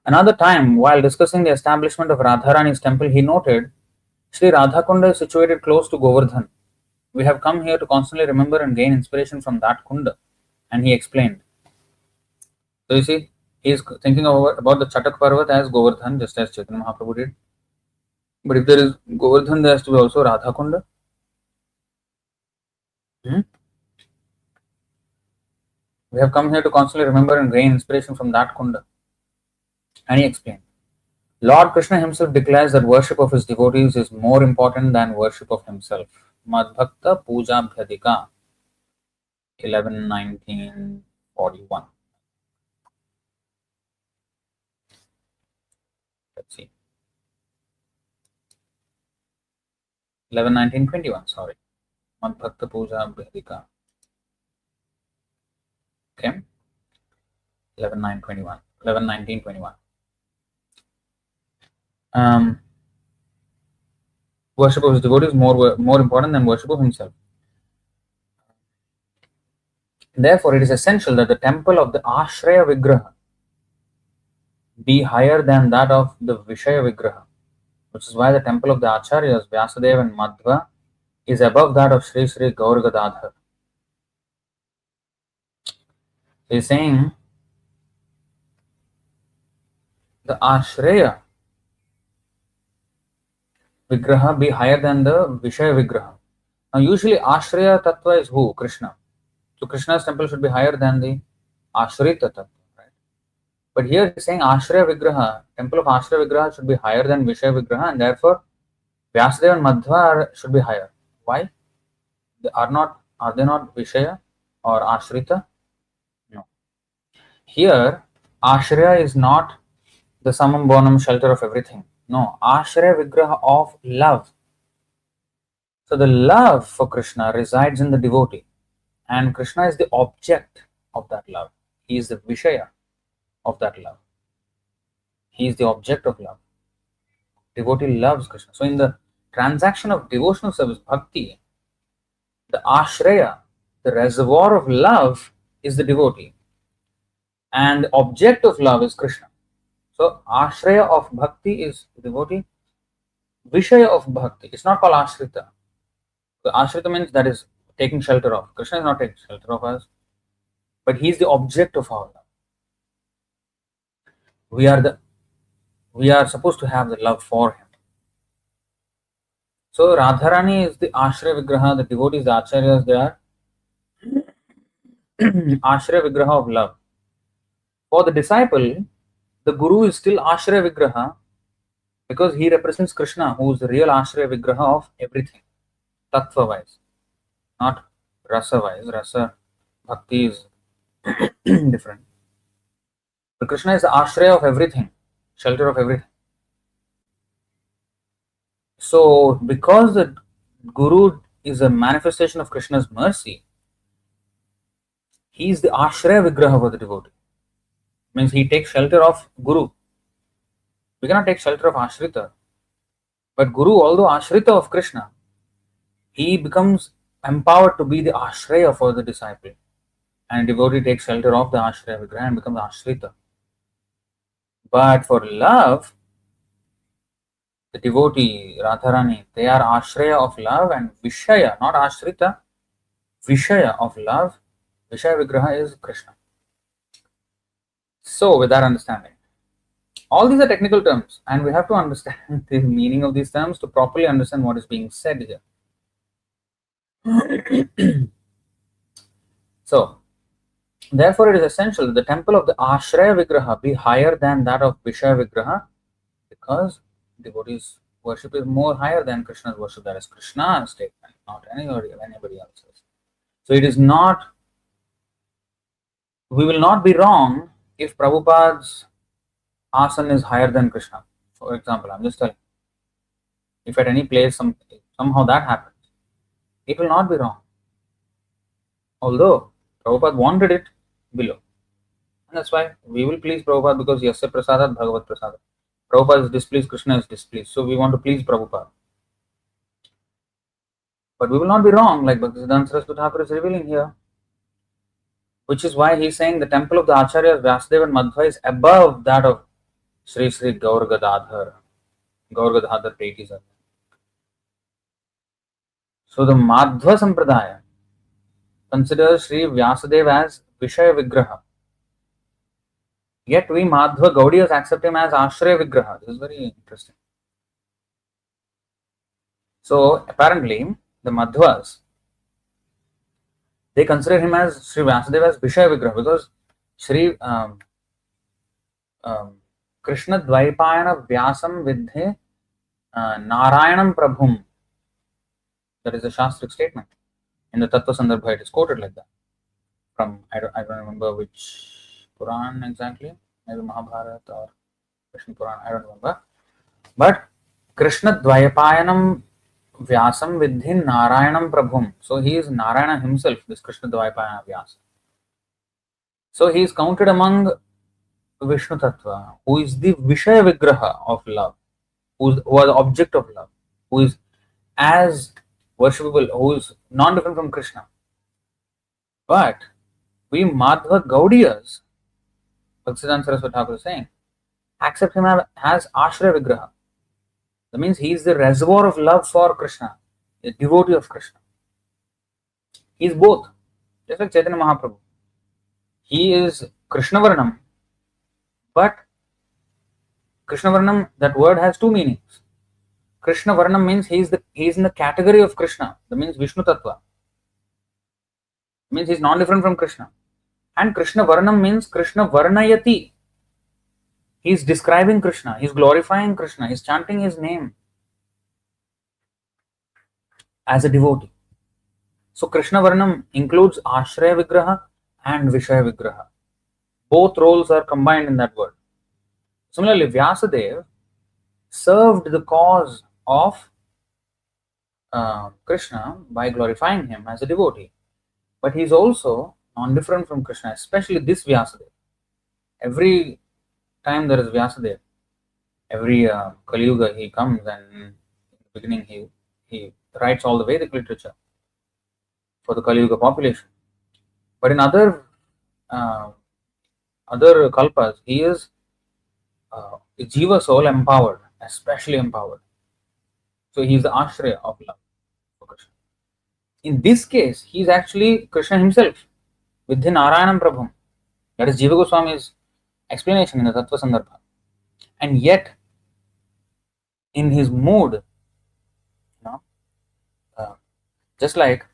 Speaker 1: Another time, while discussing the establishment of Radharani's temple, he noted, Sri Radhakunda is situated close to Govardhan. We have come here to constantly remember and gain inspiration from that kunda. And he explained. So you see, he is thinking about the Chatak Parvat as Govardhan, just as Chaitanya Mahaprabhu did. But if there is Govardhan, there has to be also Radhakunda. We have come here to constantly remember and gain inspiration from that kunda. And he explained. Lord Krishna himself declares that worship of his devotees is more important than worship of himself. Madbhakta Puja Bhyadika 11:19:41. Let's see. 11:19:21, sorry. Madbhakta Puja Bhyadika. Okay. 11:9:21. 11:19:21. Worship of his devotees is more important than worship of himself. Therefore, it is essential that the temple of the ācārya vigraha be higher than that of the Vishaya vigraha, which is why the temple of the ācāryas Vyasadeva and Madhva is above that of Sri Sri Gaur Gadadhar. He is saying the ācārya vigraha be higher than the Vishaya vigraha. Now, usually ācārya tattva is who? Krishna. So Krishna's temple should be higher than the āśrita tattva, right? But here he's saying Ācārya Vigraha, temple of Ācārya Vigraha should be higher than Vishaya Vigraha, and therefore Vyasadeva and Madhva should be higher. Why? Are they not Vishaya or Ashrita? No. Here, Ācārya is not the summum bonum shelter of everything. No, Ācārya Vigraha of love. So the love for Krishna resides in the devotee, and Krishna is the object of that love. He is the Vishaya of that love. He is the object of love. Devotee loves Krishna. So in the transaction of devotional service, bhakti, the Ashraya, the reservoir of love, is the devotee, and the object of love is Krishna. So Ashraya of bhakti is the devotee. Vishaya of bhakti, it's not called Ashrita. The Ashrita means that is taking shelter of. Krishna is not taking shelter of us, but he is the object of our love. We are supposed to have the love for him. So Radharani is the Ashraya Vigraha, the devotees, the Acharyas, they are Ashraya Vigraha of love. For the disciple, the Guru is still Ashraya Vigraha because he represents Krishna, who is the real Ashraya Vigraha of everything, tattva wise, not rasa wise. Rasa bhakti is different. But Krishna is the Ashraya of everything, shelter of everything. So, because the Guru is a manifestation of Krishna's mercy, he is the Ashraya Vigraha for the devotee. Means he takes shelter of Guru. We cannot take shelter of Ashrita. But Guru, although Ashrita of Krishna, he becomes empowered to be the Ashraya for the disciple. And devotee takes shelter of the Ashraya Vigraha and becomes Ashrita. But for love, the devotee, Radharani, they are Ashraya of love and Vishaya, not Ashrita, Vishaya of love. Vishaya Vigraha is Krishna. So, with that understanding, all these are technical terms and we have to understand the meaning of these terms to properly understand what is being said here. So, therefore it is essential that the temple of the Ashraya Vigraha be higher than that of Vishaya Vigraha, because devotees' worship is more higher than Krishna's worship. That is Krishna's statement, not anybody else's. So it is not, we will not be wrong if Prabhupada's asana is higher than Krishna. For example, I'm just telling, if at any place somehow that happens, it will not be wrong. Although Prabhupada wanted it below. And that's why we will please Prabhupada, because Yasya Prasadat Bhagavat Prasadat. Prabhupada is displeased, Krishna is displeased. So we want to please Prabhupada. But we will not be wrong, like Bhaktisiddhānta Sarasvatī Ṭhākura is revealing here. Which is why he is saying the temple of the Acharyas, Vyasadeva and Madhva is above that of Śrī Gaur-Gadādhara. Gaur-Gadādhara deities are there. So the Madhva Sampradaya considers Śrī Vyasadeva as Vishaya Vigraha. Yet we Madhva Gaudiyas accept him as Ashraya Vigraha. This is very interesting. So apparently the Madhvas, they consider him as Śrī Vyasadeva as Vishaya Vigraha because Śrī Krishna Dvaipayana Vyasam Vidhe Narayanam Prabhum. That is a Shastric statement. In the Tattva Sandarbha, it is quoted like that. From, I don't remember which Puran exactly, maybe Mahabharata or Krishna Puran, I don't remember. But Krishna Dvaipayanam Vyasam Vidhi Narayanam Prabhum. So he is Narayana himself, this Krishna Dvaipayana Vyasa. So he is counted among Vishnu Tattva, who is the Vishaya Vigraha of love, who is the object of love, who is as worshipable, who is non-different from Krishna. But we Madhva Gaudiyas, Bhaktisiddhānta Sarasvatī Ṭhākura is saying, accept him as Ashraya Vigraha. That means he is the reservoir of love for Krishna, the devotee of Krishna. He is both, just like Chaitanya Mahaprabhu. He is Krishna Varnam, but Krishna Varnam, that word has two meanings. Krishna Varnam means he is in the category of Krishna. That means Vishnu Tattva. Means he is non-different from Krishna. And Krishna Varnam means Krishna Varnayati. He's describing Krishna, he's glorifying Krishna, he's chanting his name as a devotee. So Krishna Varnam includes Ashraya Vigraha and Vishaya Vigraha. Both roles are combined in that word. Similarly, Vyasadeva served the cause of Krishna by glorifying him as a devotee. But he is also non-different from Krishna, especially this Vyasadeva. Every time there is Vyasadeva, every Kali Yuga he comes, and in the beginning he writes all the Vedic literature for the Kali Yuga population. But in other kalpas, he is Jiva soul empowered, especially empowered. So he is the Ashraya of love for Krishna. In this case, he is actually Krishna himself, Vidhi Narayanam Prabhum. That is Jiva Goswami's explanation in the Tattva Sandarbha. And yet, in his mood, just like,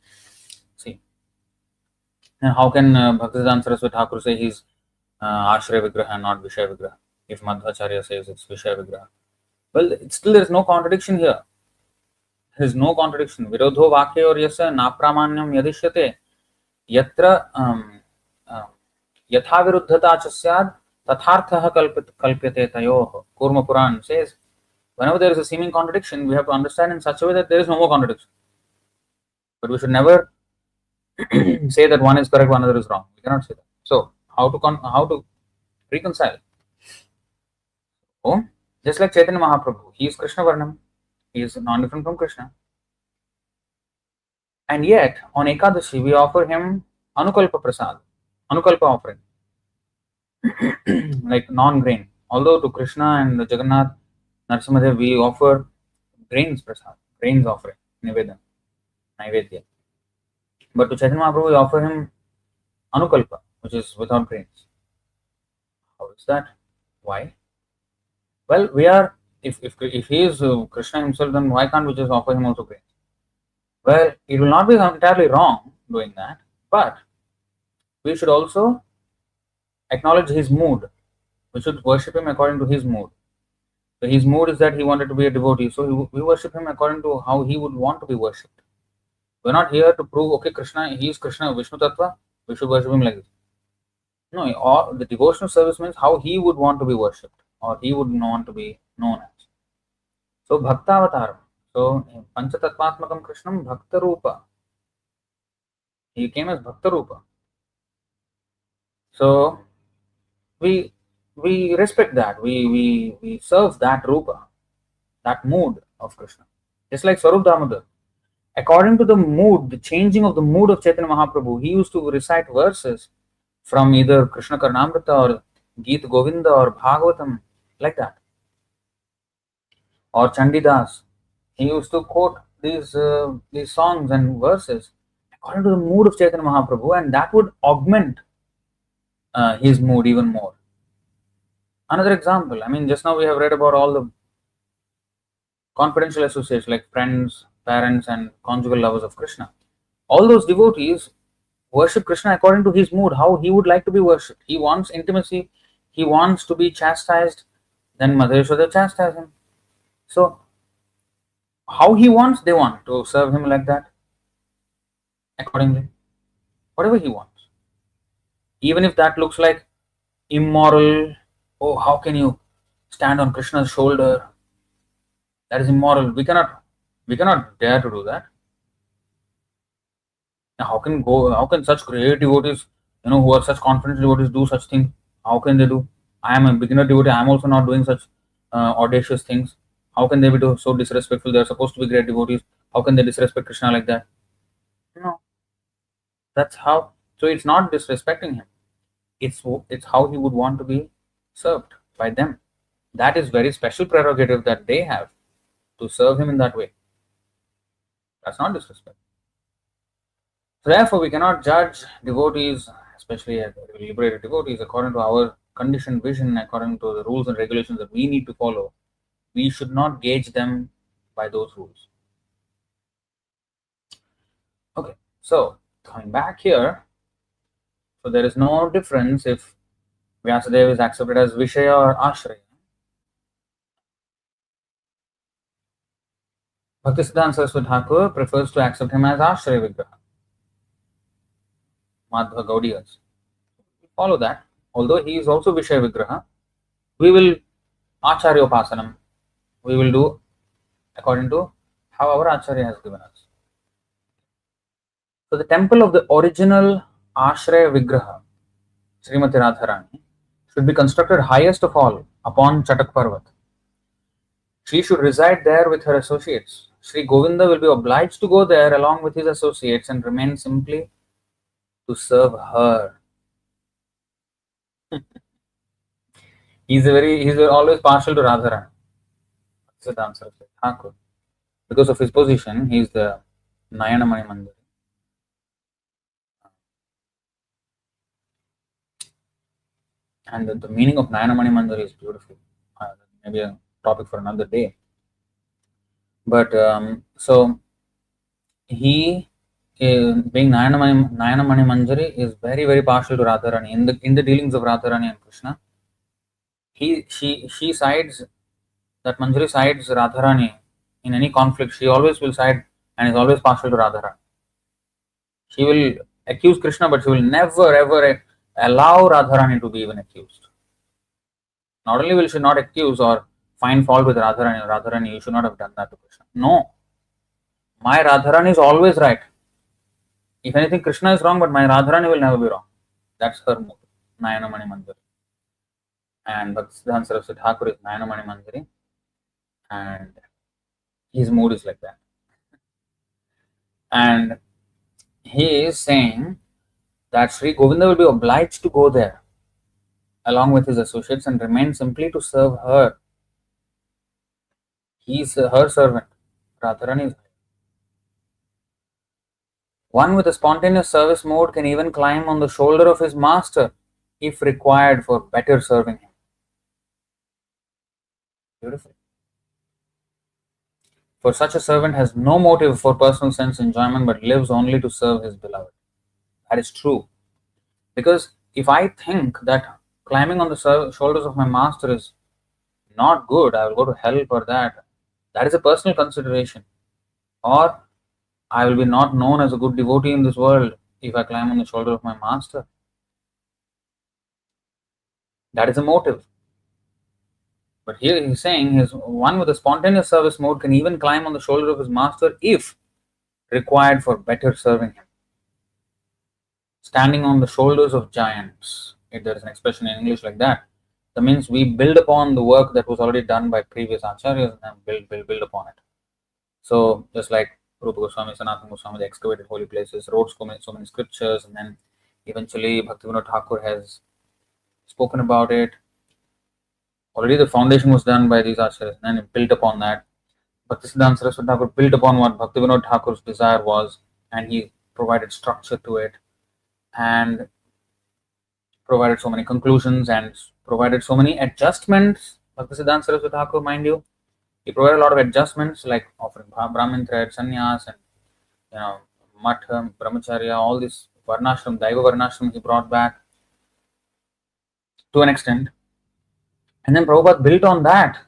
Speaker 1: see, and how can Bhaktisiddhānta Sarasvatī Ṭhākura say he's Ashraya Vigraha and not Vishaya Vigraha, if Madhvacharya says it's Vishaya Vigraha? Well, still there is no contradiction here. There is no contradiction. Virodho vakya or yasa napramanyam yadishyate yatra yatha viruddhata chasyad tathartha kalpyate tayoh. Kurma Puran says, whenever there is a seeming contradiction, we have to understand in such a way that there is no more contradiction. But we should never say that one is correct, one other is wrong. We cannot say that. So, how to reconcile? Oh, just like Chaitanya Mahaprabhu, he is Krishna Varnam. He is non-different from Krishna. And yet, on Ekadashi, we offer him Anukalpa Prasad, Anukalpa offering, like non-grain. Although to Krishna and the Jagannath Narasimhadev, we offer grains Prasad, grains offering, Nivedana, Naivedya. But to Chaitanya Mahaprabhu, we offer him Anukalpa, which is without grains. How is that? Why? Well, we are, if he is Krishna himself, then why can't we just offer him also grains? Well, it will not be entirely wrong doing that, but we should also acknowledge his mood. We should worship him according to his mood. So his mood is that he wanted to be a devotee, so we worship him according to how he would want to be worshipped. We're not here to prove, okay, Krishna, he is Krishna, Vishnu Tattva, we should worship him like this. No, all the devotional service means how he would want to be worshipped, or he would want to be known as. So Bhaktavataram. So Panchatattvatmakam Krishnam Bhakta Rupa. He came as Bhakta Rupa. So we respect that. We serve that Rupa, that mood of Krishna. Just like Swarup Damodar. According to the mood, the changing of the mood of Chaitanya Mahaprabhu, he used to recite verses from either Krishna Karnamrita or Geet Govinda or Bhagavatam, like that. Or Chandidas. He used to quote these songs and verses according to the mood of Chaitanya Mahaprabhu, and that would augment his mood even more. Another example, I mean, just now we have read about all the confidential associates like friends, parents, and conjugal lovers of Krishna. All those devotees worship Krishna according to his mood, how he would like to be worshipped. He wants intimacy, he wants to be chastised, then Mother Yashoda chastise him. So, how he wants, they want to serve him like that, accordingly. Whatever he wants. Even if that looks like immoral, oh, how can you stand on Krishna's shoulder? That is immoral. We cannot dare to do that. Now, how can such great devotees, who are such confident devotees, do such things? How can they do? I am a beginner devotee. I am also not doing such audacious things. How can they be so disrespectful? They are supposed to be great devotees. How can they disrespect Krishna like that? No. That's how. So it's not disrespecting him. It's how he would want to be served by them. That is very special prerogative that they have to serve him in that way. That's not disrespect. So therefore, we cannot judge devotees, especially liberated devotees, according to our conditioned vision, according to the rules and regulations that we need to follow. We should not gauge them by those rules. Okay, so coming back here, so there is no difference if Vyasadeva is accepted as Vishaya or Ashraya. Bhaktisiddhānta Sarasvatī Ṭhākura prefers to accept him as Ashraya Vigraha. Madhva Gaudiyas follow that. Although he is also Vishaya Vigraha, we will ācārya upasanam. We will do according to how our ācārya has given us. So the temple of the original Ashraya Vigraha, Srimati Radharani, should be constructed highest of all upon Tattvavit. She should reside there with her associates. Sri Govinda will be obliged to go there along with his associates and remain simply to serve her. He's always partial to Radharani. That's the answer of Ṭhākura. Because of his position, he is the Nayanamani Mandir. And the meaning of Nayanamani Mandir is beautiful. Maybe a topic for another day. But so he, being Nayanamani Manjari, is very, very partial to Radharani. In the dealings of Radharani and Krishna, she sides, that Manjari sides Radharani in any conflict. She always will side and is always partial to Radharani. She will accuse Krishna, but she will never ever allow Radharani to be even accused. Not only will she not accuse or find fault with Radharani, you should not have done that to Krishna. No. My Radharani is always right. If anything, Krishna is wrong, but my Radharani will never be wrong. That's her mood. Nayanamani Manjari. And Bhaktisiddhānta Sarasvatī Ṭhākura is Nayanamani Manjari. And his mood is like that. And he is saying that Sri Govinda will be obliged to go there along with his associates and remain simply to serve her. He is her servant. Radharani is her. One with a spontaneous service mode can even climb on the shoulder of his master if required for better serving him. Beautiful. For such a servant has no motive for personal sense enjoyment but lives only to serve his beloved. That is true. Because if I think that climbing on the shoulders of my master is not good, I will go to hell for that. That is a personal consideration. Or I will be not known as a good devotee in this world if I climb on the shoulder of my master. That is a motive. But here he is saying one with a spontaneous service mode can even climb on the shoulder of his master if required for better serving him. Standing on the shoulders of giants. If there is an expression in English like that, that means we build upon the work that was already done by previous ācāryas and build upon it. So just like Rupa Goswami, Sanatana Goswami, they excavated holy places, wrote so many scriptures, and then eventually Bhaktivinoda Thakur has spoken about it. Already the foundation was done by these ācāryas, and then it built upon that. Bhaktisiddhānta Sarasvatī Ṭhākura built upon what Bhaktivinoda Thakur's desire was, and he provided structure to it, and provided so many conclusions, and provided so many adjustments. Bhaktisiddhānta Sarasvatī Ṭhākura, mind you, he provided a lot of adjustments like offering Brahmin thread, sannyas, and Matha, Brahmacharya, all this Varnashram, Daiva Varnashram he brought back to an extent. And then Prabhupada built on that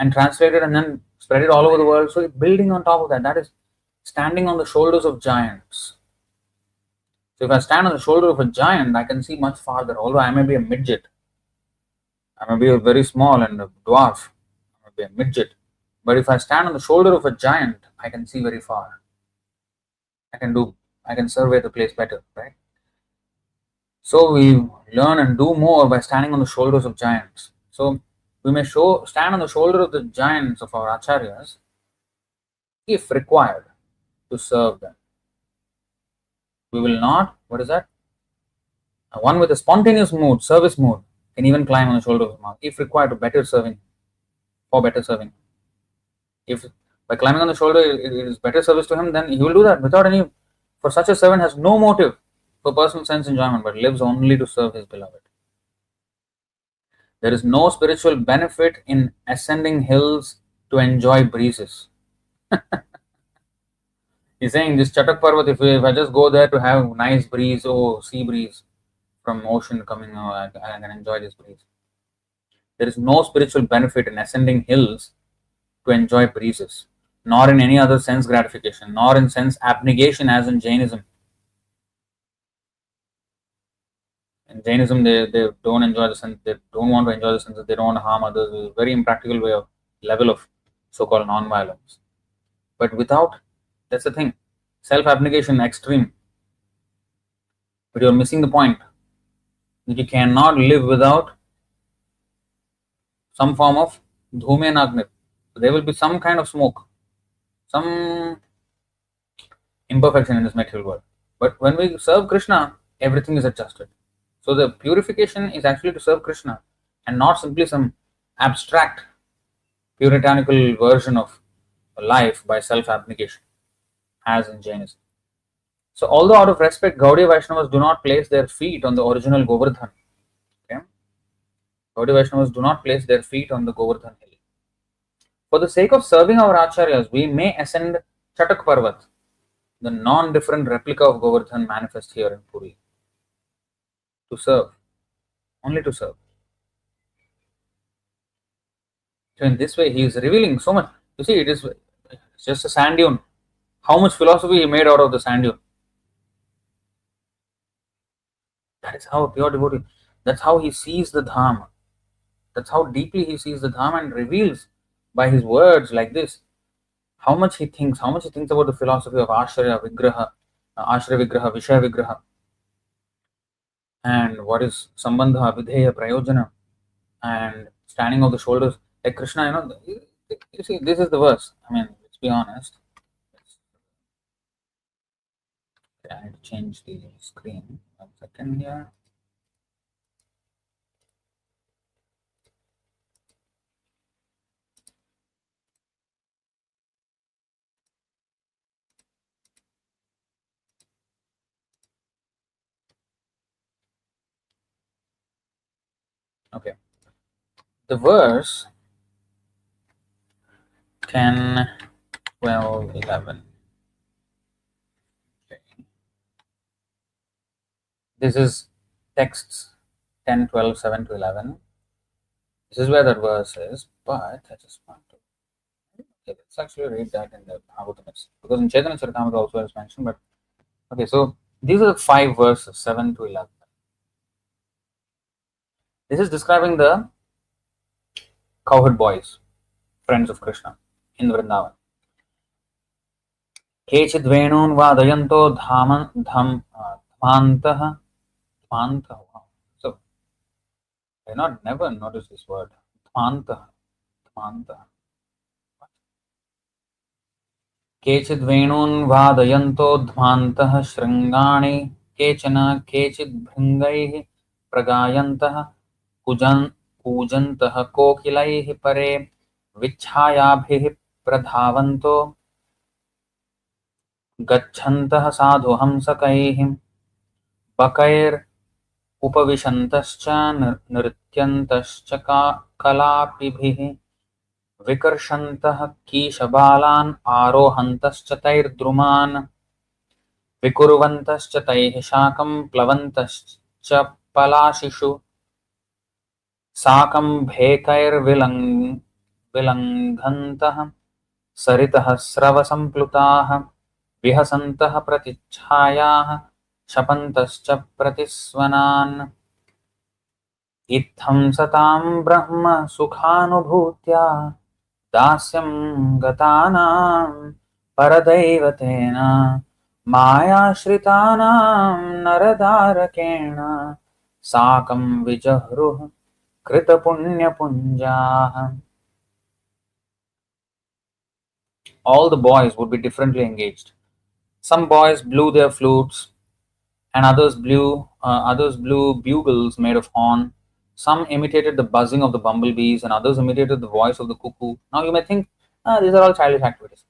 Speaker 1: and translated and then spread it all over the world. So building on top of that, that is standing on the shoulders of giants. So if I stand on the shoulder of a giant, I can see much farther. Although I may be a midget, I may be a very small and a dwarf, I may be a midget. But if I stand on the shoulder of a giant, I can see very far. I can survey the place better, right? So we learn and do more by standing on the shoulders of giants. So we may stand on the shoulder of the giants of our ācāryas if required to serve them. We will not, what is that? One with a spontaneous mood, service mood, can even climb on the shoulder of his master if required for better serving. If by climbing on the shoulder it is better service to him, then he will do that without any. For such a servant has no motive for personal sense enjoyment, but lives only to serve his beloved. There is no spiritual benefit in ascending hills to enjoy breezes. He's saying this Chatak Parvat, if I just go there to have nice breeze, sea breeze from ocean coming, I can enjoy this breeze. There is no spiritual benefit in ascending hills to enjoy breezes, nor in any other sense gratification, nor in sense abnegation as in Jainism. In Jainism, they don't enjoy the sense, they don't want to enjoy the sense, they don't want to harm others. It's a very impractical way of level of so-called non-violence. But without, that's the thing, self-abnegation extreme. But you're missing the point that you cannot live without some form of dhume nagnit. There will be some kind of smoke, some imperfection in this material world. But when we serve Krishna, everything is adjusted. So the purification is actually to serve Krishna and not simply some abstract puritanical version of life by self-abnegation, as in Jainism. So although out of respect, Gaudiya Vaishnavas do not place their feet on the original Govardhan. Okay? Gaudiya Vaishnavas do not place their feet on the Govardhan hill. For the sake of serving our Acharyas, we may ascend Chatak Parvat, the non-different replica of Govardhan manifest here in Puri. To serve, only to serve. So in this way, he is revealing so much. You see, it's just a sand dune. How much philosophy he made out of the sand dune. That is how a pure devotee, that's how he sees the Dham. That's how deeply he sees the Dham and reveals by his words like this how much he thinks about the philosophy of ācārya, vigraha, vishaya vigraha, and what is sambandha, vidheya, prayojana, and standing on the shoulders. Like Krishna, you see, this is the verse. I mean, let's be honest. Okay, I need to change the screen. 1 second here. Okay. The verse 10, 12, 11. Okay. This is texts 10, 12, 7 to 11. This is where that verse is, but I just want to. Okay, let's actually read that in the Bhagavatam, because in Chaitanya Charitamrita also is mentioned. But okay, so these are the 5 verses, 7 to 11. This is describing the cowherd boys, friends of Krishna in Vrindavan. Kechid venun vadayanto dhmantah. So I never noticed this word. Dhmantah. Kechid venun vadayanto dhmantah shringani kechana kechid bhringaihi pragayantah पूजन्तः कोकिलैः परे विच्छायाभिः प्रधावन्तो गच्छन्तः साधुहंसकैः बकैर् उपविशन्तश्च नृत्यन्तश्च कलापिभिः विकर्षन्तः कीशबालान् आरोहन्तश्च तैर्द्रुमान् विकुर्वन्तश्च तैः शाकं प्लवन्तश्च पलाशिषु साकं भेकैर्विलङ्घन्तः सरितः स्रवसम्प्लुताः विहसन्तः प्रतिच्छायाः शपन्तश्च प्रतिस्वनान् इत्थं सतां ब्रह्म सुखानुभूत्या दास्यं गतानां परदैवतेन मायाश्रितानां नरदारकेण साकं विजह्रुः Kritapunyapunjaha. All the boys would be differently engaged. Some boys blew their flutes, and others blew bugles made of horn. Some imitated the buzzing of the bumblebees, and others imitated the voice of the cuckoo. Now you may think, these are all childish activities.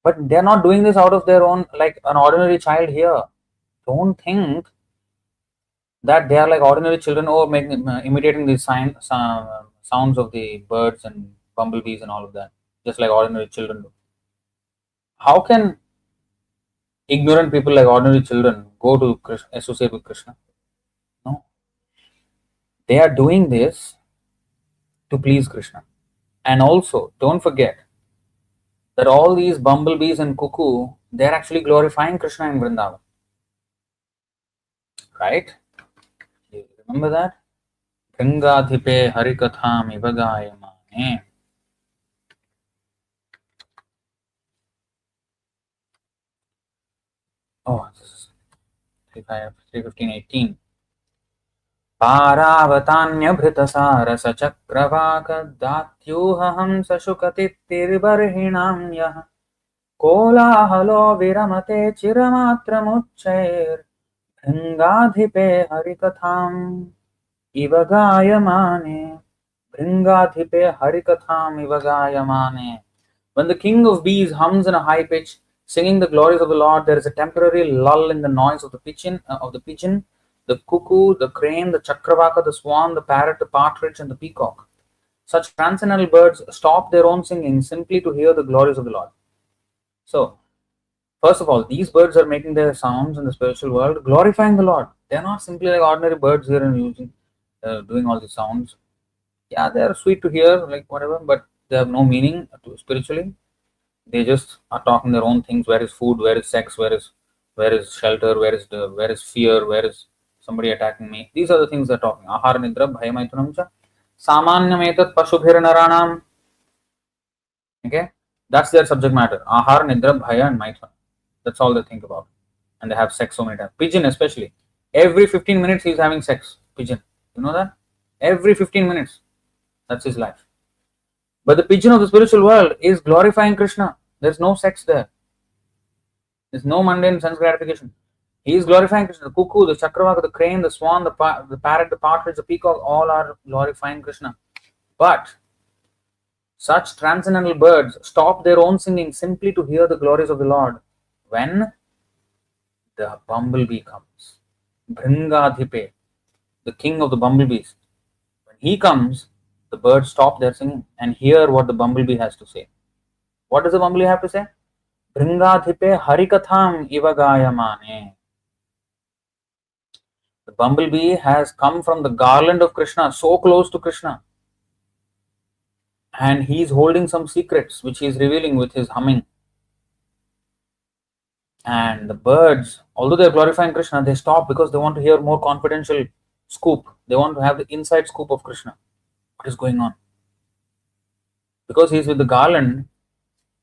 Speaker 1: But they're not doing this out of their own, like an ordinary child here. Don't think that they are like ordinary children imitating the sounds of the birds and bumblebees and all of that, just like ordinary children do. How can ignorant people like ordinary children go to associate with Krishna? They are doing this to please Krishna. And also, don't forget that all these bumblebees and cuckoo, they're actually glorifying Krishna in Vrindavan. Right? You remember that? Bhringadhipe harikatham ivagayamane. Oh, this is 3:15:18. पारावतान्यभृतसारसचक्रवाकदात्यूहं सशुकतिर्बर्हिणां यः कोलाहलो विरमते चिरमात्रमुच्चैर्भृङ्गाधिपे हरिकथाम् इव गायमाने. Bhringadhipe harikatham iva gayamane. When the king of bees hums in a high pitch, singing the glories of the Lord, there is a temporary lull in the noise of the pigeon, the cuckoo, the crane, the chakravaka, the swan, the parrot, the partridge, and the peacock. Such transcendental birds stop their own singing simply to hear the glories of the Lord. So, first of all, these birds are making their sounds in the spiritual world, glorifying the Lord. They are not simply like ordinary birds here and doing all these sounds. Yeah, they are sweet to hear, like whatever, but they have no meaning spiritually. They just are talking their own things. Where is food? Where is sex? Where is shelter? Where is fear? Where is somebody attacking me? These are the things they're talking. Ācārya nidra bhayamaithunam cha samanyam etat pashubhir naranam. Okay, that's their subject matter. Ācārya nidra bhaya and maithuna. That's all they think about, and they have sex so many times. Pigeon especially. Every 15 minutes he's having sex. Pigeon, you know that? Every 15 minutes. That's his life. But the pigeon of the spiritual world is glorifying Krishna. There's no sex there. There's no mundane sense gratification. He is glorifying Krishna. The cuckoo, the chakravaka, the crane, the swan, the parrot, the partridge, the peacock, all are glorifying Krishna. But such transcendental birds stop their own singing simply to hear the glories of the Lord when the bumblebee comes. Bhringadhipe, the king of the bumblebees. When he comes, the birds stop their singing and hear what the bumblebee has to say. What does the bumblebee have to say? Bhringadhipe harikatham iva gayamane. The bumblebee has come from the garland of Krishna, so close to Krishna. And he is holding some secrets which he is revealing with his humming. And the birds, although they are glorifying Krishna, they stop because they want to hear more confidential scoop. They want to have the inside scoop of Krishna. What is going on? Because he is with the garland,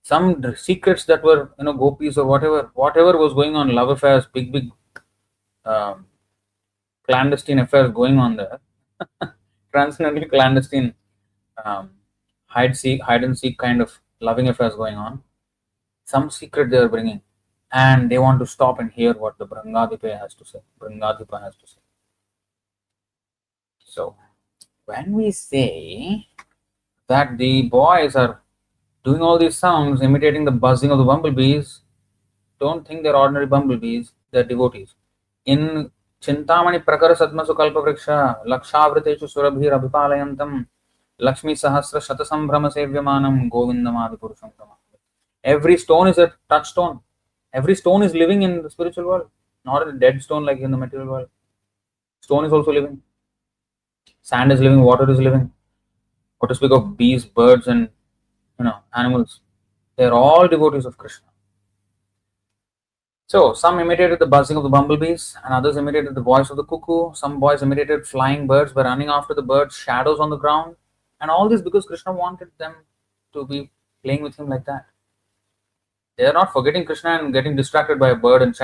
Speaker 1: some secrets that were, gopis or whatever was going on, love affairs, big clandestine affairs going on there, transcendently clandestine, hide and seek kind of loving affairs going on. Some secret they are bringing, and they want to stop and hear what the Bhringadhipa has to say. So, when we say that the boys are doing all these sounds, imitating the buzzing of the bumblebees, don't think they're ordinary bumblebees, they're devotees. In Chintamani Prakara Sadmasu Kalpa Vriksha, Lakshavriteshu Surabhir Abhipalayantam, Lakshmi Sahasra Shatasambhrama Sevyamanam, Govindamadi Puruṣottama. Every stone is a touchstone. Every stone is living in the spiritual world, not a dead stone like in the material world. Stone is also living. Sand is living, water is living. What to speak of bees, birds, and animals? They are all devotees of Krishna. So some imitated the buzzing of the bumblebees, and others imitated the voice of the cuckoo. Some boys imitated flying birds by running after the birds' shadows on the ground, and all this because Krishna wanted them to be playing with him like that. They are not forgetting Krishna and getting distracted by a bird and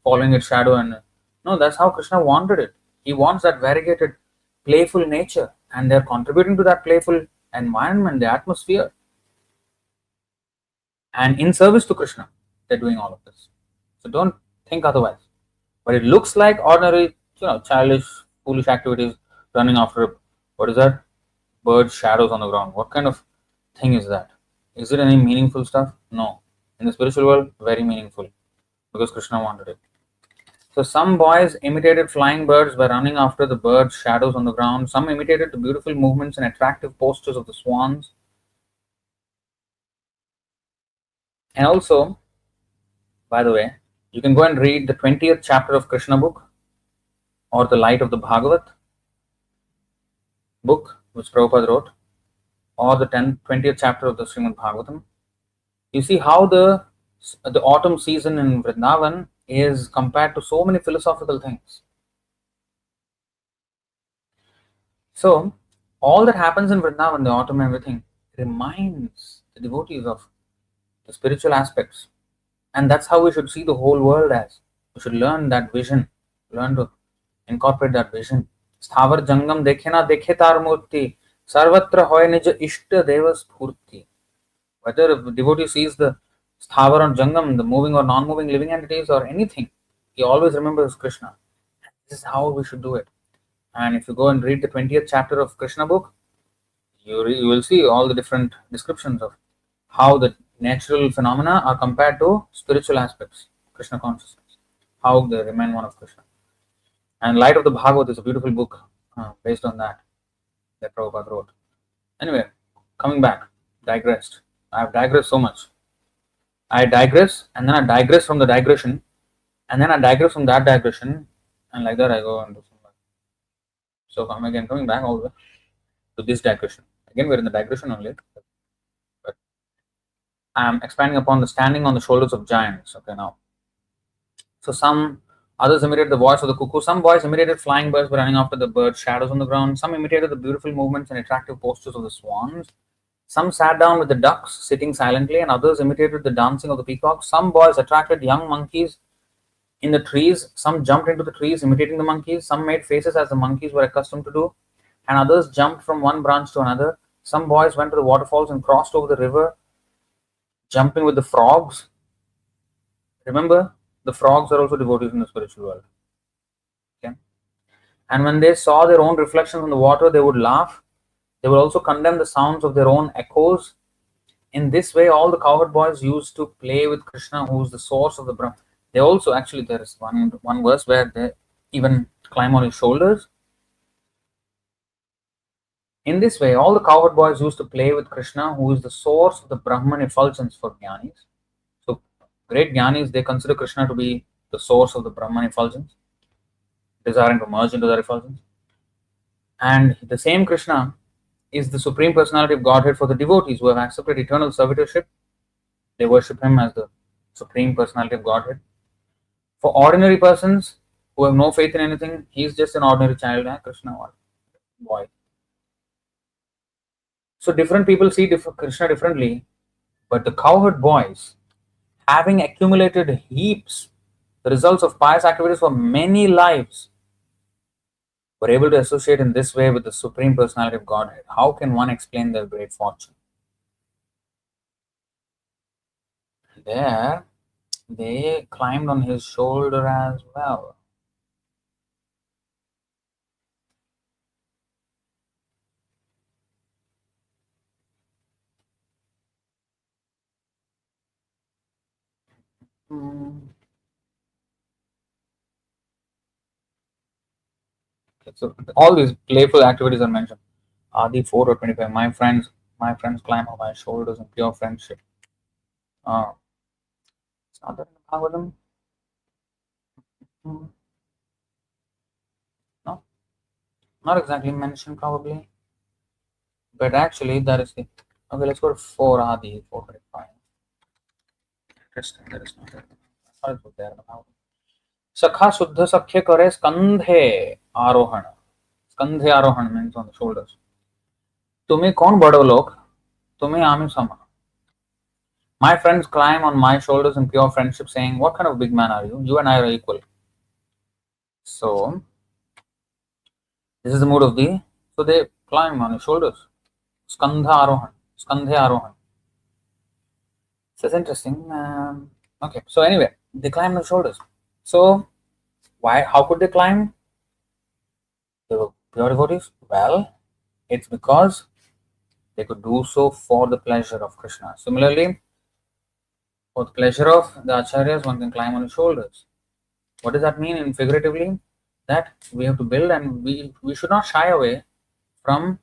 Speaker 1: following its shadow. And no, that's how Krishna wanted it. He wants that variegated, playful nature, and they're contributing to that playful environment, the atmosphere. And in service to Krishna, they're doing all of this. So don't think otherwise. But it looks like ordinary, childish, foolish activities, running after, what is that? Birds' shadows on the ground. What kind of thing is that? Is it any meaningful stuff? No. In the spiritual world, very meaningful, because Krishna wanted it. So some boys imitated flying birds by running after the birds' shadows on the ground. Some imitated the beautiful movements and attractive postures of the swans. And also, by the way, you can go and read the 20th chapter of Krishna book or the Light of the Bhagavat. book which Prabhupada wrote, or the 20th chapter of the Srimad Bhagavatam, you see how the autumn season in Vrindavan is compared to so many philosophical things. So, all that happens in Vrindavan, the autumn and everything, reminds the devotees of the spiritual aspects. And that's how we should see the whole world as. We should learn that vision, learn to incorporate that vision. Sthavar jangam dekhe na dekhe tar murti, sarvatra hoy nij ishta deva spurti. Whether a devotee sees the sthavar or jangam, the moving or non-moving living entities or anything, he always remembers Krishna. This is how we should do it. And if you go and read the 20th chapter of Krishna book, you will see all the different descriptions of how the natural phenomena are compared to spiritual aspects, Krishna consciousness, how they remain one of Krishna. And Light of the Bhagavad is a beautiful book based on that Prabhupada wrote. Anyway, coming back, digressed. I have digressed so much. I digress, and then I digress from the digression, and then I digress from that digression, and like that I go on. So coming back all the way to this digression. Again, we're in the digression only, but I am expanding upon the standing on the shoulders of giants. Okay, now. So some others imitated the voice of the cuckoo. Some boys imitated flying birds by running after the birds' shadows on the ground. Some imitated the beautiful movements and attractive postures of the swans. Some sat down with the ducks, sitting silently, and others imitated the dancing of the peacocks. Some boys attracted young monkeys in the trees. Some jumped into the trees, imitating the monkeys. Some made faces as the monkeys were accustomed to do, and others jumped from one branch to another. Some boys went to the waterfalls and crossed over the river, jumping with the frogs. Remember, the frogs are also devotees in the spiritual world. Okay? And when they saw their own reflections in the water, they would laugh. They would also condemn the sounds of their own echoes. In this way, all the cowherd boys used to play with Krishna, who is the source of the Brahma. They also, actually, there is one verse where they even climb on his shoulders. In this way, all the cowherd boys used to play with Krishna, who is the source of the Brahman effulgence for Jnanis. So, great Jnanis, they consider Krishna to be the source of the Brahman effulgence, desiring to merge into that effulgence. And the same Krishna is the Supreme Personality of Godhead for the devotees who have accepted eternal servitorship. They worship Him as the Supreme Personality of Godhead. For ordinary persons who have no faith in anything, He is just an ordinary child, Krishna boy. So different people see Krishna differently, but the cowherd boys, having accumulated heaps, the results of pious activities for many lives, were able to associate in this way with the Supreme Personality of Godhead. How can one explain their great fortune? There, they climbed on His shoulder as well. So all these playful activities are mentioned. Adi 4 or 25. My friends climb on my shoulders in pure friendship. It's not that in the Bhagavatam. No, not exactly mentioned probably, but actually that is the. Okay, let's go to 4 Adi 425. Interesting. That is not there. I thought it was there in the Bhagavatam. Sakha Suddha Sakhya Kare Skandhe Arohana. Skandhe Arohana means on the shoulders. तुम्हें कौन बड़ो लोग तुम्हें आमी समा. My friends climb on my shoulders in pure friendship, saying, "What kind of big man are you? You and I are equal." So this is the mood of the. So they climb on his shoulders. Skandha Arohan. Skandhe Arohan. So it's interesting. Okay. So anyway, they climb on the shoulders. So why? How could they climb? They were pure devotees. Well, it's because they could do so for the pleasure of Krishna. Similarly, for the pleasure of the ācāryas, one can climb on his shoulders. What does that mean? Figuratively, that we have to build, and we should not shy away from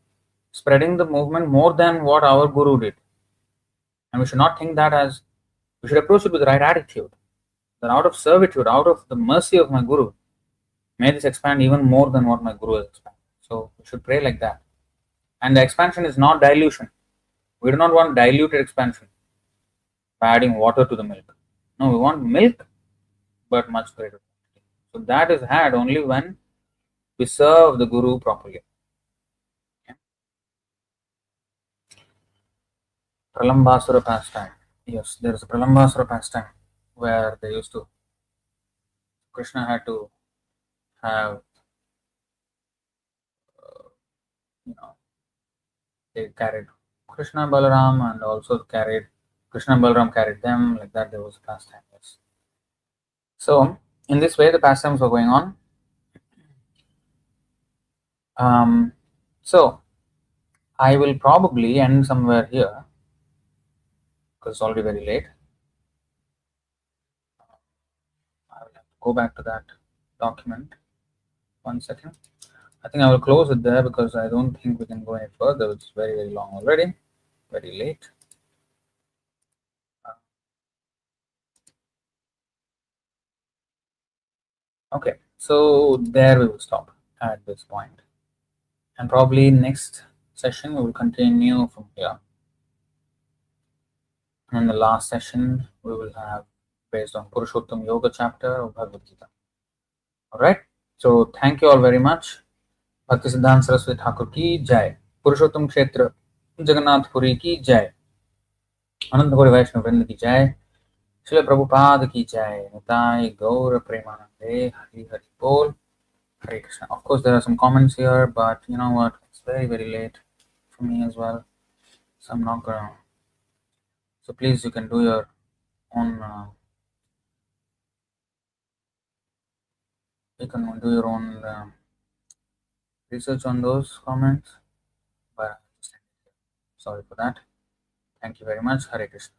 Speaker 1: spreading the movement more than what our guru did. And we should not think that as, we should approach it with the right attitude. That out of servitude, out of the mercy of my guru, may this expand even more than what my guru has expanded. So we should pray like that. And the expansion is not dilution. We do not want diluted expansion by adding water to the milk. No, we want milk, but much greater quantity. So that is had only when we serve the Guru properly. Okay. Pralambasura pastime. Yes, there is a Pralambasura pastime where they used to, Krishna had to have, they carried Krishna, Balaram, and also carried Krishna and Balaram carried them, like that there was a pastime. Yes. So in this way the pastimes were going on. So I will probably end somewhere here because it's already very late. I will have to go back to that document. 1 second. I think I will close it there because I don't think we can go any further. It's very, very long already, very late. Okay, so there we will stop at this point. And probably next session we will continue from here. And the last session we will have based on Puruṣottama Yoga chapter of Bhagavad Gita. Alright, so thank you all very much. Bhaktisiddhānta Sarasvatī Ṭhākura ki jai. Puruṣottama-kṣetra Jagannātha Purī ki jai. Ananta Gauri Vaishnava Vrinda ki jai. Śrīla Prabhupada ki jai. Nitai Gaura Premanande Hari Hari Bol. Hare Krishna. Of course, there are some comments here, but you know what? It's very, very late for me as well. So I'm not gonna. So please, you can do your own. You can do your own research on those comments. But sorry for that. Thank you very much. Hare Krishna.